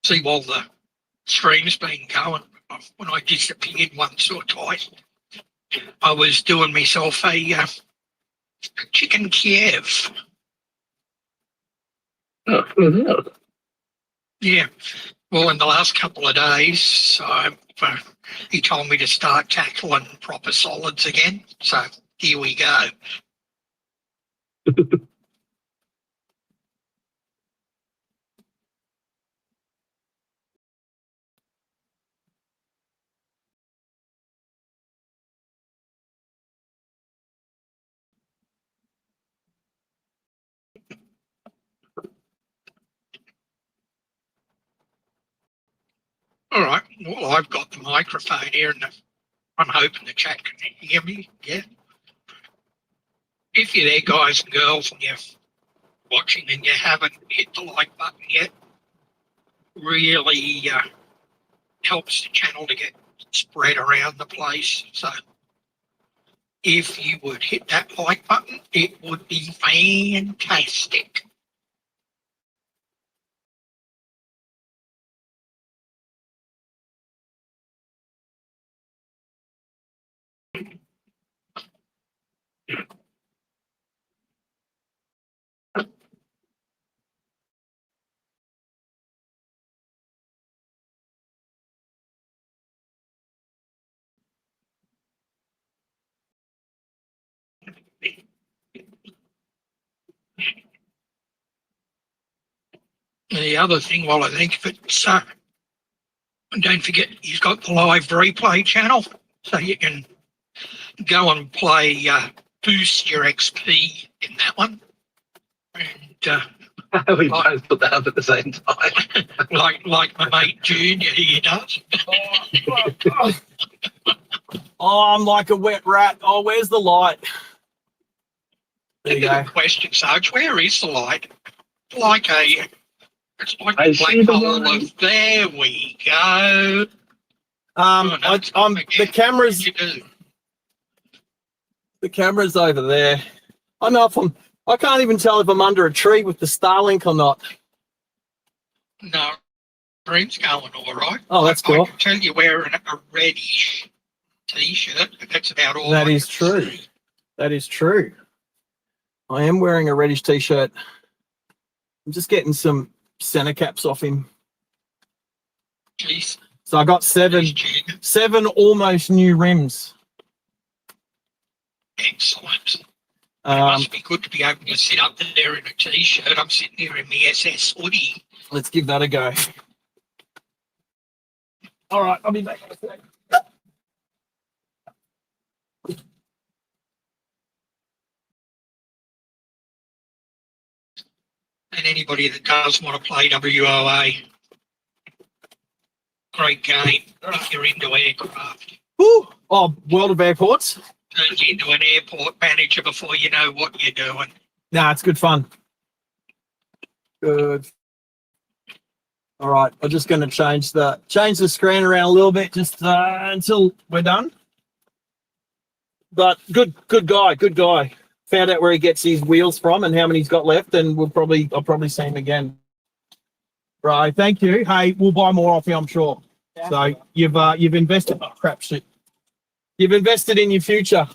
see while the stream's been going, when I disappeared once or twice, I was doing myself a chicken Kiev. Oh, what's that? Yeah. Well, in the last couple of days, he told me to start tackling proper solids again. So here we go. All right. Well, I've got the microphone here, and I'm hoping the chat can hear me. Yeah. If you're there, guys and girls, and you're watching and you haven't hit the like button yet, really helps the channel to get spread around the place. So if you would hit that like button, it would be fantastic. And the other thing, while I think of it, and don't forget, he's got the live replay channel, so you can go and play boost your XP in that one. And We both put that up at the same time. like my mate Junior here does. Oh, I'm like a wet rat. Oh, where's the light? There you go. Good question, Sarge. Where is the light? It's like I a see black the hole light. of there we go. The cameras. You do. The camera's over there. I know if I can't even tell if I'm under a tree with the Starlink or not. No, dream's going all right. Oh, that's cool. I can tell you wearing a reddish t-shirt. That's about all. That I is can true. see. That is true. I am wearing a reddish t-shirt. I'm just getting some center caps off him. Jeez. So I got Jeez, Junior. seven almost new rims. Excellent. It must be good to be able to sit up there in a t-shirt. I'm sitting here in my SS hoodie. Let's give that a go. All right, I'll be back in a sec. And anybody that does want to play WOA, great game if you're into aircraft. Woo! Oh, World of Airports. Turns you into an airport manager before you know what you're doing. Nah, it's good fun. Good. All right, I'm just going to change the screen around a little bit just until we're done. But good guy. Found out where he gets his wheels from and how many he's got left, and I'll probably see him again. Right, thank you. Hey, we'll buy more off you, I'm sure. Yeah. So you've invested. Oh crap, shit. You've invested in your future.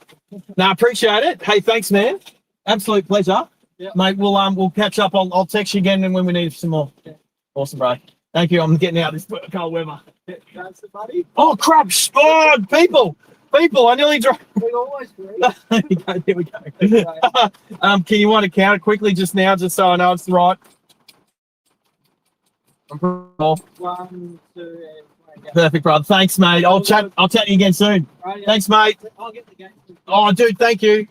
No, appreciate it. Hey, thanks, man. Absolute pleasure. Yep. Mate, we'll catch up. I'll text you again when we need some more. Yeah. Awesome, bro. Thank you. I'm getting out of this cold weather. Oh crap! Oh, people, I nearly dropped. We always do. Here we go. Can you want to count it quickly just now, just so I know it's right? Off. 1, 2, and perfect, brother. Thanks, mate. I'll chat you again soon. Right, yeah. Thanks, mate. I'll get the gate. Oh, dude, thank you.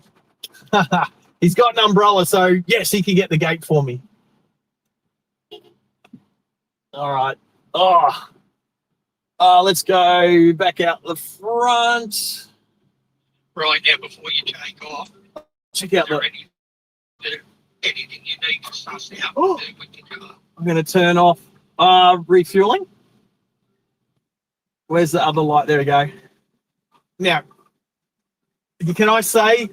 He's got an umbrella, so yes, he can get the gate for me. All right. Oh, Let's go back out the front. Right now, before you take off, Check out is there the. anything you need to suss out Oh. to do with your car? I'm going to turn off refueling. Where's the other light? There we go. Now, can I say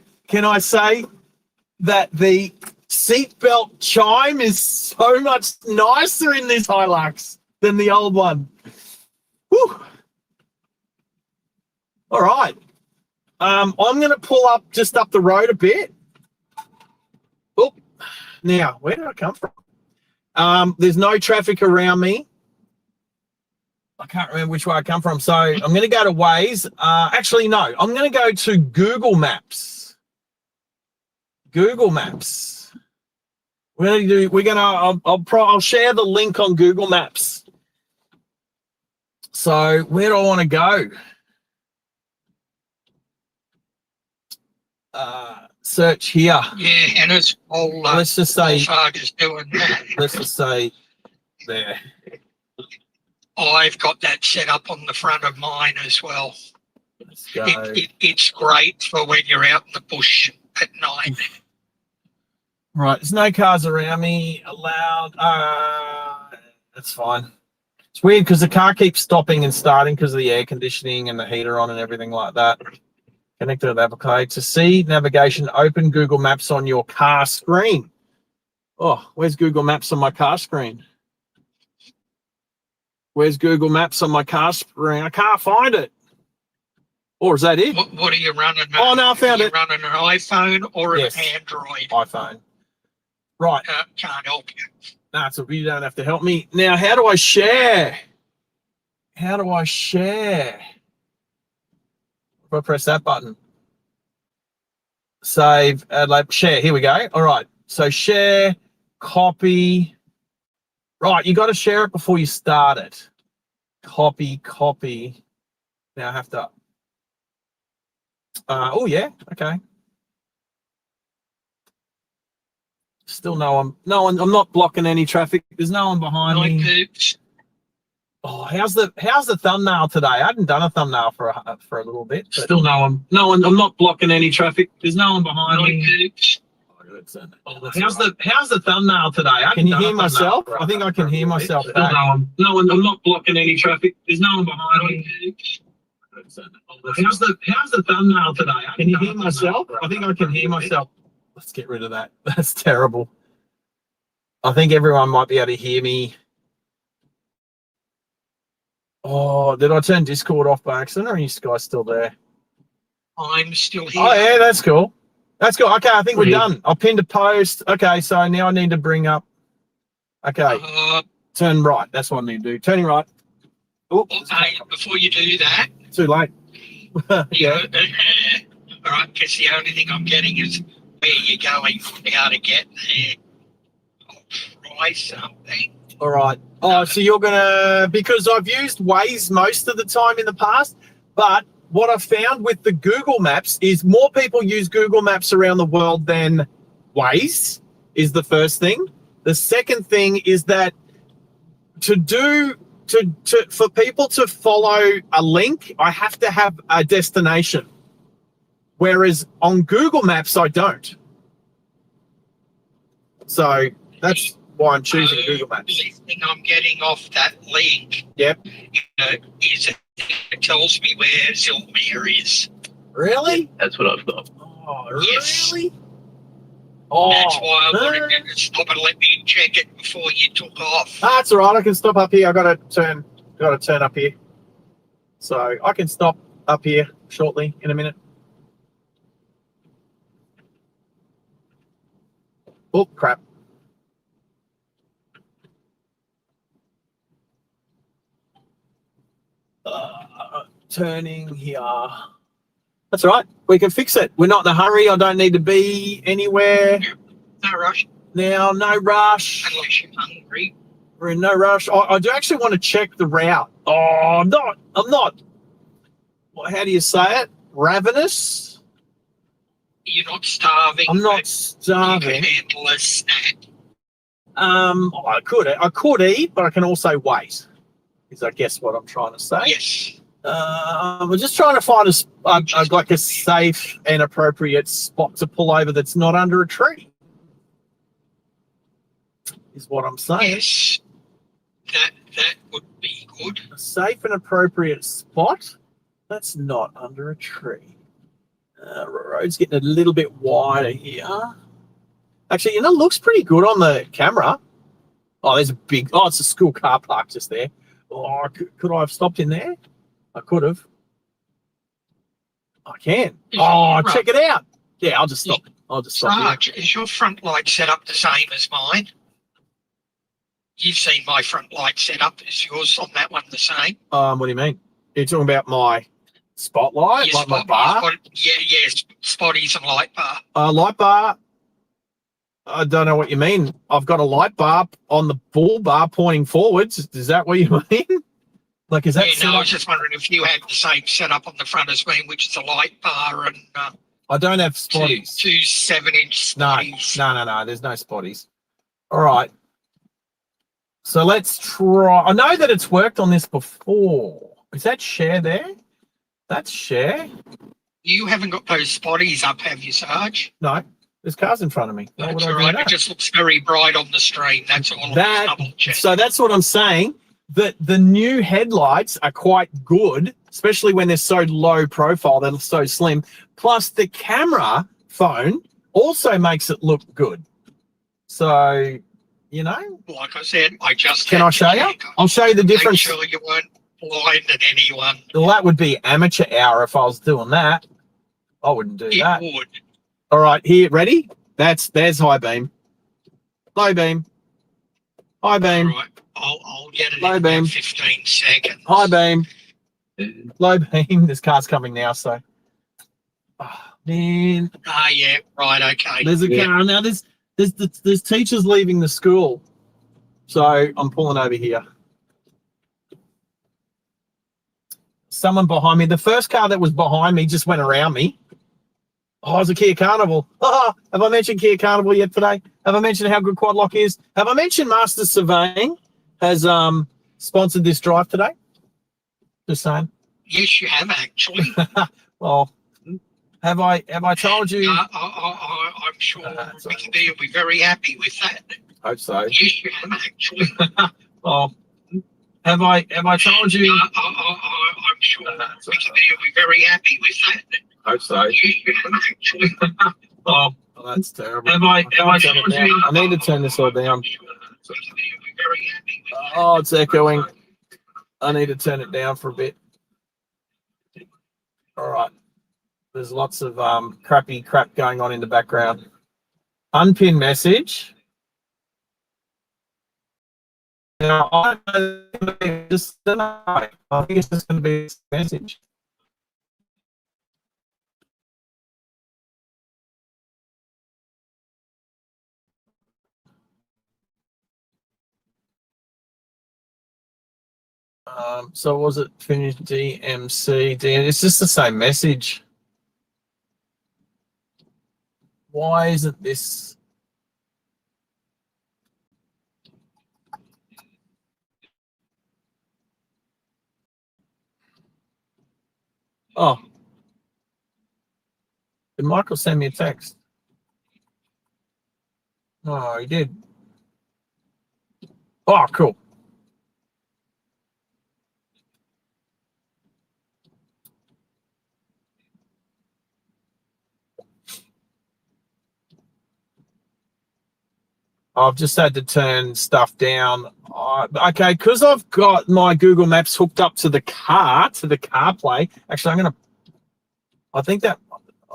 that the seatbelt chime is so much nicer in this Hilux than the old one? Whew. All right. I'm going to pull up just up the road a bit. Oh, now, where did I come from? There's no traffic around me. I can't remember which way I come from. So I'm going to go to Waze. Actually, no, I'm going to go to Google Maps. Google Maps. I'll share the link on Google Maps. So where do I want to go? Search here. Yeah, and it's all. Let's just say. Sarge is doing that. Let's just say there. I've got that set up on the front of mine as well. Let's go. It's great for when you're out in the bush at night. Right, there's no cars around me allowed. That's fine. It's weird because the car keeps stopping and starting because of the air conditioning and the heater on and everything like that. Connected to the Apple Car. To see navigation, open Google Maps on your car screen. Oh, where's Google Maps on my car screen? Where's Google Maps on my car screen? I can't find it. Or is that it? What are you running? Oh, no, I found it. Are you running an iPhone or Yes. an Android? iPhone. Right. Can't help you. That's a you don't have to help me. Now, how do I share? How do I share? If I press that button. Save, like share. Here we go. All right. So share, copy. Right, you got to share it before you start it. Copy. Now I have to. Oh yeah, okay. Still no one. I'm not blocking any traffic. There's no one behind me. Oops. Oh, how's the thumbnail today? I hadn't done a thumbnail for a little bit. Still no one. I'm not blocking any traffic. There's no one behind me. Oops. How's the thumbnail today? Can you hear myself? I think I can hear myself. I'm not blocking any traffic. There's no one behind me. How's the thumbnail today? Can you hear myself? I think I can hear myself. Let's get rid of that. That's terrible. I think everyone might be able to hear me. Oh, did I turn Discord off by accident, or are you guys still there? I'm still here. Oh yeah, that's cool. That's cool. Okay, I think we're done. I'll pin to post. Okay, so now I need to bring up. Okay, turn right. That's what I need to do. Turning right. Oh, hey, before you do that. Too late. Yeah. All right, because the only thing I'm getting is where you're going, how to get there. I'll try something. All right. Oh, so you're gonna, because I've used Waze most of the time in the past, but what I've found with the Google Maps is more people use Google Maps around the world than Waze is the first thing. The second thing is that for people to follow a link, I have to have a destination. Whereas on Google Maps, I don't. So that's why I'm choosing Google Maps. The thing I'm getting off that link, Yep. Is it tells me where Zilmere is. Really? That's what I've got. Oh, Yes. really? Oh, That's why I wanted you to stop and let me check it before you took off. That's all right. I can stop up here. I got to turn up here. So I can stop up here shortly in a minute. Oh, crap. Turning here. That's all right. We can fix it. We're not in a hurry. I don't need to be anywhere. No rush, Now, no rush. unless you're hungry. We're in no rush. I do actually want to check the route. Oh, I'm not. Well, how do you say it? Ravenous? You're not starving. I'm not but starving. You can handle a snack. I could eat, but I can also wait. is I guess what I'm trying to say. Yes. We're just trying to find like a safe and appropriate spot to pull over that's not under a tree. Is what I'm saying. Yes. That would be good. A safe and appropriate spot that's not under a tree. Road's getting a little bit wider here. Actually, it looks pretty good on the camera. Oh, there's a big. Oh, it's a school car park just there. Oh, could I have stopped in there? I could have. I can. Oh, check it out. Yeah, I'll just stop. I'll just stop. Sarge, is your front light set up the same as mine? You've seen my front light set up. Is yours on that one the same? What do you mean? You're talking about my spotlight, Your like my bar? Yeah, spotties and light bar. Light bar. I don't know what you mean. I've got a light bar on the bull bar pointing forwards. Is that what you mean? Like, is that? Yeah, no, I was just wondering if you had the same setup on the front as me, which is a light bar and I don't have spotties. two 7-inch spotties. No. There's no spotties. All right. So let's try. I know that it's worked on this before. Is that share there? That's share. You haven't got those spotties up, have you, Sarge? No, there's cars in front of me. That's all right. It just looks very bright on the screen. That's all. So that's what I'm saying. That the new headlights are quite good, especially when they're so low profile, they're so slim. Plus the camera phone also makes it look good. So, like I said, Can I show you? I'll show you the difference. Make sure you weren't blinding anyone. Well, that would be amateur hour if I was doing that. I wouldn't do that. It would. All right, here, ready? There's high beam. Low beam. High beam. All right. I'll get it Low in beam. about 15 seconds. High beam. Low beam. This car's coming now, so. Oh, man. Yeah, right, okay. There's a car. Now, there's teachers leaving the school. So I'm pulling over here. Someone behind me. The first car that was behind me just went around me. Oh, it's a Kia Carnival. Have I mentioned Kia Carnival yet today? Have I mentioned how good Quad Lock is? Have I mentioned Master Surveying has sponsored this drive today? Just saying. Yes, you have actually. Well, have I told you? I'm sure Mickey will be very happy with that. Hope so. Yes, you have actually. Well, have I told you? I'm sure Mickey will be very happy with that. Hope so. Yes, you have actually. Oh, that's terrible. Have I told you? I need to turn this all down. Oh, it's echoing. I need to turn it down for a bit. All right. There's lots of crappy crap going on in the background. Unpin message. Now, I think it's just going to be a message. So was it finished DMC? It's just the same message. Why isn't this? Oh. Did Michael send me a text? Oh, he did. Oh, cool. I've just had to turn stuff down. Okay, because I've got my Google Maps hooked up to the CarPlay. Actually, I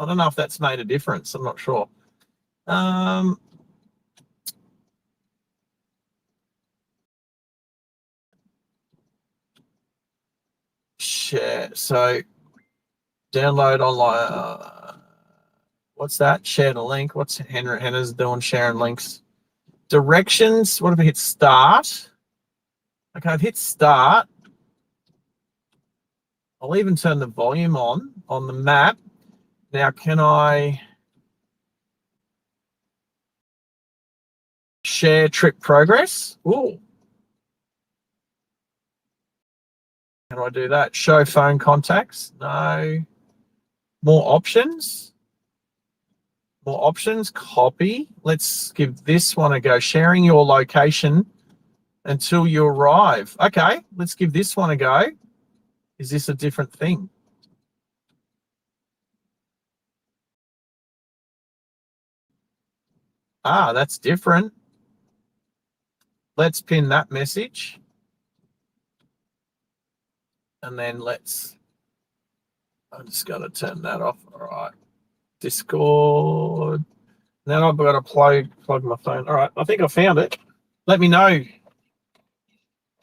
don't know if that's made a difference. I'm not sure. Share. So download online. What's that? Share the link. What's Henna's doing? Sharing links. Directions. What if I hit start? Okay, I've hit start. I'll even turn the volume on the map. Now, can I share trip progress? Ooh. How do I do that? Show phone contacts? No. More options? More options. Copy. Let's give this one a go. Sharing your location until you arrive. Okay, let's give this one a go. Is this a different thing? Ah, that's different. Let's pin that message. And then I'm just going to turn that off. All right. Discord. Now I've got to plug my phone. All right. I think I found it. Let me know.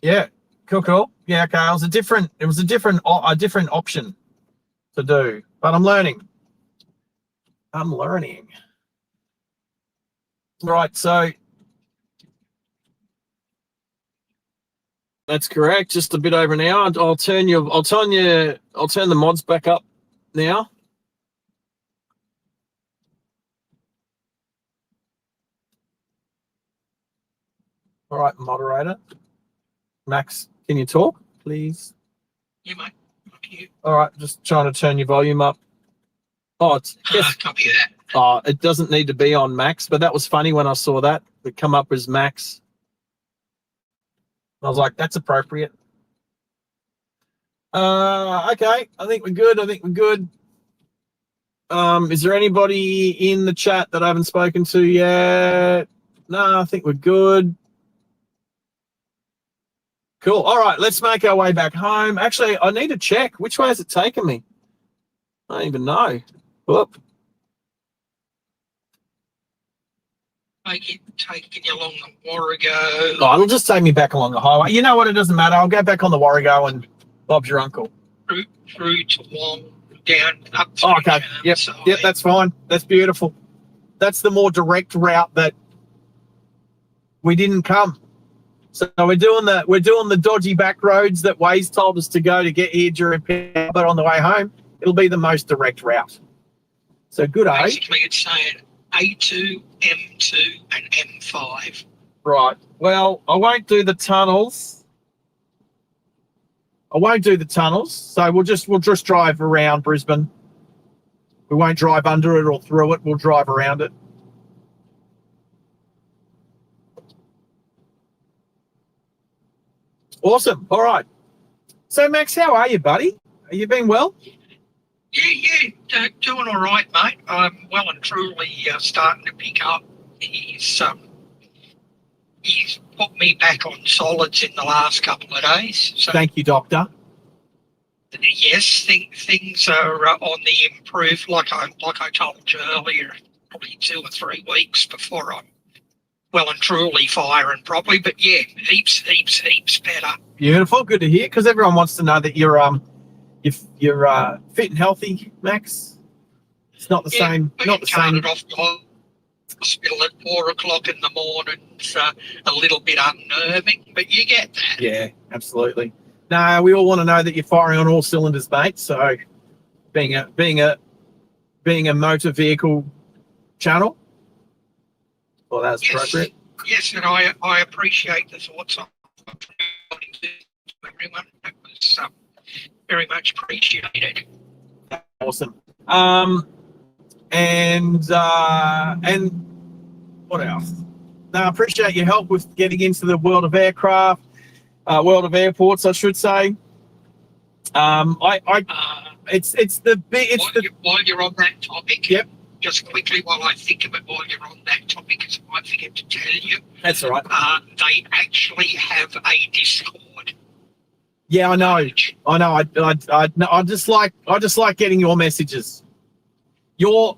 Yeah. Cool. Yeah. Okay. It was a different option to do, but I'm learning. Right. So that's correct. Just a bit over an hour. I'll turn the mods back up now. All right, moderator. Max, can you talk, please? Yeah, mate. Copy All right, just trying to turn your volume up. Oh, copy that. Oh, it doesn't need to be on max, but that was funny when I saw that. It come up as max. I was like, that's appropriate. Okay, I think we're good. Is there anybody in the chat that I haven't spoken to yet? No, I think we're good. Cool. All right, let's make our way back home. Actually, I need to check. Which way has it taken me? I don't even know. Whoop. Taking you along the Warrego. Oh, it'll just take me back along the highway. You know what? It doesn't matter. I'll go back on the Warrego and Bob's your uncle. Through to Wong, down, up to okay. Yep, that's fine. That's beautiful. That's the more direct route that we didn't come. So we're doing the dodgy back roads that Waze told us to go to get here during power, but on the way home, it'll be the most direct route. So good, eh? Basically, it's saying A2, M2, and M5. Right. Well, I won't do the tunnels. So we'll just drive around Brisbane. We won't drive under it or through it. We'll drive around it. Awesome. All right. So, Max, how are you, buddy? Have you been well? Yeah, doing all right, mate. I'm well and truly starting to pick up. He's put me back on solids in the last couple of days. So, thank you, doctor. Yes, things are on the improve. Like I told you earlier, probably 2 or 3 weeks before I'm well and truly firing properly. But yeah, heaps better. Beautiful, good to hear. Because everyone wants to know that you're fit and healthy, Max. It's not the same. Not the same. Off the hospital at 4 o'clock in the morning. It's a little bit unnerving, but you get that. Yeah, absolutely. No, we all want to know that you're firing on all cylinders, mate. So, being a motor vehicle channel, well, that's appropriate. Yes, and I appreciate the thoughts of everyone. That was very much appreciated. Awesome. And what else? No, I appreciate your help with getting into the world of aircraft, world of airports, I should say. While you're on that topic. Yep. Just quickly, while I think of it, while you're on that topic, because I might forget to tell you. That's all right. They actually have a Discord. Yeah, I know. I just like getting your messages. You're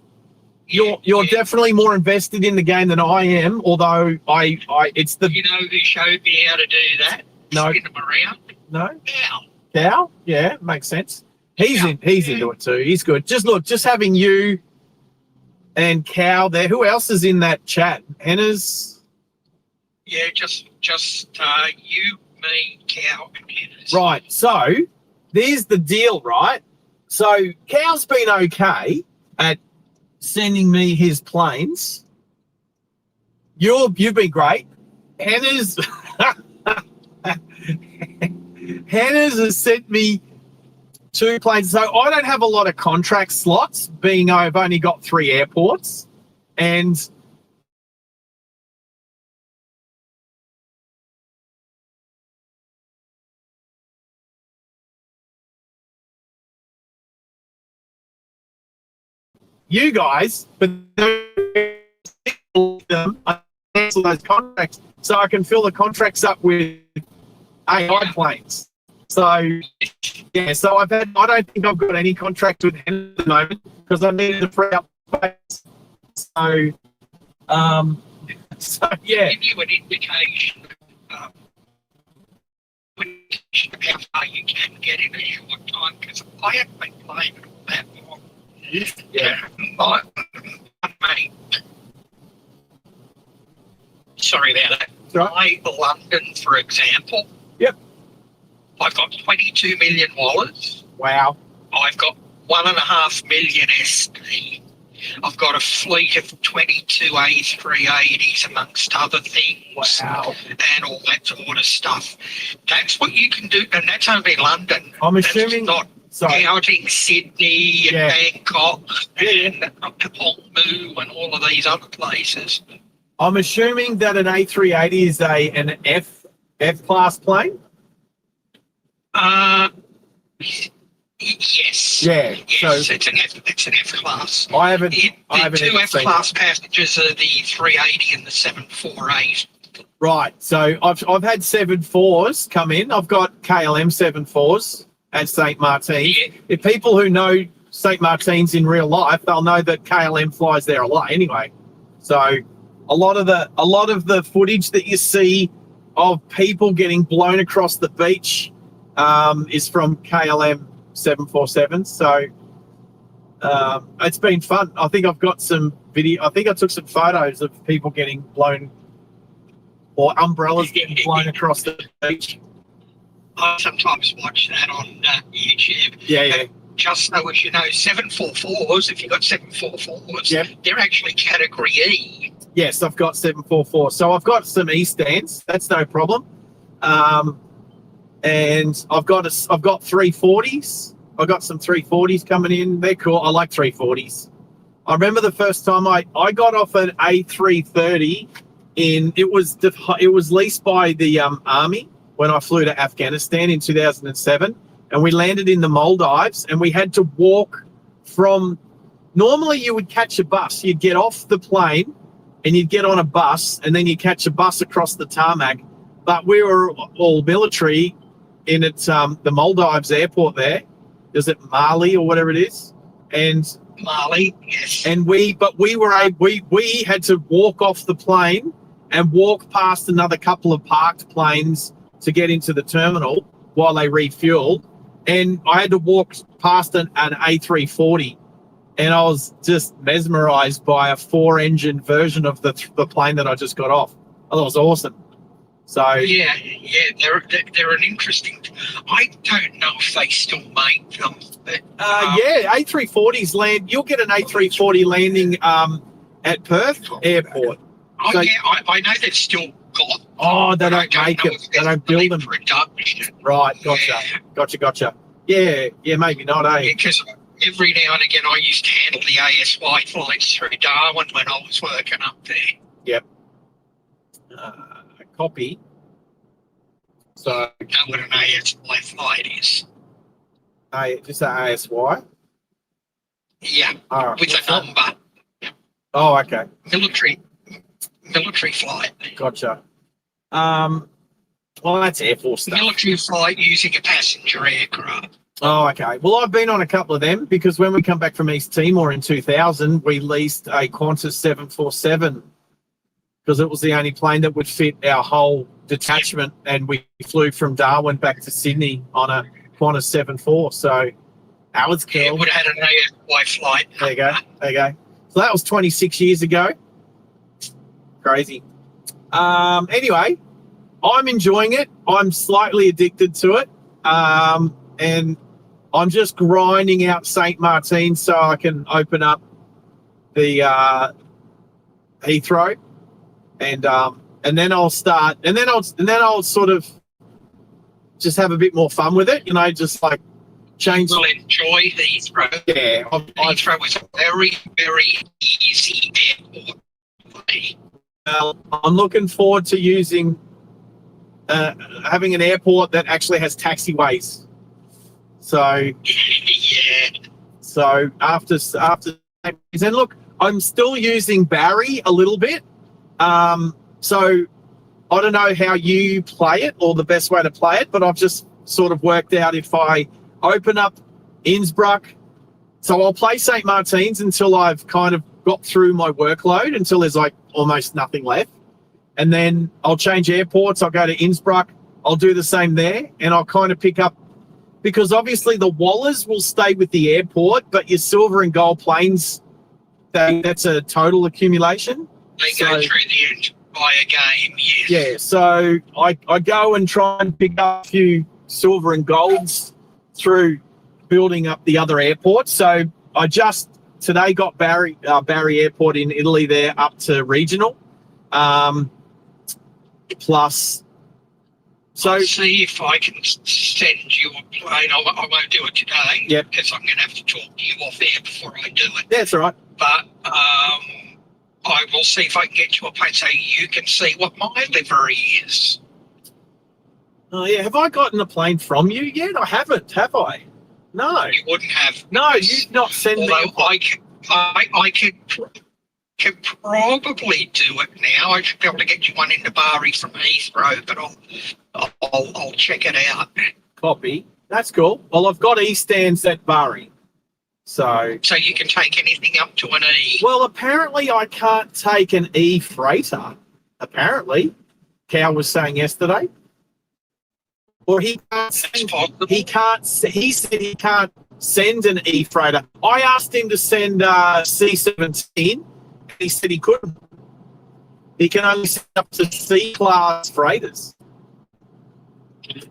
definitely more invested in the game than I am. Although it's the. You know who showed me how to do that? No. Spin them around. No. Cow. Yeah, makes sense. He's into it too. He's good. Just having you and Cow there. Who else is in that chat? Henna's? Yeah, just you, me, Cow, and Henna's. Right. So there's the deal, right? So Cow's been okay at sending me his planes. You've been great. Henna's Hannah's has sent me 2 planes. So I don't have a lot of contract slots, being I've only got 3 airports. And you guys, but I cancel those contracts so I can fill the contracts up with AI planes. So yeah, so I don't think I've got any contract with him at the moment because I needed to free up space. So yeah. Give you an indication of how far you can get in a short time, because I haven't been playing it all that long. Yeah. My mate, sorry about that. Right. My London, for example. Yep. I've got 22 million wallets. Wow. I've got 1.5 million SD. I've got a fleet of 22 A380s, amongst other things. Wow. And all that sort of stuff. That's what you can do, and that's only London. I'm That's assuming not outing Sydney and Bangkok and Hongmu and all of these other places. I'm assuming that an A380 is an F class plane. Yes. Yeah. Yes, So it's an F class. I haven't. The even two F seen class passengers are the 380 and the 748. Right. So I've had 7.4s come in. I've got KLM 7.4s at St. Martin's. Yeah. If people who know St. Martin's in real life, they'll know that KLM flies there a lot anyway. So a lot of the footage that you see of people getting blown across the beach is from KLM 747. So it's been fun. I think I've got some video. I think I took some photos of people getting blown, or umbrellas getting blown across the beach. I sometimes watch that on YouTube. Yeah. Just so as you know, 744s, if you've got 744s, Yep. they're actually category E. Yes, I've got 744. So I've got some E stands. That's no problem. And I've got 340s. I've got some 340s coming in. They're cool. I like 340s. I remember the first time I got off an A330 it was leased by the Army when I flew to Afghanistan in 2007, and we landed in the Maldives, and we had to walk from. Normally, you would catch a bus. You'd get off the plane, and you'd get on a bus, and then you catch a bus across the tarmac. But we were all military in the Maldives airport there. Is it Mali or whatever it is? And Mali, yes. And we had to walk off the plane and walk past another couple of parked planes to get into the terminal while they refueled. And I had to walk past an A340, and I was just mesmerized by a 4-engine version of the plane that I just got off. I thought it was awesome. So Yeah, they're an interesting. I don't know if they still make them. But, A340s land. You'll get an A340 landing at Perth Airport. So, I know they've still got. Oh, they don't make them. They don't build them. Production. Right, gotcha. Yeah, maybe not, eh? Because every now and again, I used to handle the ASY flights through Darwin when I was working up there. Yep. Copy. So, I know what an ASY flight is. just an ASY. Yeah, All right. with a number. Oh, okay. Military flight. Gotcha. Well, that's Air Force stuff. Military flight using a passenger aircraft. Oh, okay. Well, I've been on a couple of them because when we come back from East Timor in 2000, we leased a Qantas 747 because it was the only plane that would fit our whole detachment, and we flew from Darwin back to Sydney on a Qantas 74. So that was cool. Yeah, would have had an ASY flight. There you go. So that was 26 years ago. Crazy. Anyway, I'm enjoying it. I'm slightly addicted to it. And I'm just grinding out St. Martin so I can open up the Heathrow, and then I'll start, and then I'll sort of just have a bit more fun with it, just like change. Will enjoy Heathrow. Yeah, Heathrow is a very, very easy airport. I'm looking forward to using having an airport that actually has taxiways. So Yeah. so after and look, I'm still using Barry a little bit. So I don't know how you play it or the best way to play it, but I've just sort of worked out if I open up Innsbruck, so I'll play St. Martin's until I've kind of got through my workload, until there's like almost nothing left. And then I'll change airports. I'll go to Innsbruck. I'll do the same there. And I'll kind of pick up, because obviously the Wallers will stay with the airport, but your silver and gold planes, that's a total accumulation. They go through the entire game, yes. Yeah, so I go and try and pick up a few silver and golds through building up the other airports. So I just today got Bari Airport in Italy there up to regional. Plus, so I'll see if I can send you a plane. I won't do it today. Yep. Because I'm going to have to talk to you off air before I do it. that's all right. But I will see if I can get you a plane so you can see what my livery is. Oh yeah, have I gotten a plane from you yet? I haven't, have I? No. You wouldn't have. No, you've not sent me. Although I can probably do it now. I should be able to get you one into Bari from Heathrow, but I'll check it out. Copy. That's cool. Well, I've got E-stands at Bari. So you can take anything up to an E. well, apparently I can't take an E freighter. Apparently, Cow was saying yesterday. Or he can't. He said he can't send an E freighter. I asked him to send C-17. He said he couldn't. He can only send up to C-class freighters.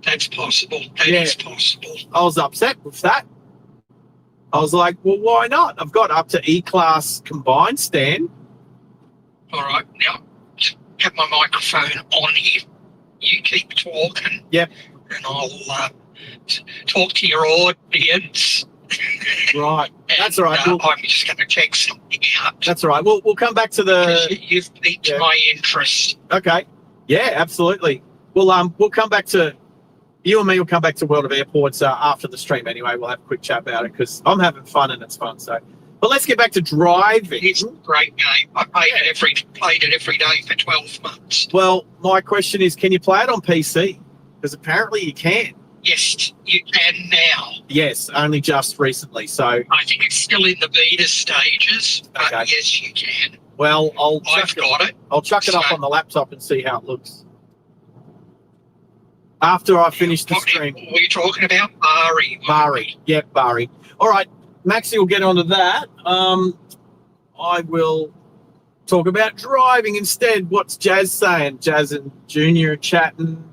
That's possible. That is possible. I was upset with that. I was like, well, why not? I've got up to E-class combined, Stan. All right, now have my microphone on here. You keep talking. Yep. And I'll talk to your audience. Right. That's all right. I'm just going to check something out. That's all right. We'll come back to the... You've piqued my interest. Okay. Yeah, absolutely. We'll come back to... You and me will come back to World of Airports after the stream anyway. We'll have a quick chat about it because I'm having fun and it's fun. So, but let's get back to driving. It's a great game. I played it every day for 12 months. Well, my question is, can you play it on PC? Because apparently you can. Yes, you can now. Yes, only just recently. So I think it's still in the beta stages, but Okay. yes, you can. well, I've got it. I'll chuck it up on the laptop and see how it looks. After I finish the What stream. were you talking about? Bari. Bari. Yep, Bari. All right, Maxie will get onto that. I will talk about driving instead. What's Jazz saying? Jazz and Junior chatting.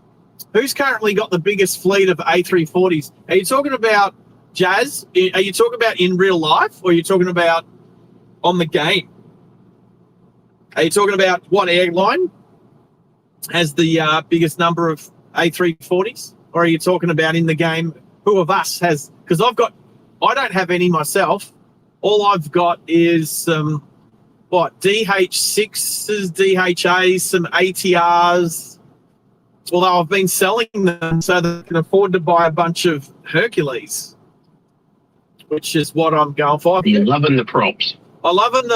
Who's currently got the biggest fleet of A340s? Are you talking about Jazz? Are you talking about in real life, or are you talking about on the game? Are you talking about what airline has the biggest number of A340s, or are you talking about in the game? Who of us has? Because I don't have any myself. All I've got is some DH6s, DHAs, some ATRs. Although I've been selling them so that I can afford to buy a bunch of Hercules, which is what I'm going for. You're loving the props. I love them.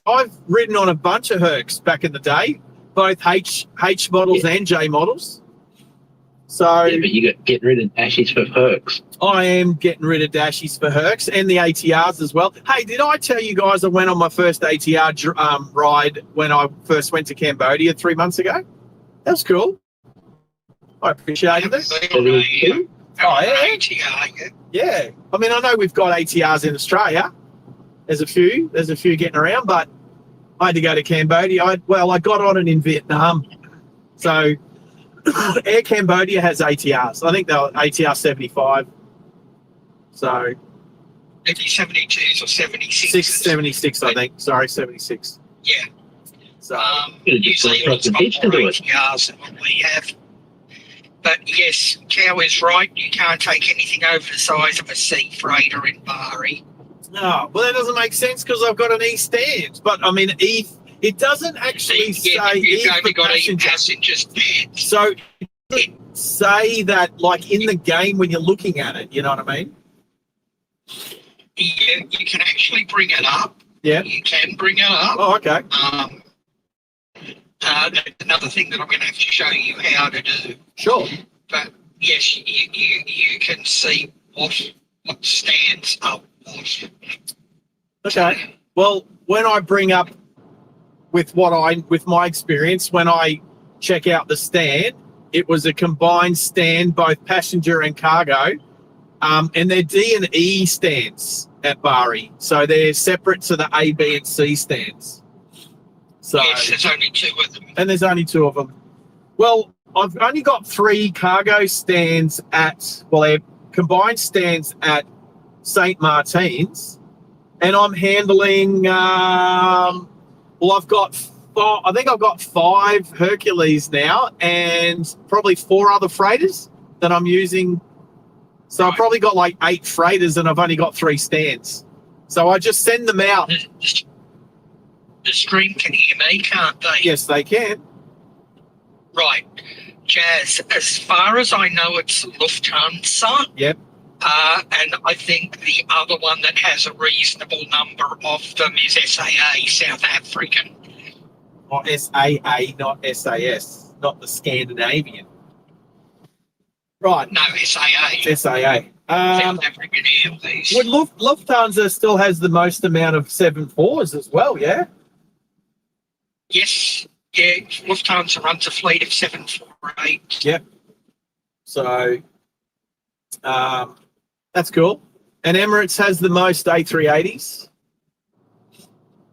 I've ridden on a bunch of Hercs back in the day, both H models and J models. So Yeah, but you got getting rid of dashes for Hercs. I am getting rid of dashies for Hercs and the ATRs as well. Hey, did I tell you guys I went on my first ATR ride when I first went to Cambodia 3 months ago? That was cool. I appreciated it. Oh, yeah. Yeah. I mean, I know we've got ATRs in Australia. There's a few getting around, but I had to go to Cambodia. I got on it in Vietnam. So Air Cambodia has ATRs. I think they're ATR 75. So 72s or 76s. 76, I think. Sorry, 76. Yeah. So New Zealand's got more ATRs than what we have. But yes, Cow is right. You can't take anything over the size of a sea freighter in Bari. No, well, that doesn't make sense because I've got an E stand. But I mean, E. It doesn't actually say you've E only for got passenger. passenger stands. So it say that like in the game when you're looking at it, you know what I mean? You can actually bring it up. Yeah. You can bring it up. Oh, okay. That's another thing that I'm going to have to show you how to do. Sure. But yes, you can see what stands up. Okay. Well, when I bring up with my experience, when I check out the stand, it was a combined stand, both passenger and cargo, and they're D and E stands at Bari, so they're separate to the A, B, and C stands. So Yes, there's only 2 of them. and there's only 2 of them. Well, I've only got 3 cargo stands they're combined stands at St. Martin's, and I'm handling. I've got I think I've got 5 Hercules now, and probably 4 other freighters that I'm using. So I've probably got like 8 freighters, and I've only got 3 stands. So I just send them out. The stream can hear me, can't they? Yes, they can. Right. Jazz, as far as I know, it's Lufthansa. Yep. And I think the other one that has a reasonable number of them is SAA, South African. Not SAA, not SAS, not the Scandinavian. Right. No, SAA. It's SAA. South African Airways. Well, Lufthansa still has the most amount of 747s as well, yeah? Yes. Yeah, Lufthansa runs a fleet of 748. Yep. So that's cool. And Emirates has the most A380s.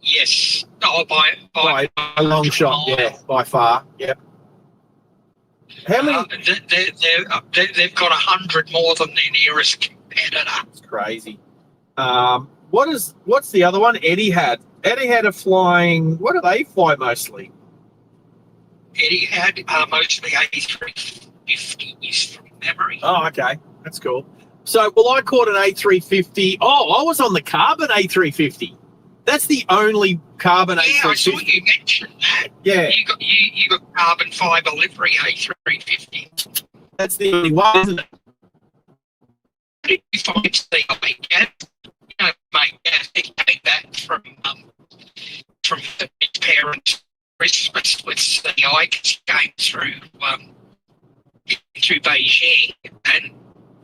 Yes. Oh, by a long shot, yeah, by far. Yep. How many? They've got 100 more than their nearest competitor. It's crazy. What's the other one? Etihad. Etihad are flying. What do they fly mostly? Etihad mostly A350s from memory. Oh, okay, that's cool. So, well, I caught an A350. Oh, I was on the carbon A350. That's the only carbon A350. Yeah, I saw you mention that. Yeah, You got carbon fibre livery A350. that's the only one, isn't it? Did you find CI gas? You know, mate, gas, he came back from his parents' Christmas with CI, came through Beijing, and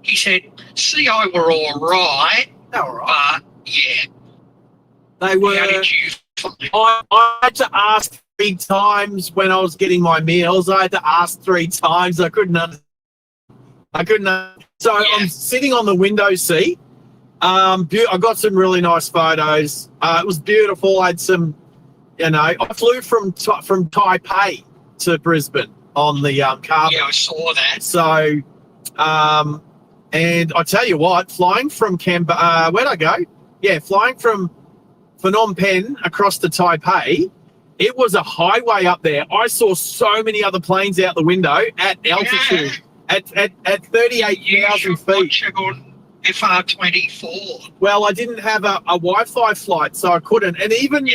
he said CI were all right, All right. but yeah. They were. How did you find it? I had to ask 3 times when I was getting my meals. I had to ask 3 times. I couldn't. So Yeah. I'm sitting on the window seat. I got some really nice photos. It was beautiful. I had some, I flew from Taipei to Brisbane on the carbon. Yeah, I saw that. So, and I tell you what, flying from Canberra, where'd I go? Yeah, flying from Phnom Penh across to Taipei, it was a highway up there. I saw so many other planes out the window at altitude, at 38,000 feet. Watch it on FR24. Well, I didn't have a Wi-Fi flight, so I couldn't. And even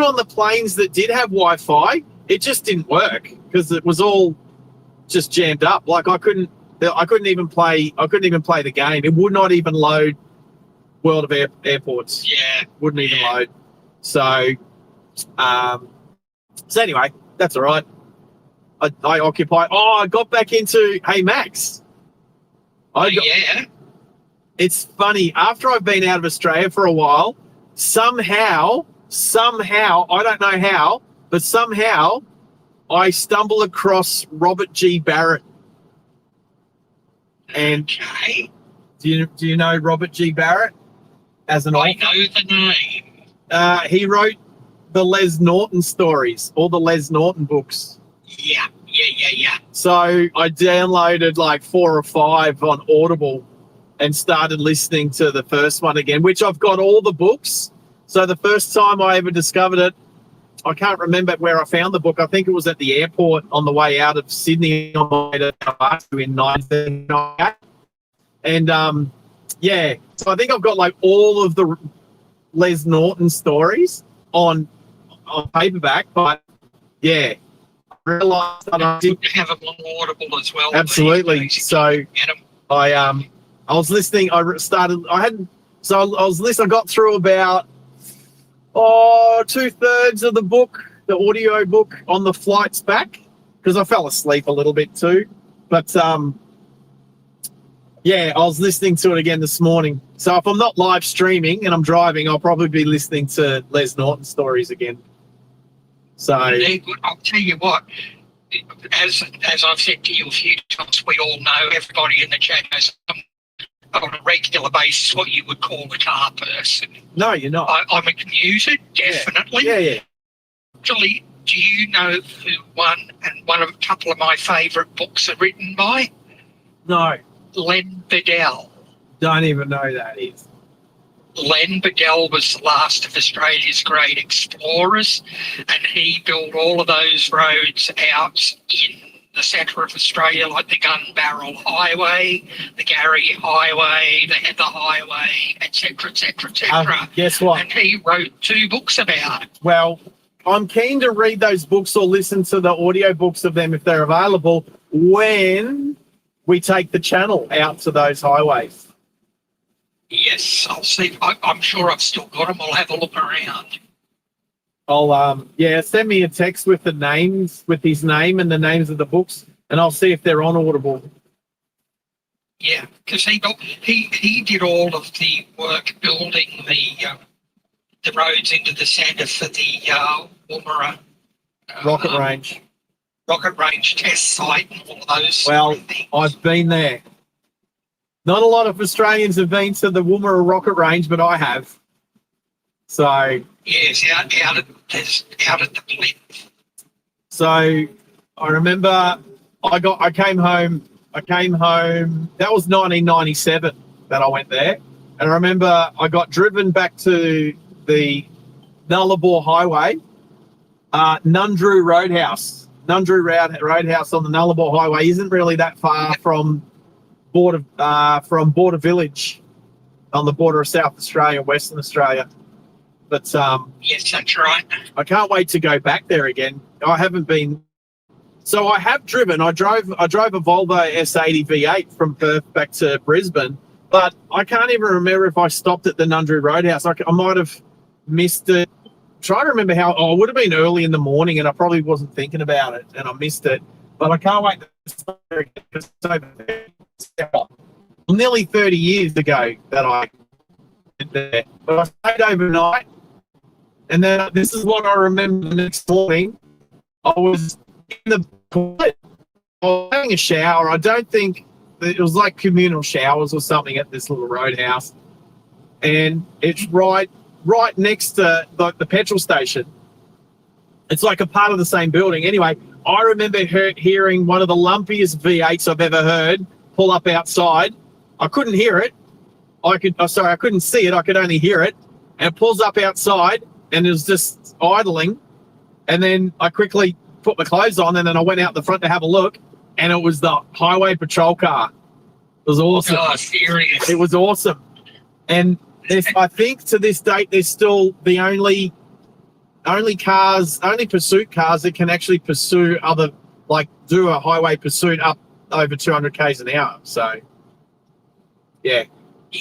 on the planes that did have Wi-Fi, it just didn't work because it was all just jammed up. Like I couldn't even play the game. It would not even load World of Airports. Yeah. Wouldn't even load. So anyway, that's all right. I occupy. Oh, I got back into Hey Max. It's funny. After I've been out of Australia for a while, somehow, I don't know how, but somehow I stumble across Robert G. Barrett. And Okay. do you know Robert G. Barrett as an author? I know the name. He wrote the Les Norton stories, all the Les Norton books. Yeah. So I downloaded like 4 or 5 on Audible and started listening to the first one again, which I've got all the books. So the first time I ever discovered it, I can't remember where I found the book. I think it was at the airport on the way out of Sydney on my way to Glasgow in 1998. And yeah, so I think I've got like all of the Les Norton stories on paperback, but yeah, I realised that I did have them on Audible as well. absolutely. So I was listening. I got through about 2/3 of the book, the audio book, on the flights back because I fell asleep a little bit too. But yeah, I was listening to it again this morning. So if I'm not live streaming and I'm driving, I'll probably be listening to Les Norton stories again. So I'll tell you what, as I've said to you a few times, we all know, everybody in the chat knows on a regular basis what you would call a car person. no, you're not. I'm a commuter, definitely. Yeah. Actually, do you know who one of a couple of my favourite books are written by? No, Len Bedell. don't even know who that is. Len Bedell was the last of Australia's great explorers, and he built all of those roads out in the centre of Australia, like the Gun Barrel Highway, the Gary Highway, the Heather Highway, etc., etc., etc. Guess what? And he wrote 2 books about it. Well, I'm keen to read those books or listen to the audio books of them if they're available when we take the channel out to those highways. Yes, I'll see. I'm sure I've still got them. I'll have a look around. I'll send me a text with the names, with his name and the names of the books, and I'll see if they're on Audible. Yeah, because he did all of the work building the roads into the centre for the Woomera rocket range test site and all of those. Well, sort of things. I've been there. Not a lot of Australians have been to the Woomera rocket range, but I have. So yes, out at the plinth. So I remember I came home. That was 1997 that I went there, and I remember I got driven back to the Nullarbor Highway, Nundroo Roadhouse. Nundroo Roadhouse on the Nullarbor Highway isn't really that far from Border Village, on the border of South Australia, Western Australia. But yes, that's right. I can't wait to go back there again. I haven't been. So I have driven. I drove a Volvo S80 V8 from Perth back to Brisbane, but I can't even remember if I stopped at the Nundroo Roadhouse. I might have missed it. Try to remember how. Oh, it would have been early in the morning, and I probably wasn't thinking about it, and I missed it. But I can't wait to start there again, because it's over nearly 30 years ago that I went there. But I stayed overnight. And then this is what I remember the next morning. I was in the toilet. I was having a shower. I don't think it was like communal showers or something at this little roadhouse. And it's right next to the petrol station. It's like a part of the same building. Anyway, I remember hearing one of the lumpiest V8s I've ever heard pull up outside. I couldn't hear it. I couldn't see it. I could only hear it. And it pulls up outside. And it was just idling, and then I quickly put my clothes on, and then I went out the front to have a look, and it was the highway patrol car. It was awesome. Oh, serious. It was awesome. And I think to this date, there's still the only pursuit cars that can actually pursue do a highway pursuit up over 200 k's an hour. So, yeah.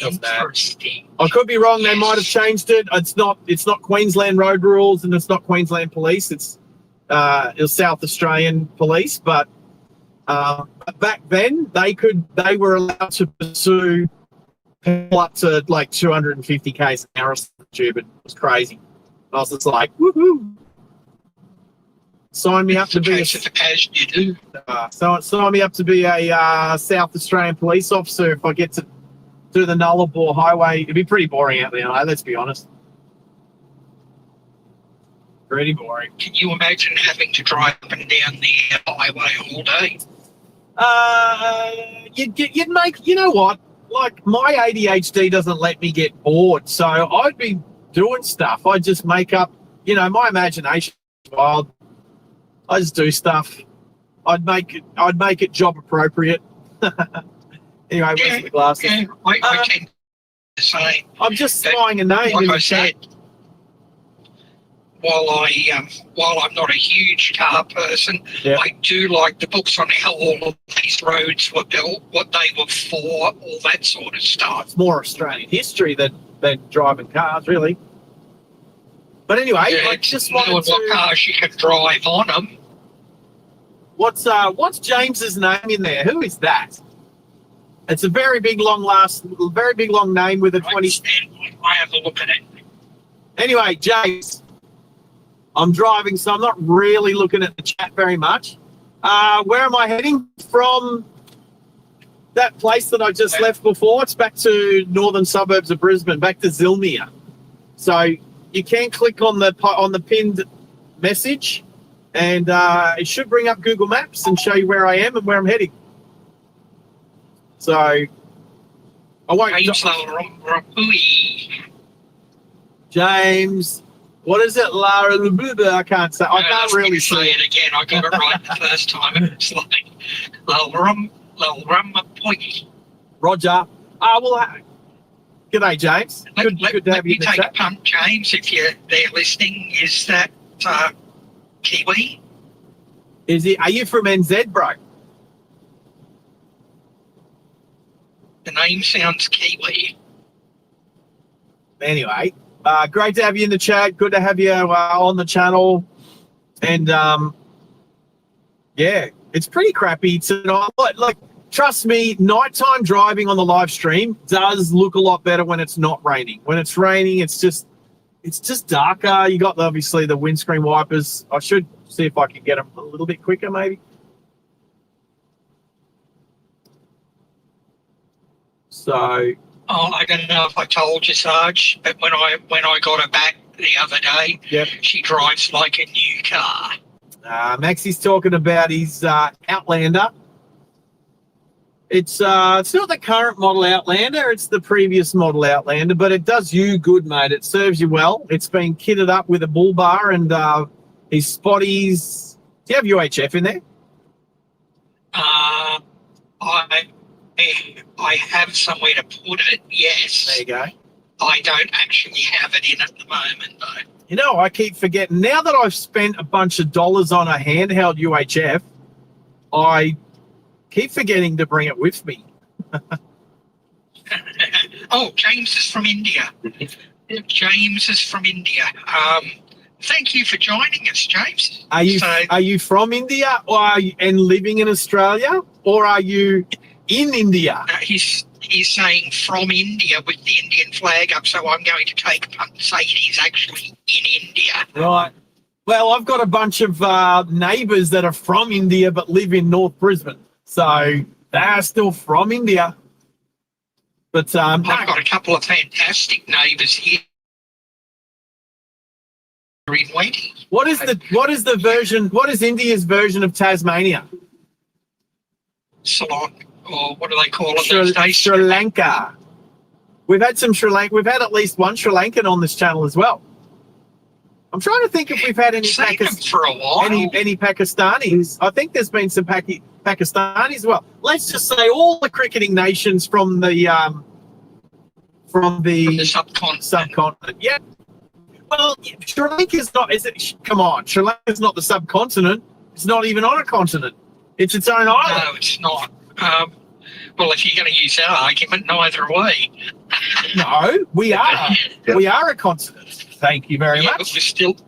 Interesting. I could be wrong. They might have changed it. It's not Queensland road rules, and it's not Queensland police. It was South Australian police. But back then, they were allowed to pursue people up to like 250 k's an hour. Stupid. It was crazy. I was just like, woohoo! Sign me up to be as you do. sign me up to be a South Australian police officer if I get to do the Nullarbor Highway. It'd be pretty boring out there, let's be honest. Pretty boring. Can you imagine having to drive up and down the highway all day? You'd make, you know what? Like, my ADHD doesn't let me get bored, so I'd be doing stuff. I'd just make up, my imagination wild. I just do stuff. I'd make it job appropriate. Anyway, where's the glasses? Yeah, I tend to say. I'm just spying a name. Like in I the chat. said, while I'm not a huge car person, Yeah. I do like the books on how all of these roads what they were for, all that sort of stuff. It's more Australian history than driving cars, really. But anyway, I just knowing wanted what to. cars you can drive on them. What's James's name in there? Who is that? It's a very big long name with a 20. I have a look at it. Anyway, James, I'm driving, so I'm not really looking at the chat very much. Where am I heading from? That place that I just left before. It's back to northern suburbs of Brisbane, back to Zilmere. So you can click on the pinned message, and it should bring up Google Maps and show you where I am and where I'm heading. So I won't. James, what is it? I can't say. I can't really say it again. I got it right the first time. It's like Roger. G'day, James. Good to have you in the take chat. a punt, James, if you're there listening. Is that Kiwi? Are you from NZ, bro? The name sounds Kiwi. Anyway, great to have you in the chat. Good to have you on the channel. And yeah, it's pretty crappy tonight. Like, trust me, nighttime driving on the live stream does look a lot better when it's not raining. When it's raining, it's just darker. You got obviously the windscreen wipers. I should see if I can get them a little bit quicker, maybe. So, I don't know if I told you, Sarge, but when I got her back the other day, yep. She drives like a new car. Maxie's talking about his Outlander. It's not the current model Outlander, it's the previous model Outlander, but it does you good, mate. It serves you well. It's been kitted up with a bull bar and his spotties. Do you have UHF in there? I have somewhere to put it, yes. There you go. I don't actually have it in at the moment, though. You know, I keep forgetting. Now that I've spent a bunch of dollars on a handheld UHF, I keep forgetting to bring it with me. Oh, James is from India. James is from India. Thank you for joining us, James. Are you from India and living in Australia, or are you in India? He's saying from India with the Indian flag up, so I'm going to take a punt and say he's actually in India. Right. Well, I've got a bunch of neighbours that are from India but live in North Brisbane, so they're still from India. But I've got a couple of fantastic neighbours here in Wendy. What is the version? What is India's version of Tasmania? Ceylon, or what do they call it these days? Sri Lanka. We've had some Sri Lanka. We've had at least one Sri Lankan on this channel as well. I'm trying to think if we've had any for a while. any Pakistanis. I think there's been some Pakistanis as well. Let's just say all the cricketing nations from the subcontinent. Yeah. Well, Sri Lanka's not. Is it? Come on, Sri Lanka's not the subcontinent. It's not even on a continent. It's its own island. No, it's not. Well, if you're going to use that argument, neither way. No, we are. We are a continent. Thank you very much.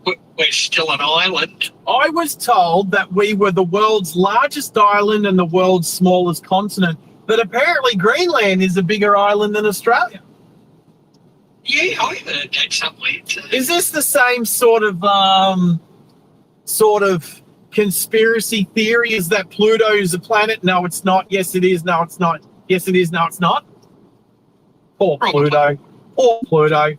But we're still an island. I was told that we were the world's largest island and the world's smallest continent, but apparently Greenland is a bigger island than Australia. Yeah, I heard that somewhere too. Is this the same sort of conspiracy theory? Is that Pluto is a planet? No, it's not. Yes, it is. No, it's not. Yes, it is. No, it's not. Poor Pluto. Poor Pluto.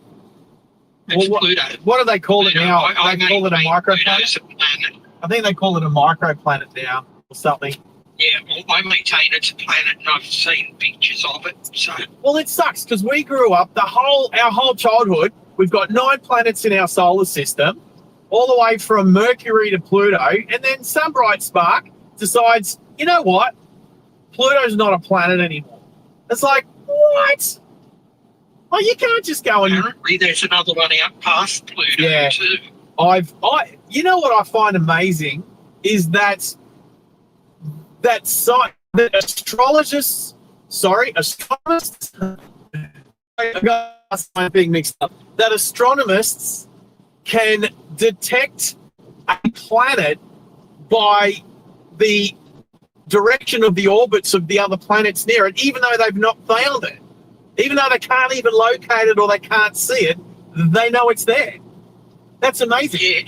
Pluto. What do they call it now? They call it a microplanet. Planet. I think they call it a microplanet now or something. Yeah, well, I maintain it's a planet, and I've seen pictures of it. So, well, it sucks because we grew up our whole childhood. We've got 9 planets in our solar system, all the way from Mercury to Pluto, and then some bright spark decides, you know what? Pluto's not a planet anymore. It's like, what? Oh, you can't just go and... Apparently there's another one out past Pluto too. You know what I find amazing is that astronomists, I got my thing mixed up, that astronomists can detect a planet by the direction of the orbits of the other planets near it, even though they've not found it. Even though they can't even locate it or they can't see it, they know it's there. That's amazing. Yeah,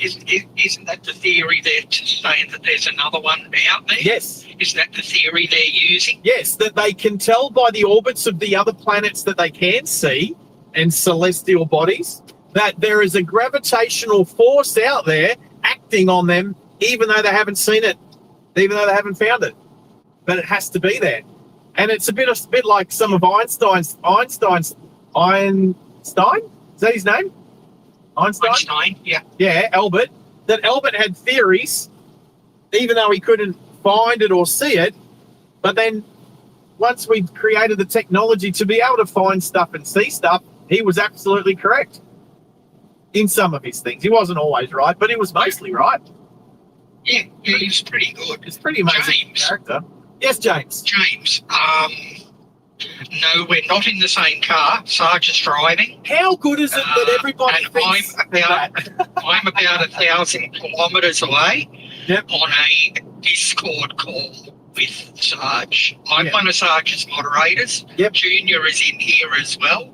isn't that the theory they're saying that there's another one out there? Yes. Is that the theory they're using? Yes, that they can tell by the orbits of the other planets that they can see and celestial bodies that there is a gravitational force out there acting on them, even though they haven't seen it, even though they haven't found it. But it has to be there. And it's a bit like some of Einstein's. Einstein? Is that his name? Einstein, yeah. Yeah, Albert. That Albert had theories, even though he couldn't find it or see it. But then once we created the technology to be able to find stuff and see stuff, he was absolutely correct in some of his things. He wasn't always right, but he was mostly right. Yeah, he's pretty good. It's pretty amazing James. character. Yes, James. James, no, we're not in the same car. Sarge is driving. How good is it that everybody and thinks I'm about 1,000 kilometres away on a Discord call with Sarge. I'm one of Sarge's moderators. Yep. Junior is in here as well,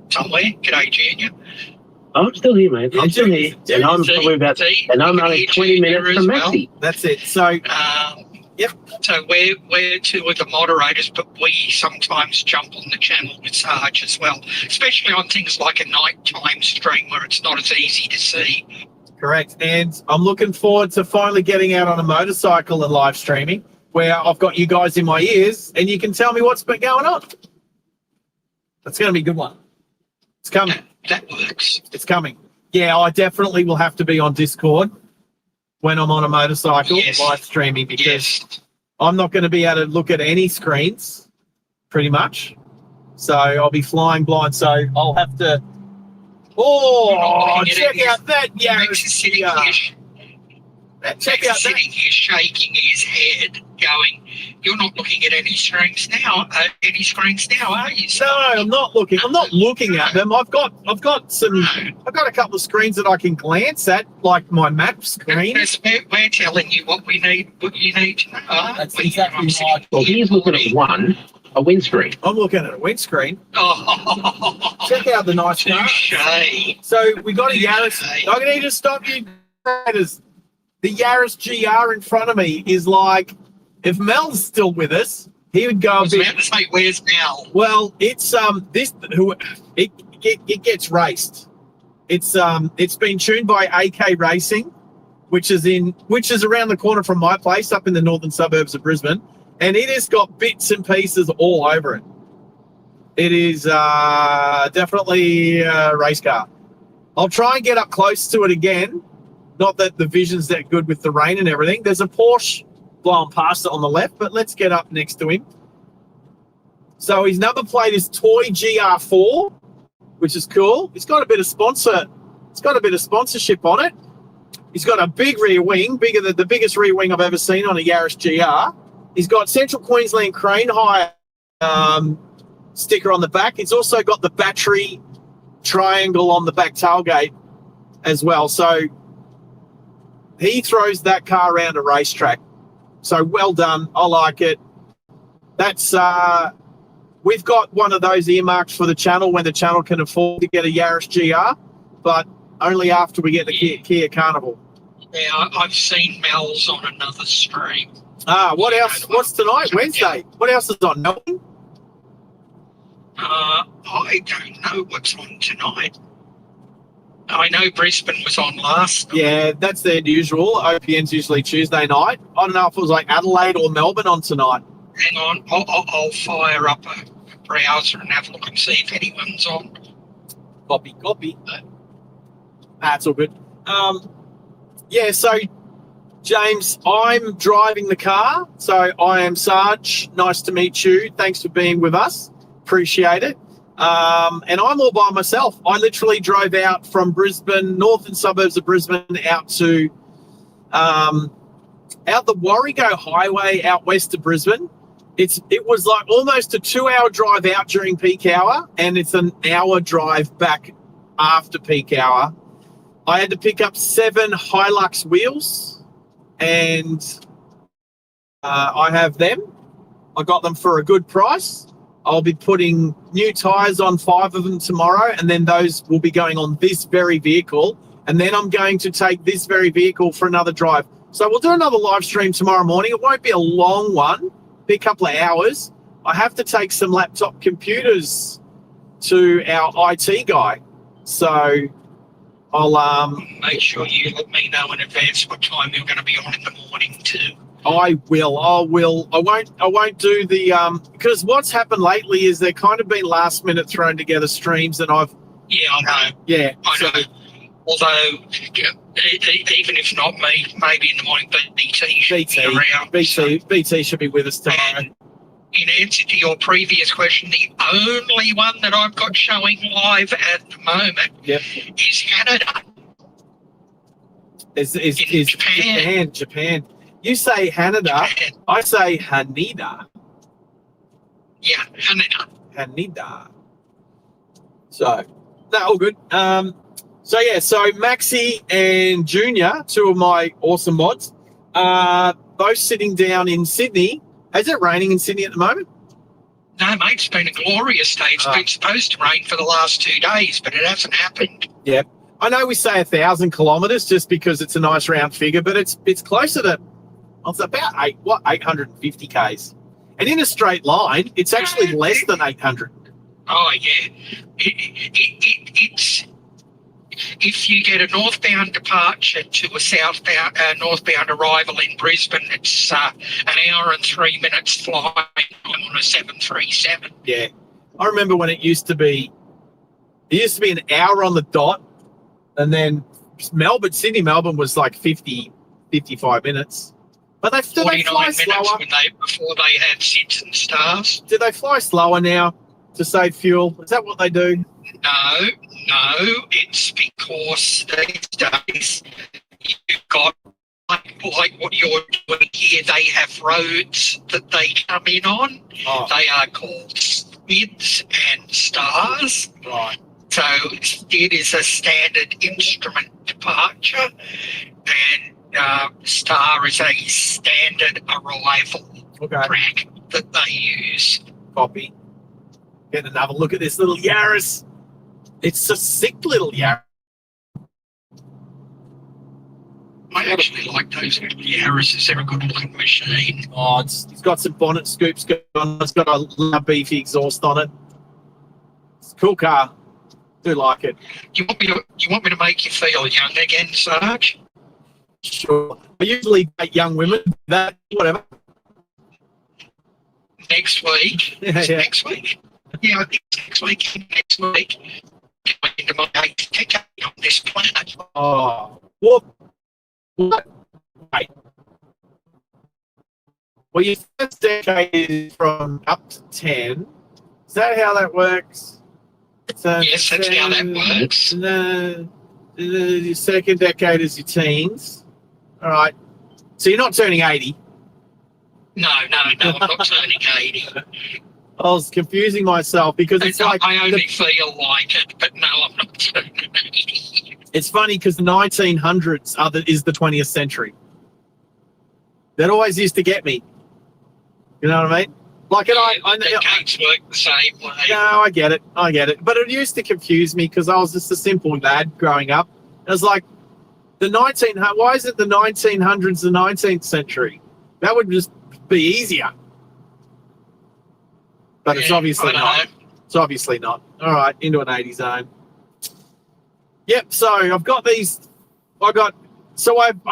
somewhere. G'day, Junior. I'm still here, mate. I'm still here. And I'm probably and I'm only 20 minutes from Maxi. That's it. So, So we're two of the moderators, but we sometimes jump on the channel with Sarge as well, especially on things like a nighttime stream where it's not as easy to see. Correct. And I'm looking forward to finally getting out on a motorcycle and live streaming where I've got you guys in my ears and you can tell me what's been going on. That's going to be a good one. It's coming. That works. It's coming. Yeah, I definitely will have to be on Discord when I'm on a motorcycle live streaming because I'm not going to be able to look at any screens pretty much. So I'll be flying blind. So I'll have to... Oh, check out that Yaris GR. Check out sitting here shaking his head, going, "You're not looking at any screens now. Are you?" No, I'm not looking. I'm not looking at them. I've got a couple of screens that I can glance at, like my map screen. We're telling you what you need to know. That's exactly right. Well, he's looking at one, a windscreen. I'm looking at a windscreen. Oh, check out the nice car. So we got a Yaris. I need to stop you. The Yaris GR in front of me is like, if Mel's still with us, he would go. I was about to say, where's Mel? Well, it's it gets raced. It's been tuned by AK Racing, which is around the corner from my place up in the northern suburbs of Brisbane, and it has got bits and pieces all over it. It is definitely a race car. I'll try and get up close to it again. Not that the vision's that good with the rain and everything. There's a Porsche blowing past it on the left, but let's get up next to him. So his number plate is Toy GR4, which is cool. It's got a bit of sponsorship on it. He's got a big rear wing, bigger than the biggest rear wing I've ever seen on a Yaris GR. He's got Central Queensland Crane Hire sticker on the back. It's also got the battery triangle on the back tailgate as well. So he throws that car around a racetrack. So well done. I like it. That's we've got one of those earmarked for the channel when the channel can afford to get a Yaris GR, but only after we get the Kia Carnival. Yeah, I've seen Mel's on another stream. What else? What's tonight? Wednesday. What else is on? Melbourne? I don't know what's on tonight. I know Brisbane was on last night. Yeah, that's their usual. OPN's usually Tuesday night. I don't know if it was like Adelaide or Melbourne on tonight. Hang on, I'll fire up a browser and have a look and see if anyone's on. Copy. That's all good. Yeah, so James, I'm driving the car. So I am Sarge. Nice to meet you. Thanks for being with us. Appreciate it. And I'm all by myself. I literally drove out from Brisbane, northern suburbs of Brisbane, out to out the Warrego Highway out west of Brisbane. It was like almost a 2-hour drive out during peak hour, and it's an hour drive back after peak hour. I had to pick up 7 Hilux wheels, and I have them. I got them for a good price. I'll be putting new tyres on 5 of them tomorrow, and then those will be going on this very vehicle. And then I'm going to take this very vehicle for another drive. So we'll do another live stream tomorrow morning. It won't be a long one, be a couple of hours. I have to take some laptop computers to our IT guy. So I'll make sure you let me know in advance what time you're going to be on in the morning too. I will. I won't do the because what's happened lately is they're kind of been last minute thrown together streams, and I know. I know. Although even if not me, maybe in the morning, BT should be around. BT should be with us tomorrow. And in answer to your previous question, the only one that I've got showing live at the moment is Canada. Is Japan. You say Hanada, I say Haneda. Yeah, Haneda. So, no, all good. So Maxi and Junior, 2 of my awesome mods, both sitting down in Sydney. Is it raining in Sydney at the moment? No, mate, it's been a glorious day. It's been supposed to rain for the last 2 days, but it hasn't happened. Yeah. I know we say 1,000 kilometres just because it's a nice round figure, but it's closer to, it's about 850 Ks. And in a straight line, it's actually less than 800. Oh, yeah. It's if you get a northbound departure to a southbound northbound arrival in Brisbane, it's an hour and 3 minutes flying on a 737. Yeah. I remember when it used to be an hour on the dot, and then Sydney, Melbourne was like 55 minutes. But do they fly slower? Before they had SIDS and stars. Do they fly slower now to save fuel? Is that what they do? No, it's because these days you've got like what you're doing here. They have roads that they come in on. Oh. They are called SIDS and stars. Right. So it is a standard instrument departure, and star is a standard arrival track that they use. Copy. Get another look at this little Yaris. It's a sick little Yaris. I actually like those little Yaris. They're a good looking machine. Oh, it's got some bonnet scoops going on. It's got a beefy exhaust on it. It's a cool car. Do like it. You want me to make you feel young again, Sarge? Sure. I usually date young women. That whatever. Next week. Next week. Yeah, I think next week. Going into my 8th decade on this planet. Oh, what? Wait. Well, your first decade is from up to 10. Is that how that works? So yes, that's how that works. Your second decade is your teens. All right. So you're not turning 80. No, I'm not turning 80. I was confusing myself because it's like I only feel like it, but no, I'm not turning 80. It's funny because the 1900s is the 20th century. That always used to get me. You know what I mean? Like, and I decades work the same way. No, I get it. But it used to confuse me because I was just a simple lad growing up. It was like why is it the 1900s, the 19th century? That would just be easier. But it's obviously not. It's obviously not. All right, into an 80 zone. Yep, so I've got these. I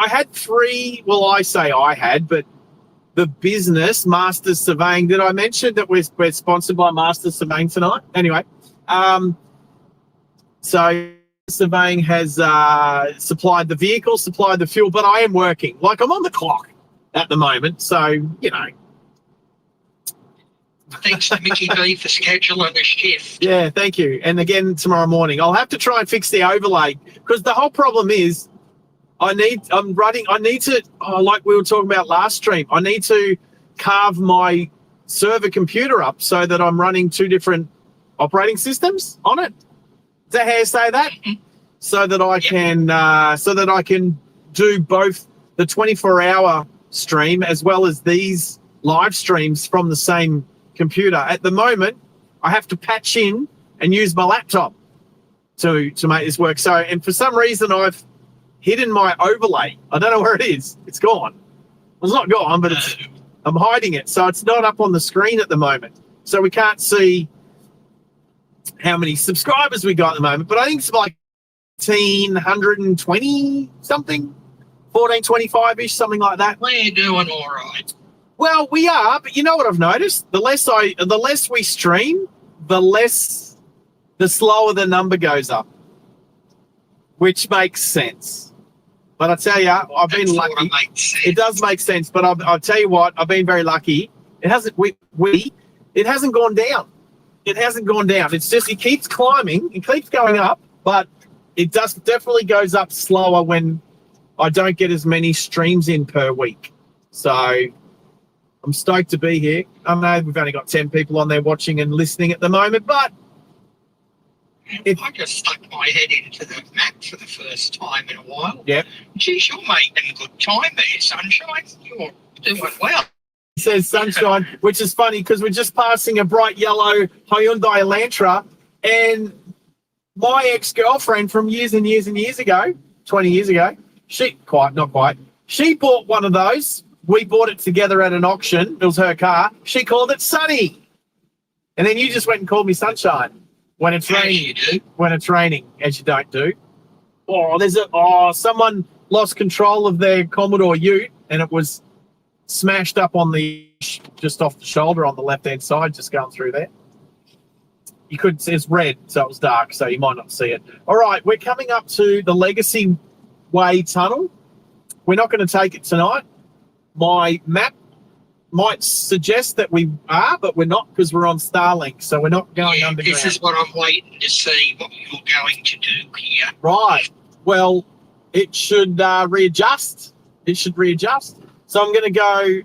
had 3. Well, I say I had, but the business, Masters Surveying. Did I mention that we're sponsored by Masters Surveying tonight? Anyway, so Surveying has supplied the vehicle, supplied the fuel, but I am working. Like, I'm on the clock at the moment, so, you know. Thanks to Mickey B for scheduling the shift. Yeah, thank you. And again, tomorrow morning. I'll have to try and fix the overlay, because the whole problem is I need to, like we were talking about last stream, I need to carve my server computer up so that I'm running 2 different operating systems on it. Is that how you say that? So that I can do both the 24-hour stream as well as these live streams from the same computer. At the moment, I have to patch in and use my laptop to make this work. So, and for some reason, I've hidden my overlay. I don't know where it is. It's gone. Well, it's not gone, but I'm hiding it. So it's not up on the screen at the moment. So we can't see how many subscribers we got at the moment, but I think it's like 1,120 something, 1,425-ish, something like that. We're doing all right. Well, we are, but you know what I've noticed? The less we stream, the slower the number goes up, which makes sense. But I tell you, I've been lucky. It does make sense, but I'll tell you what, I've been very lucky. It hasn't gone down. It hasn't gone down. It's just, it keeps climbing. It keeps going up, but it definitely goes up slower when I don't get as many streams in per week. So I'm stoked to be here. I know we've only got 10 people on there watching and listening at the moment, but I just stuck my head into the map for the first time in a while. Yeah. Geez, you're making good time there, Sunshine. You're doing well. Says Sunshine, which is funny because we're just passing a bright yellow Hyundai Elantra, and my ex-girlfriend from years and years and years ago, 20 years ago, not quite, she bought one of those. We bought it together at an auction. It was her car. She called it Sunny. And then you just went and called me Sunshine when it's raining. When it's raining, as you don't do. Someone lost control of their Commodore Ute, and it was smashed up on just off the shoulder on the left-hand side, just going through there. You couldn't see, it's red, so it was dark, so you might not see it. All right, we're coming up to the Legacy Way Tunnel. We're not going to take it tonight. My map might suggest that we are, but we're not because we're on Starlink, so we're not going underground. This is what I'm waiting to see, what you're going to do here. Right. Well, it should readjust. It should readjust. So I'm going to go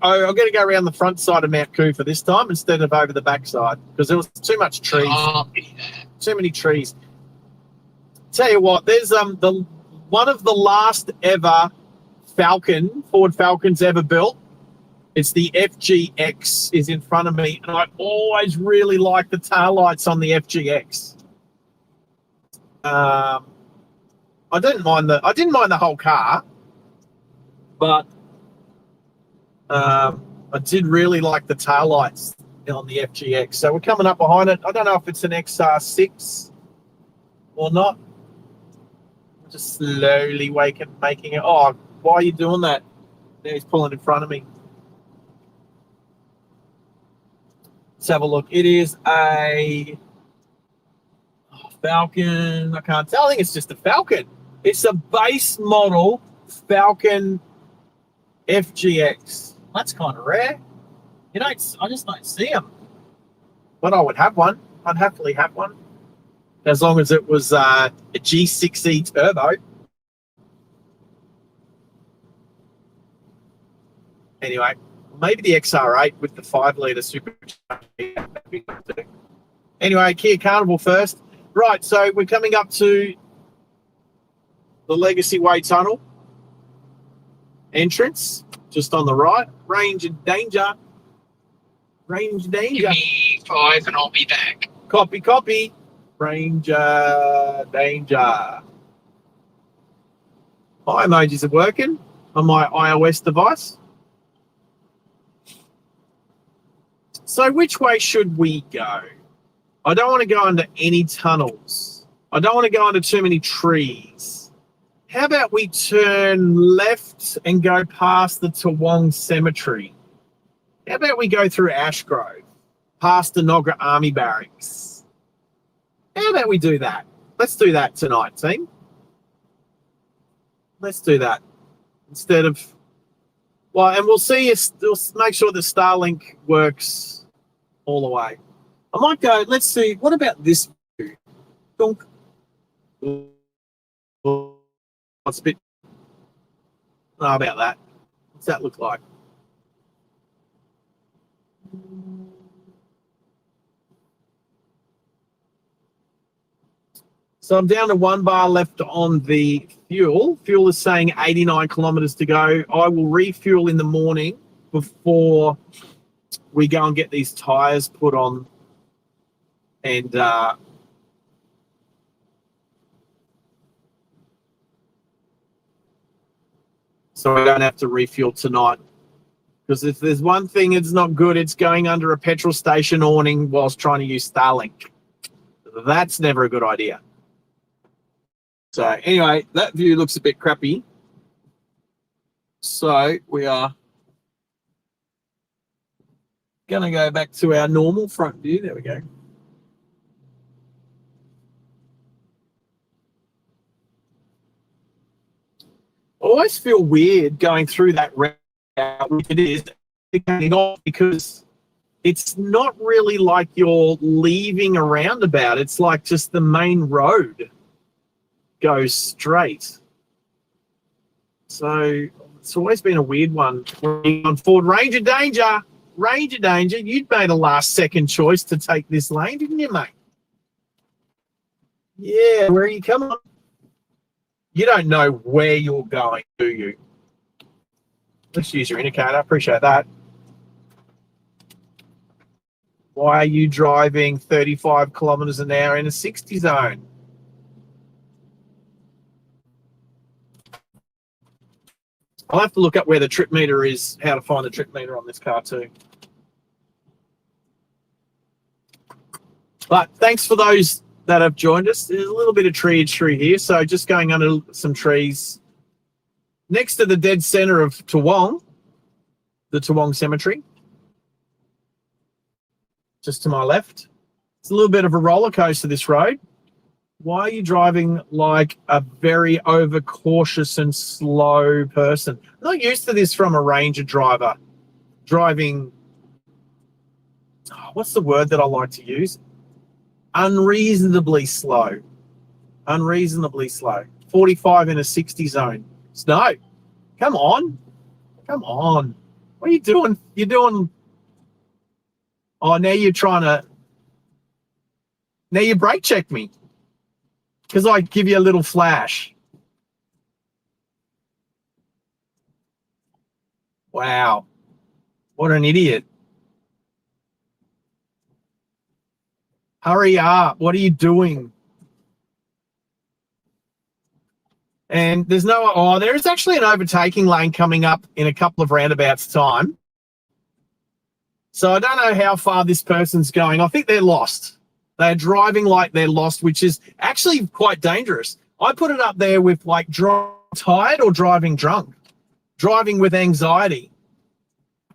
around the front side of Mount Cooper this time instead of over the back side because there was too much trees. Too many trees. Tell you what, there's one of the last ever Ford Falcons ever built. It's the FGX is in front of me, and I always really like the taillights on the FGX. I didn't mind the whole car, but I did really like the taillights on the FGX. So we're coming up behind it. I don't know if it's an XR6 or not. I'm just slowly making it. Oh, why are you doing that? Now he's pulling in front of me. Let's have a look. It is a Falcon. I can't tell. I think it's just a Falcon. It's a base model Falcon FGX. That's kind of rare. I just don't see them. But I would have one. I'd happily have one. As long as it was a G6E turbo. Anyway, maybe the XR8 with the 5-litre supercharger. Anyway, Kia Carnival first. Right, so we're coming up to the Legacy Way Tunnel entrance, just on the right. Range and danger. Range danger. Give me 5 and I'll be back. Copy. Ranger danger. My emojis are working on my iOS device. So which way should we go? I don't want to go into any tunnels. I don't want to go into too many trees. How about we turn left and go past the Toowong Cemetery? How about we go through Ashgrove, past the Nogra Army Barracks? How about we do that? Let's do that tonight, team. Let's do that instead of. Well, and we'll see. We'll make sure that Starlink works all the way. I might go. Let's see. What about this? Donk. What's a bit? How about that? What's that look like? So I'm down to 1 bar left on the fuel. Fuel is saying 89 kilometers to go. I will refuel in the morning before we go and get these tires put on. And so I don't have to refuel tonight. Because if there's one thing that's not good, it's going under a petrol station awning whilst trying to use Starlink. That's never a good idea. So anyway, that view looks a bit crappy. So we are going to go back to our normal front view. There we go. I always feel weird going through that route, which it is, because it's not really like you're leaving a roundabout. It's like just the main road goes straight. So it's always been a weird one. On Ford Ranger danger, you'd made a last second choice to take this lane, didn't you, mate? Yeah, where are you coming on? You don't know where you're going, do you? Let's use your indicator. I appreciate that. Why are you driving 35 kilometers an hour in a 60 zone? I'll have to look up where the trip meter is, how to find the trip meter on this car too. But thanks for those that have joined us. There's a little bit of treeage through here, so just going under some trees next to the dead center of Toowong, the Toowong Cemetery, just to my left. It's a little bit of a roller coaster, this road. Why are you driving like a very overcautious and slow person? I'm not used to this from a Ranger driver. Driving, what's the word that I like to use? Unreasonably slow. Unreasonably slow. 45 in a 60 zone. No, come on. Come on. What are you doing? You're doing... Oh, now you're trying to... Now you brake check me. Because I give you a little flash. Wow. What an idiot. Hurry up. What are you doing? And there's no... Oh, there is actually an overtaking lane coming up in a couple of roundabouts time. So I don't know how far this person's going. I think they're lost. They're driving like they're lost, which is actually quite dangerous. I put it up there with like driving tired or driving drunk, driving with anxiety,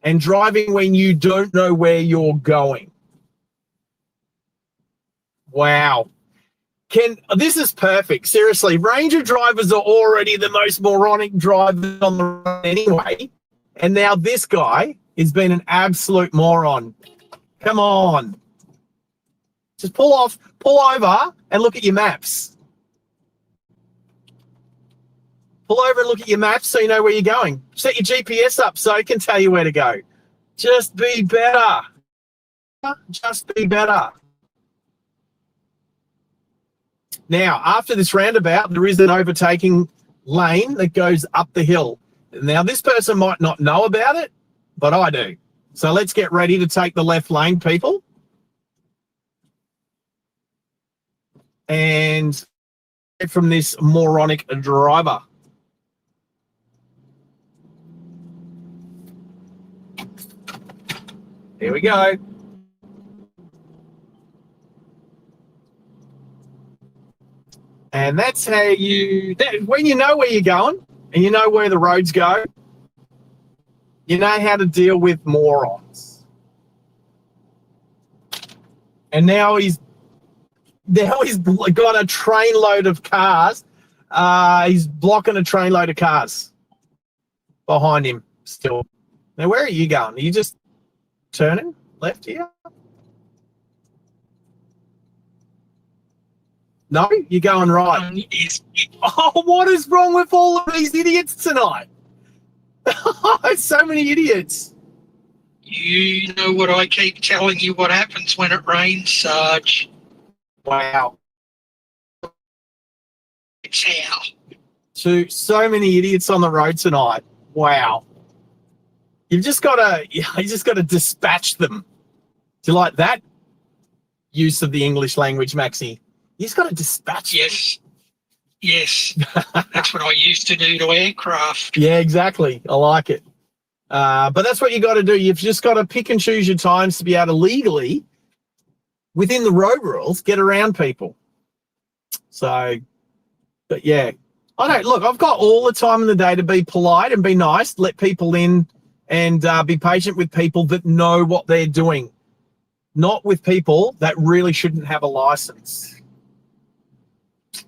and driving when you don't know where you're going. Wow. This is perfect. Seriously, Ranger drivers are already the most moronic drivers on the road anyway. And now this guy has been an absolute moron. Come on. Just pull over and look at your maps. Pull over and look at your maps so you know where you're going. Set your GPS up so it can tell you where to go. Just be better. Just be better. Now, after this roundabout, there is an overtaking lane that goes up the hill. Now, this person might not know about it, but I do. So let's get ready to take the left lane, people. And from this moronic driver. Here we go. And that's how when you know where you're going and you know where the roads go, you know how to deal with morons. And now he's got a trainload of cars He's blocking a trainload of cars behind him still. Now, where are you going? Are you just turning left here? No, you're going right. Oh, what is wrong with all of these idiots tonight? So many idiots. You know what I keep telling you what happens when it rains, Sarge. Wow. It's how. So many idiots on the road tonight. Wow. You just gotta dispatch them. Do you like that use of the English language, Maxie? You just gotta dispatch them. Yes. That's what I used to do to aircraft. Yeah, exactly. I like it. But that's what you got to do. You've just got to pick and choose your times to be able to legally, within the road rules, get around people. So, but yeah, I don't look. I've got all the time in the day to be polite and be nice, let people in, and be patient with people that know what they're doing, not with people that really shouldn't have a license.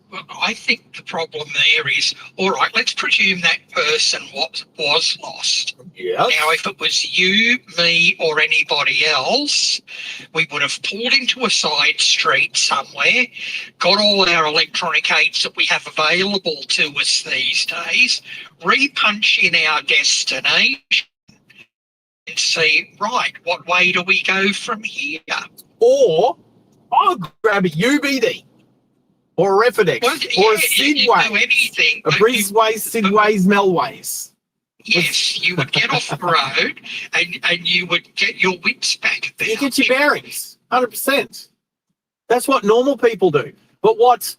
Well, I think the problem there is, all right, let's presume that person was lost. Yeah. Now, if it was you, me, or anybody else, we would have pulled into a side street somewhere, got all our electronic aids that we have available to us these days, repunch in our destination, and see, right, what way do we go from here? Or I'll grab a UBD. Or a Refidex, or a Sidways, a Brisways, Sidways, Melways. Yes, you would get off the road and you would get your wits back. You get your bearings, 100%. That's what normal people do. But what's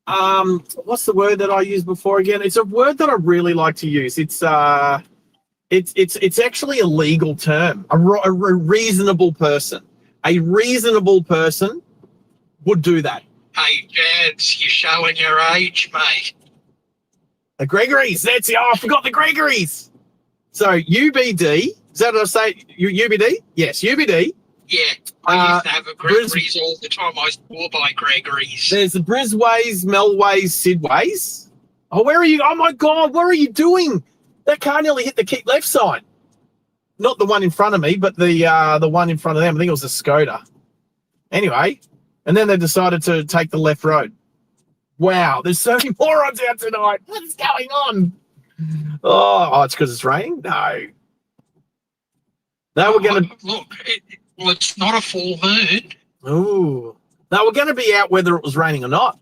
the word that I used before again? It's a word that I really like to use. It's actually a legal term. A reasonable person. A reasonable person would do that. Hey, Jads, you're showing your age, mate. The Gregory's, that's it. Oh, I forgot the Gregory's. So UBD, is that what I say? UBD? Yes, UBD. Yeah, I used to have a Gregory's all the time. I swore by Gregory's. There's the Brisways, Melways, Sidways. Oh, where are you? Oh my God, what are you doing? That car nearly hit the keep left sign. Not the one in front of me, but the one in front of them. I think it was a Skoda. Anyway. And then they decided to take the left road. Wow, there's so many morons out tonight. What is going on? Oh, it's because it's raining? No. No, we're going to... Look, it's not a full moon. Ooh. No, we're going to be out whether it was raining or not.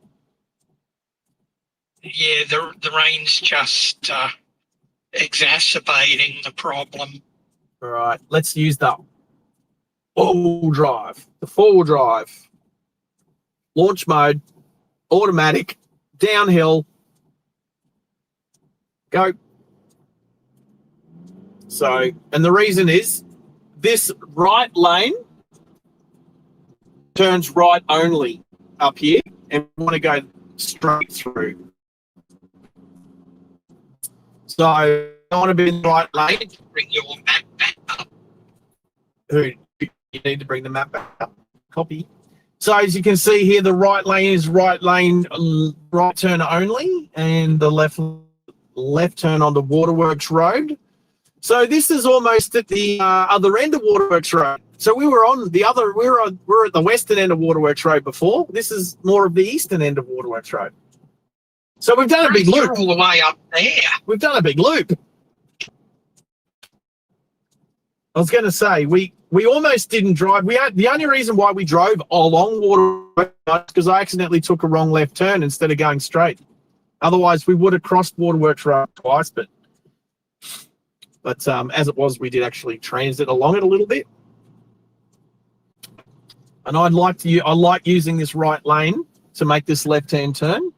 Yeah, the rain's just exacerbating the problem. All right, let's use that all-wheel drive. The four-wheel drive. Launch mode, automatic, downhill, go. So, and the reason is this right lane turns right only up here, and we want to go straight through. So, I want to be in the right lane. Bring your map back up. You need to bring the map back up. Copy. So as you can see here, the right lane is right lane, right turn only, and the left turn onto Waterworks Road. So this is almost at the other end of Waterworks Road. So we were on the other, we were at the western end of Waterworks Road before. This is more of the eastern end of Waterworks Road. So we've done a big loop. All the way up there. We've done a big loop. I was going to say, we almost didn't drive. The only reason why we drove along Waterworks is because I accidentally took a wrong left turn instead of going straight. Otherwise, we would have crossed Waterworks Road twice. But as it was, we did actually transit along it a little bit. And I like using this right lane to make this left-hand turn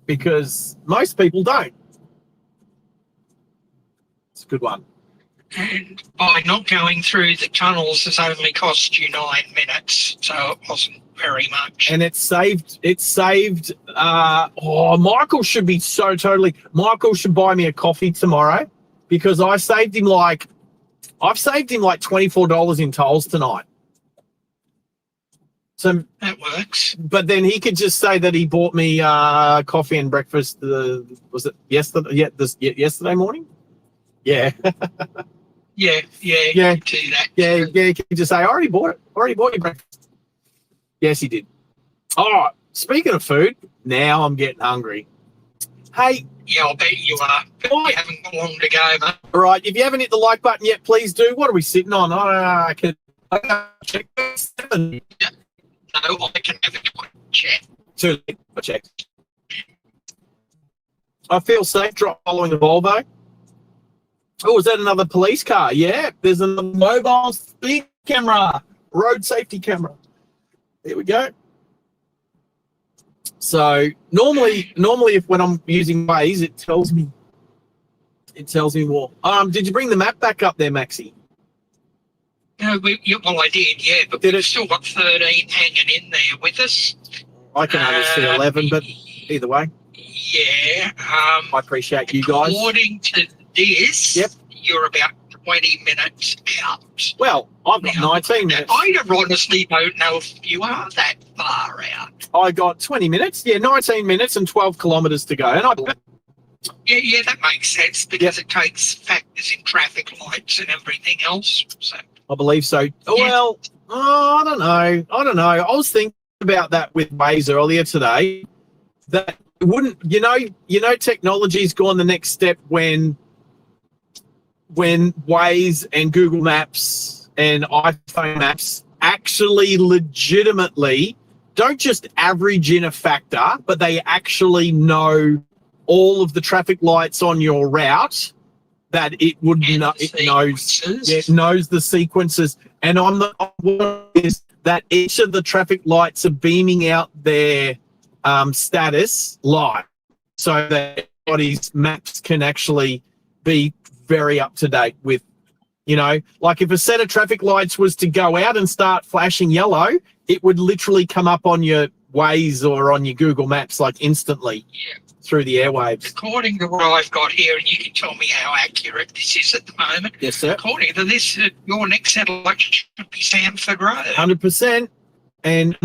because most people don't. It's a good one. And by not going through the tunnels, it's only cost you 9 minutes, so it wasn't very much. And it saved. Michael should be Michael should buy me a coffee tomorrow because I've saved him like $24 in tolls tonight. So, That works. but then he could just say that he bought me coffee and breakfast. Was it yesterday? Yeah, yesterday morning. Yeah, Yeah. Yeah. You can do that. yeah. He could just say, "I already bought it. Already bought you breakfast." Yes, he did. All right. Speaking of food, now I'm getting hungry. Hey, Yeah, I'll bet you are. But you haven't got long to go, mate. all right. If you haven't hit the like button yet, please do. What are we sitting on? I can check 7. No, I can have a quick chat. Too late. I checked. I feel safe following the Volvo. Oh, is that another police car? Yeah, there's a mobile speed camera, road safety camera. There we go. So normally, if when I'm using Waze, it tells me more. Did you bring the map back up there, Maxie? No, well, I did, yeah, but we've still got 13 hanging in there with us. I can only see 11, but either way, Yeah. I appreciate you guys. According to this, Yep. you're about 20 minutes out. Well, I've got 19 minutes. I honestly don't know if you are that far out. I got 20 minutes. Yeah, 19 minutes and 12 kilometres to go. And Yeah, that makes sense because it takes factors in traffic lights and everything else. So I believe so. Well, I don't know. I was thinking about that with Waze earlier today. That wouldn't, technology's gone the next step when Waze and Google Maps and iPhone Maps actually legitimately don't just average in a factor, but they actually know all of the traffic lights on your route. That it would know, it knows the sequences, and on the is that each of the traffic lights are beaming out their status live, so that everybody's maps can actually be very up to date with, like if a set of traffic lights was to go out and start flashing yellow, it would literally come up on your Waze or on your Google Maps like instantly. Yeah. Through the airwaves. According to what I've got here, and you can tell me how accurate this is at the moment. Yes, sir. According to this, your next satellite should be Sanford Road. 100%. And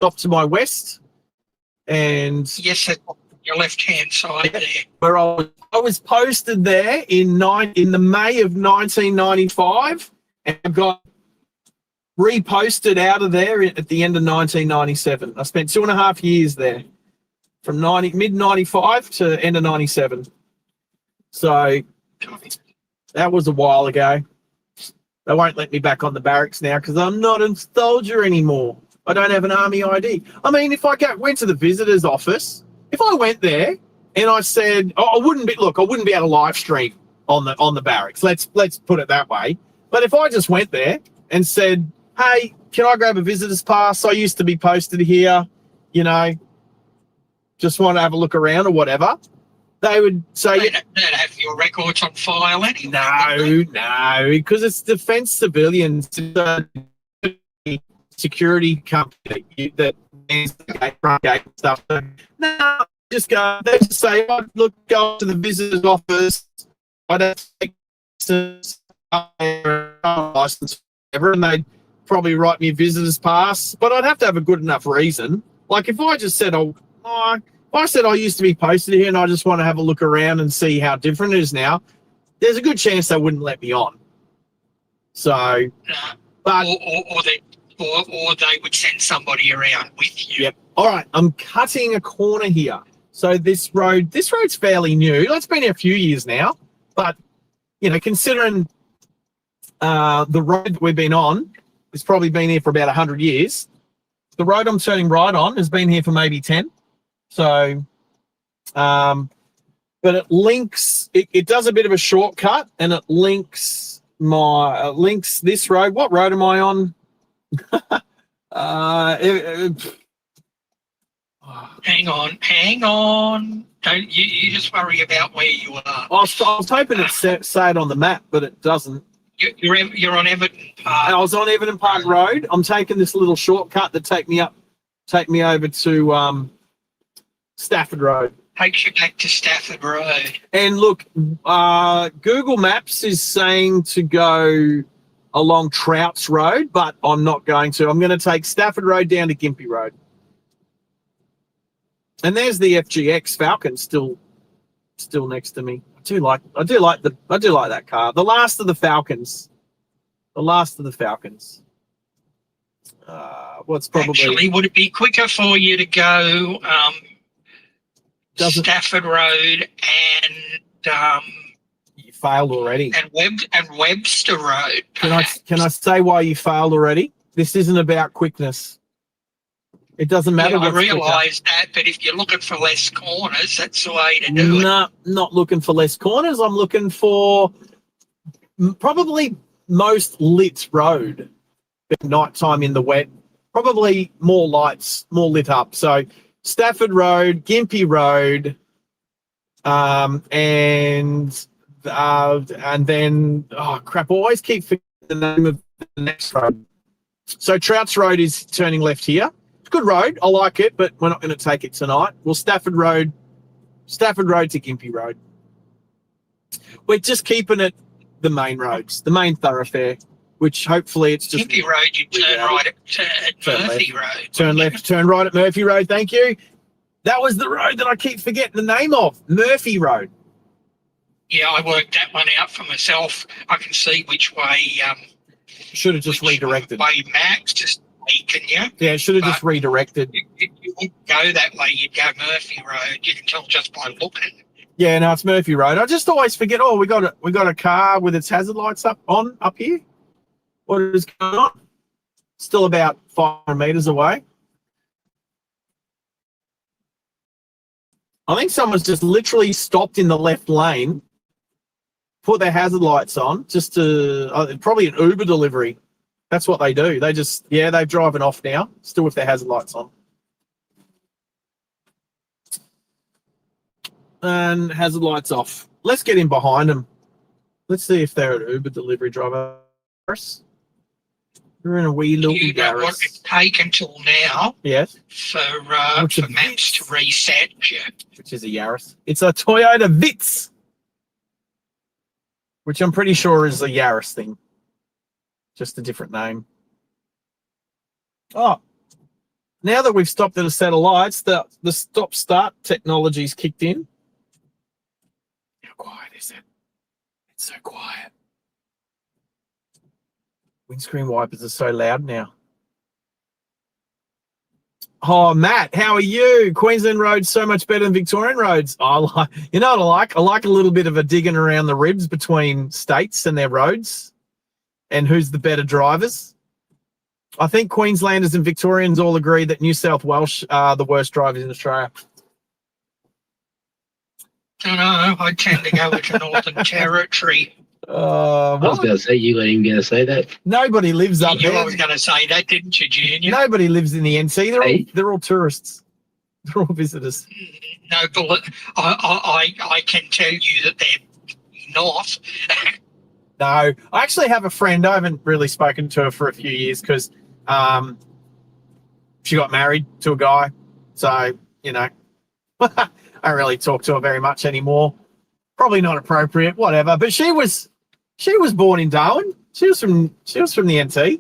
off to my west. And yes, that's your left-hand side there. Where I was posted there in the May of 1995, and I got reposted out of there at the end of 1997. I spent 2.5 years there. From mid 95 to end of 97. So that was a while ago. They won't let me back on the barracks now because I'm not a soldier anymore. I don't have an army ID. I mean, if I went to the visitor's office, if I went there and I said, I wouldn't be able to live stream on the barracks. Let's put it that way. But if I just went there and said, hey, can I grab a visitor's pass? I used to be posted here, just want to have a look around or whatever, they would say... They'd have your records on file anyway. No, because it's defence civilians. It's a security company that mans the gate, front gate and stuff. So, no, just go. They just say, go to the visitor's office. I don't take license, whatever, and they'd probably write me a visitor's pass. But I'd have to have a good enough reason. Like if I just said, if I said I used to be posted here and I just want to have a look around and see how different it is now, there's a good chance they wouldn't let me on. So, but or they would send somebody around with you. Yep. All right, I'm cutting a corner here. So this road's fairly new. It's been here a few years now, but considering the road that we've been on, it's probably been here for about 100 years. The road I'm turning right on has been here for maybe 10. So, but it links, it does a bit of a shortcut and it links this road. What road am I on? Hang on. Don't you just worry about where you are. I was hoping it say it on the map, but it doesn't. You're on Everton Park. I was on Everton Park Road. I'm taking this little shortcut that take me over to Stafford Road. Takes you back to Stafford Road. And look, Google Maps is saying to go along Trouts Road, but I'm not going to. I'm going to take Stafford Road down to Gympie Road. And there's the FGX Falcon still next to me. I do like that car. The last of the Falcons. What's probably Actually, would it be quicker for you to go Stafford Road and you failed already. and Webster Road? Can I say why you failed already? This isn't about quickness. It doesn't matter. Yeah, I realise that, but if you're looking for less corners, that's the way to do it. No, not looking for less corners. I'm looking for probably most lit road at night time in the wet. Probably more lights, more lit up. So Stafford Road, Gympie Road, and then I always keep forgetting the name of the next road. So Trouts Road is turning left here. It's a good road. I like it, but we're not going to take it tonight. Well, Stafford Road to Gympie Road. We're just keeping it the main roads, the main thoroughfare, which hopefully it's just... Gympie Road, you turn right at Murphy Road. Turn left, turn right at Murphy Road. Thank you. That was the road that I keep forgetting the name of, Murphy Road. Yeah, I worked that one out for myself. I can see which way... should have just redirected. Way Max, just can you? Yeah, should have just redirected. If you wouldn't go that way, you'd go Murphy Road. You can tell just by looking. Yeah, no, it's Murphy Road. I just always forget. Oh, we got a car with its hazard lights up here. What is going on? Still about 500 meters away. I think someone's just literally stopped in the left lane, put their hazard lights on, just to probably an Uber delivery. That's what they do. They've driven off now, still with their hazard lights on. And hazard lights off. Let's get in behind them. Let's see if they're an Uber delivery driver. We're in a wee little You know what it's taken till now yes. for maps to reset you. Which is a Yaris. It's a Toyota Vitz, which I'm pretty sure is a Yaris thing. Just a different name. Oh, now that we've stopped at a set of lights, the stop-start technology's kicked in. How quiet is it? It's so quiet. Windscreen wipers are so loud now. Oh, Matt, how are you? Queensland roads so much better than Victorian roads. You know what I like? I like a little bit of a digging around the ribs between states and their roads and who's the better drivers. I think Queenslanders and Victorians all agree that New South Wales are the worst drivers in Australia. I don't know. I tend to go with the Northern Territory. I was going to say, you let him going to say that. Nobody lives up there. I was going to say that, didn't you, Junior? Nobody lives in the NT. They're all tourists. They're all visitors. No, but I can tell you that they're not. No, I actually have a friend. I haven't really spoken to her for a few years because she got married to a guy. So, you know, I don't really talk to her very much anymore. Probably not appropriate, whatever. But she was born in Darwin. She was from the NT.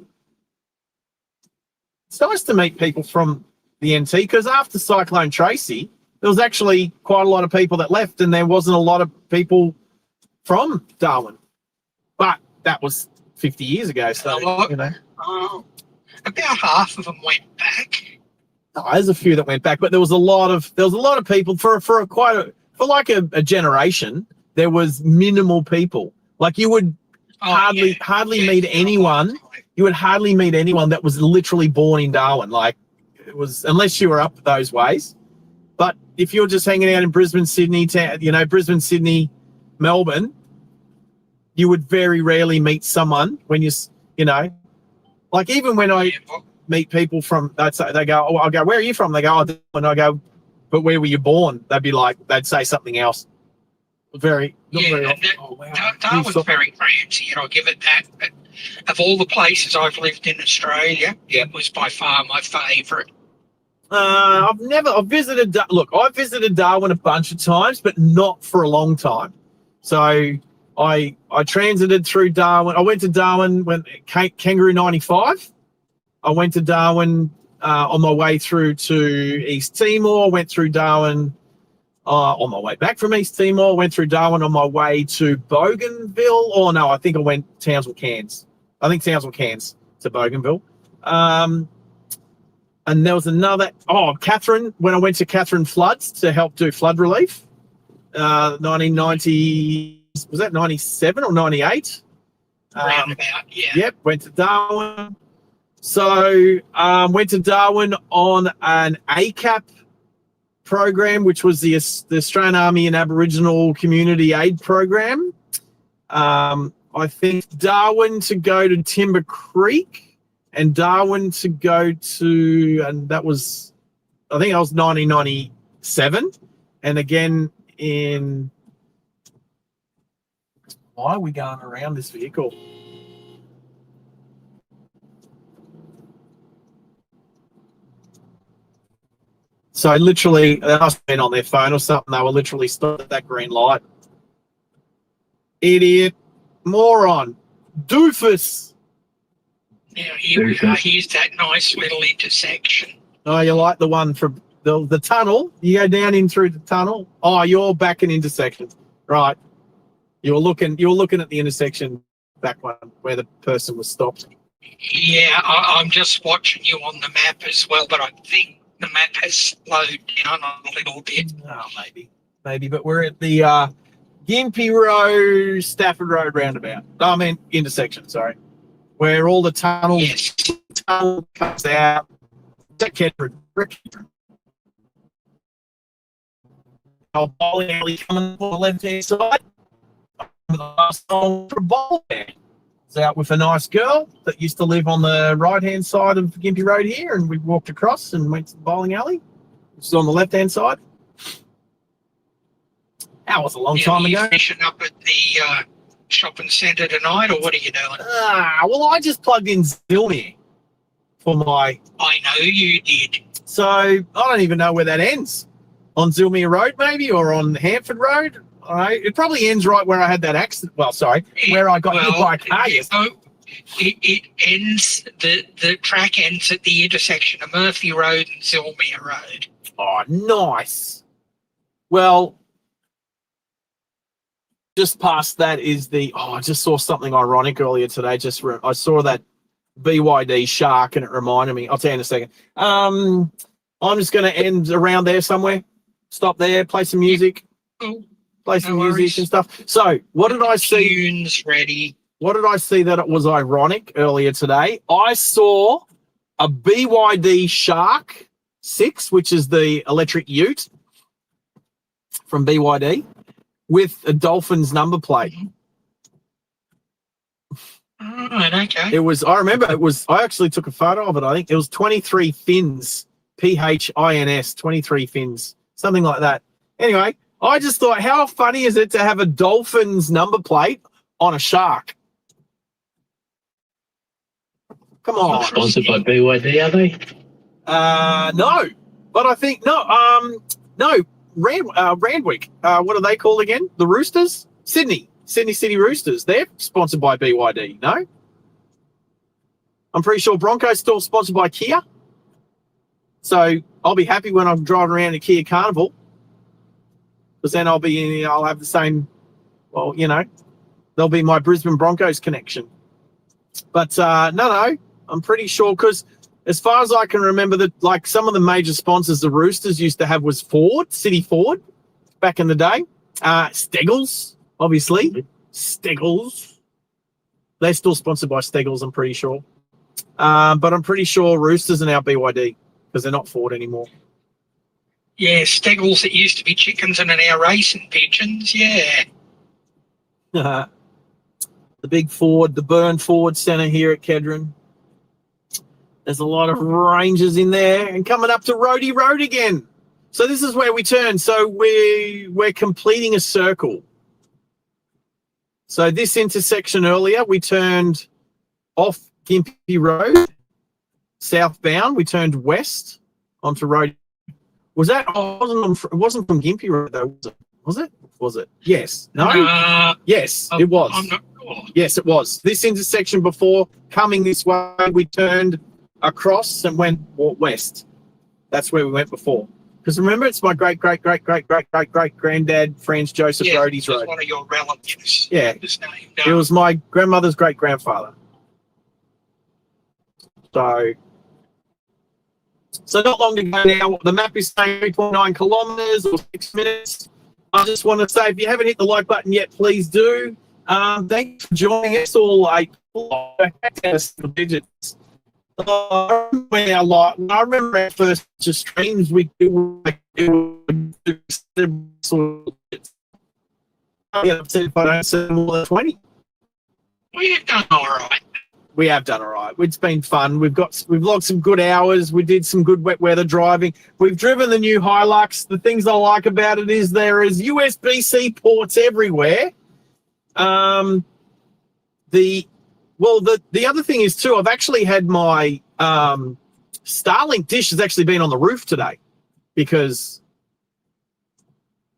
It's nice to meet people from the NT because after Cyclone Tracy, there was actually quite a lot of people that left and there wasn't a lot of people from Darwin. But that was 50 years ago, so, you know. About half of them went back. No, there's a few that went back, but there was a lot of people for like a generation. There was minimal people. Like you would hardly meet anyone. You would hardly meet anyone that was literally born in Darwin. Like it was, unless you were up those ways. But if you're just hanging out in Brisbane, Sydney, Brisbane, Sydney, Melbourne, you would very rarely meet someone when like even when I meet people from, they go, oh, I'll go, where are you from? They go, oh, and I go, but where were you born? They'd say something else. Very often. Oh, wow. Darwin's very fancy, and I'll give it that. But of all the places I've lived in Australia, it was by far my favourite. I've visited Darwin a bunch of times, but not for a long time. So I transited through Darwin. I went to Darwin when Kangaroo 95. I went to Darwin on my way through to East Timor. Went through Darwin on my way back from East Timor. Went through Darwin on my way to Bougainville. Oh no, I think I went Townsville, Cairns. I think Townsville, Cairns to Bougainville. And there was another. Oh, Catherine. When I went to Catherine Floods to help do flood relief, 1990. Was that 97 or 98? Roundabout, yeah. Yep, went to Darwin. So went to Darwin on an ACAP program, which was the Australian Army and Aboriginal Community Aid Program. I think Darwin to go to Timber Creek and Darwin to go to, and that was, I think that was 1997. And again in, why are we going around this vehicle? So literally, they must have been on their phone or something. They were literally stopped at that green light. Idiot. Moron. Doofus. Now, here we are. Here's that nice little intersection. Oh, you like the one from the tunnel? You go down in through the tunnel. Oh, you're back in intersection. Right. You were looking at the intersection back one where the person was stopped. Yeah, I'm just watching you on the map as well, but I think the map has slowed down a little bit. Oh, maybe. But we're at the Gympie Road, Stafford Road roundabout. I mean intersection. Sorry, where all the tunnel comes out. Our bowling alley coming on the left-hand side. The last song for bowling. It's out with a nice girl that used to live on the right-hand side of Gympie Road here, and we walked across and went to the bowling alley, which is on the left-hand side. That was a long time ago. Are you finishing up at the shopping centre tonight, or what are you doing? Well, I just plugged in Zilmere for my... I know you did. So I don't even know where that ends. On Zilmere Road, maybe, or on Hanford Road. All right. It probably ends right where I had that accident. Well, sorry, where I got hit by a car. It ends, the track ends at the intersection of Murphy Road and Zilmere Road. Oh, nice. Well, just past that is the... Oh, I just saw something ironic earlier today. I saw that BYD shark and it reminded me. I'll tell you in a second. I'm just going to end around there somewhere. Stop there, play some music. Oh, Play some no music worries. and stuff. So, what did I see? Tunes ready. What did I see that it was ironic earlier today? I saw a BYD Shark 6, which is the electric ute from BYD, with a Dolphins number plate. Right, okay. It was, I remember it was, I actually took a photo of it. I think it was 23 fins, PHINS, 23 fins, something like that. Anyway, I just thought, how funny is it to have a Dolphins number plate on a shark? Come on. Sponsored by BYD, are they? No, but I think, Randwick. What are they called again? The Roosters? Sydney City Roosters. They're sponsored by BYD, no? I'm pretty sure Broncos still sponsored by Kia. So I'll be happy when I'm driving around a Kia Carnival, because then I'll have the same, well, there'll be my Brisbane Broncos connection. But no, I'm pretty sure, because as far as I can remember, that like some of the major sponsors the Roosters used to have was Ford, City Ford, back in the day. Steggles, obviously. Steggles. They're still sponsored by Steggles, I'm pretty sure. But I'm pretty sure Roosters are now BYD, because they're not Ford anymore. Yeah, Steggles that used to be chickens and are now racing pigeons, yeah. The big Ford, the Burn Ford Centre here at Kedron. There's a lot of Rangers in there, and coming up to Roadie Road again. So this is where we turn. So we're completing a circle. So this intersection earlier, we turned off Gympie Road, southbound. We turned west onto Road. Was that? It wasn't from Gympie Road though, was it? Was it? Was it? Yes. No? Yes, I'm it was. not sure. Yes, it was. This intersection before coming this way, we turned across and went west. That's where we went before. Because remember, it's my great granddad, Franz Joseph Yeah, Rhodey's it was road. one of your relatives. Yeah. His name. It was my grandmother's great grandfather. So not long to go now. The map is saying 3.9 kilometers or 6 minutes. I just want to say, if you haven't hit the like button yet, please do. Thanks for joining us all. I digits. I remember our first streams. We do like I've said if I don't say more than 20. We've done all right. We have done all right. It's been fun. We've logged some good hours. We did some good wet weather driving. We've driven the new Hilux. The things I like about it is there is USB-C ports everywhere. The other thing is too, I've actually had my Starlink dish has actually been on the roof today because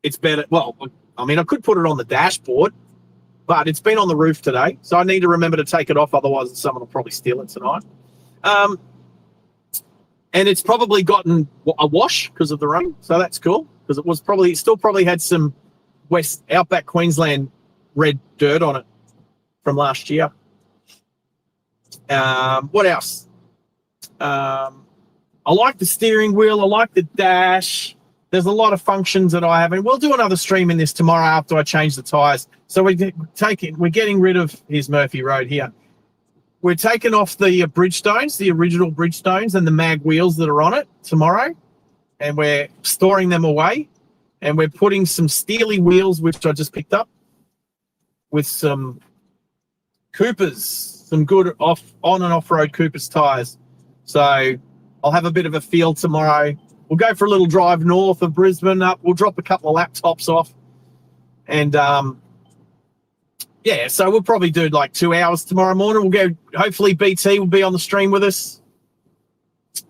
it's better. Well, I mean, I could put it on the dashboard, but it's been on the roof today, so I need to remember to take it off. Otherwise, someone will probably steal it tonight. And it's probably gotten a wash because of the rain, so that's cool. Because it still probably had some West Outback Queensland red dirt on it from last year. What else? I like the steering wheel. I like the dash. There's a lot of functions that I haven't. We'll do another stream in this tomorrow after I change the tires. So we're getting rid of, here's Murphy Road here. We're taking off the Bridgestones, the original Bridgestones and the mag wheels that are on it tomorrow. And we're storing them away. And we're putting some steely wheels, which I just picked up, with some Coopers, some good on and off-road Coopers tires. So I'll have a bit of a feel tomorrow. We'll go for a little drive north of Brisbane up. We'll drop a couple of laptops off. And, yeah, so we'll probably do like 2 hours tomorrow morning. We'll go, hopefully BT will be on the stream with us.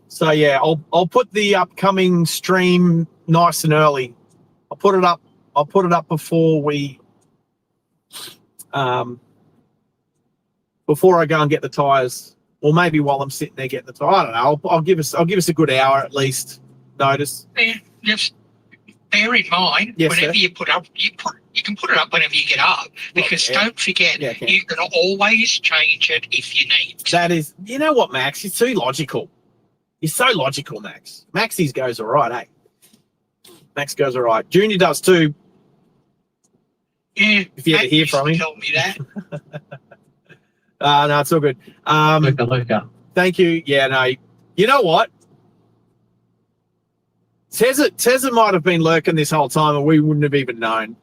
So, yeah, I'll put the upcoming stream nice and early. I'll put it up before we, before I go and get the tires. Or maybe while I'm sitting there getting the tires. I don't know. I'll give us a good hour at least notice. Yeah, just bear in mind, Yes, whenever sir. you put up, you can put it up whenever you get up, because yeah. don't forget, Yeah, okay. you can always change it if you need. That is, you know what, Max? You're too logical. You're so logical, Max. Maxie's goes all right, eh? Max goes all right. Junior does too. Yeah, If you ever Matt hear used from to him. tell me that. No, it's all good. Luca. Thank you. Yeah, no. You know what? Tezza might have been lurking this whole time and we wouldn't have even known.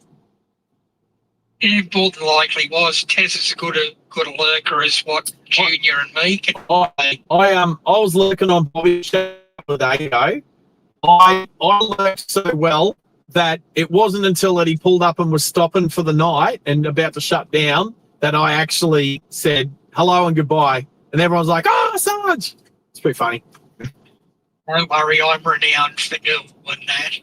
It more than likely was. Tez is as good a lurker as what Junior and me can. I was lurking on Bobby's show a couple of days ago. I lurked so well that it wasn't until that he pulled up and was stopping for the night and about to shut down that I actually said hello and goodbye. And everyone's like, "Oh, Sarge!" It's pretty funny. Don't worry, I'm renowned for doing that.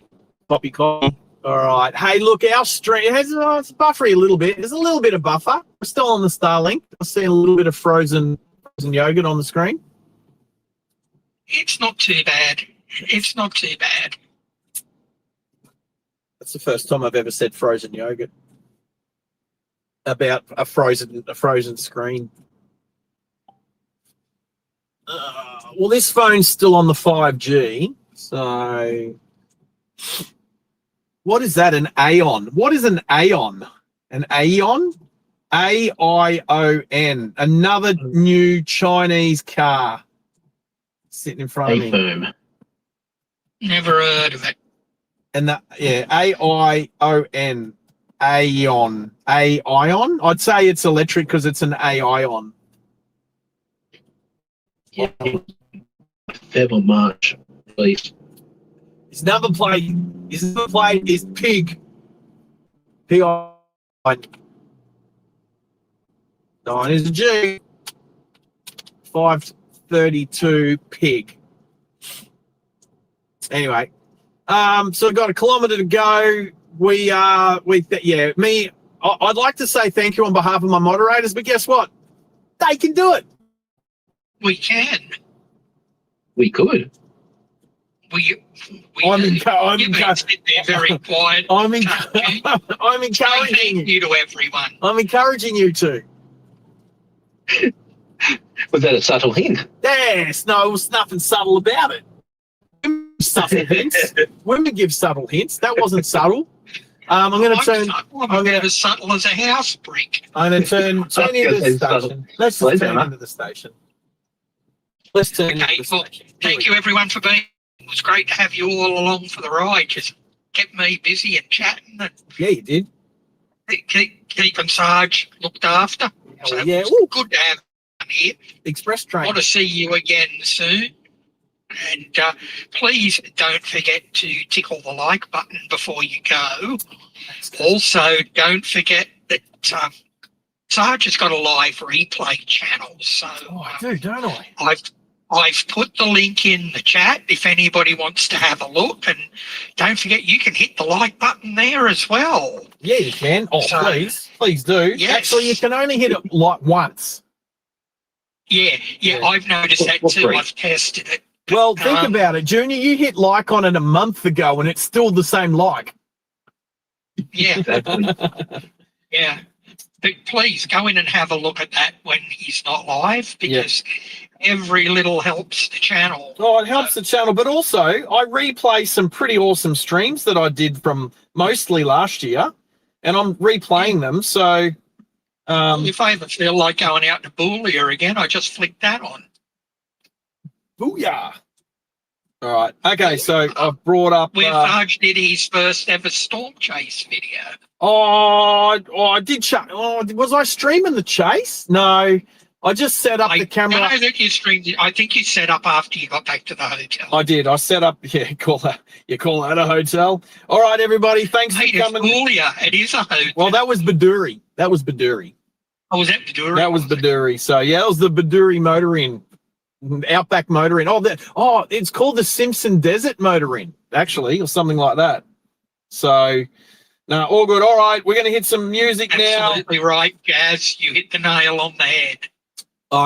Poppy coffee. All right. Hey, look, our stream has it's buffery a little bit. There's a little bit of buffer. We're still on the Starlink. I see a little bit of frozen yogurt on the screen. It's not too bad. It's not too bad. That's the first time I've ever said frozen yogurt about a frozen screen. Well, this phone's still on the 5G. So, what is that? An Aeon? What is an Aeon? An Aeon? AION. Another new Chinese car sitting in front of me. Boom. Never heard of it. And that, yeah, AION. Aeon. Aeon? I'd say it's electric because it's an Aeon. Yeah. February, March, please. His number plate is Pig. P-I. 9 is a G. 532 Pig. Anyway, so we've got a kilometre to go. I'd like to say thank you on behalf of my moderators, but guess what? They can do it. We can. We could. We I'm do. encouraging. You've been sitting there very quiet. I'm Say encouraging thank you. you to everyone. I'm encouraging you to. Was that a subtle hint? Yes, no, it was nothing subtle about it. Women give subtle hints. Women give subtle hints. That wasn't subtle. I'm going to turn. I'm about as subtle as a house brick. I'm going to turn into the station. Let's just turn into the station. Let's turn into the station. Thank you everyone for being. It was great to have you all along for the ride. Just kept me busy and chatting and Yeah, you did. keeping Sarge looked after. So yeah. it was good to have you here. Express train. Want to see you again soon. And please don't forget to tickle the like button before you go. Also, don't forget that Sarge has got a live replay channel. So I do, don't I? I've put the link in the chat if anybody wants to have a look. And don't forget, you can hit the like button there as well. Yeah, you can. Oh, so, please do. Yes. Actually, you can only hit it like once. Yeah, I've noticed that too. I've tested it. Well, think about it, Junior. You hit like on it a month ago, and it's still the same like. Yeah. Exactly. Yeah. But please go in and have a look at that when he's not live, because every little helps the channel. Oh, it helps the channel, but also I replay some pretty awesome streams that I did from mostly last year, and I'm replaying them. So, if I ever feel like going out to Boolia again, I just flick that on. Booyah! All right. Okay, so I've brought up where Sarge did his first ever storm chase video. I did. Was I streaming the chase? No, I just set up the camera. I think you streamed it. I think you set up after you got back to the hotel. I did. I set up. Yeah, you call that a hotel? All right, everybody. Thanks for coming. It is a hotel. Well, that was Baduri. Oh, was that Baduri? That was Baduri. So yeah, that was the Baduri Motor Inn. Outback Motor Inn. It's called the Simpson Desert Motor Inn, actually, or something like that. So, no, all good. All right, we're going to hit some music now. Absolutely right, Jazz. You hit the nail on the head.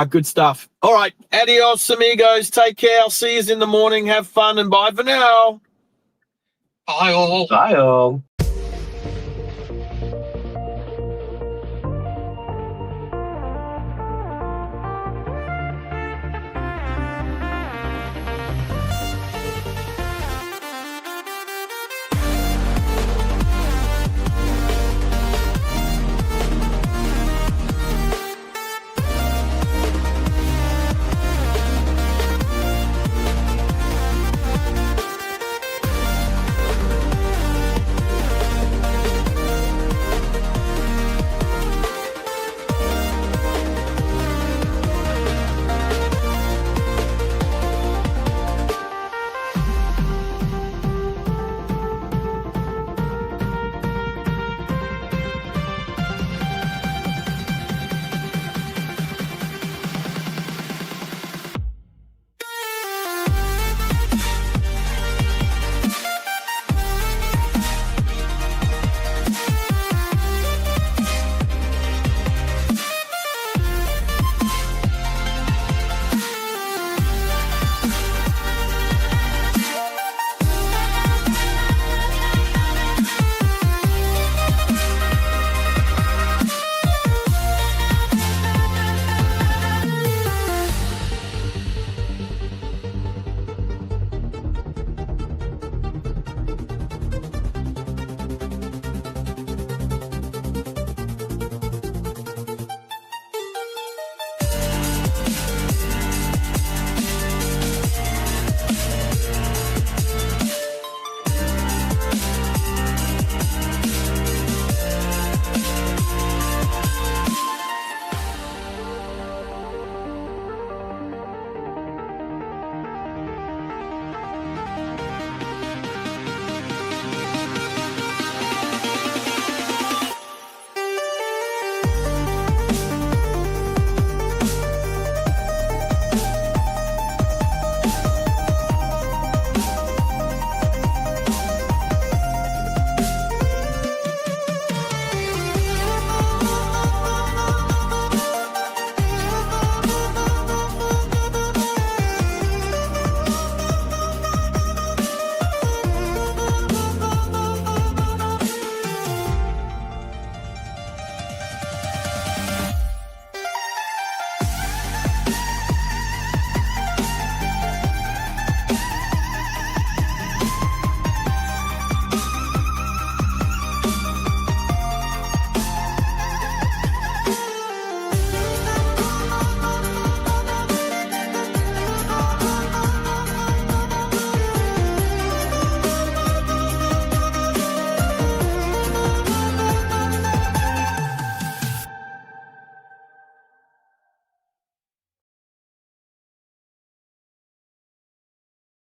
Good stuff. All right, adios, amigos. Take care. I'll see you in the morning. Have fun, and bye for now. Bye all. Bye all.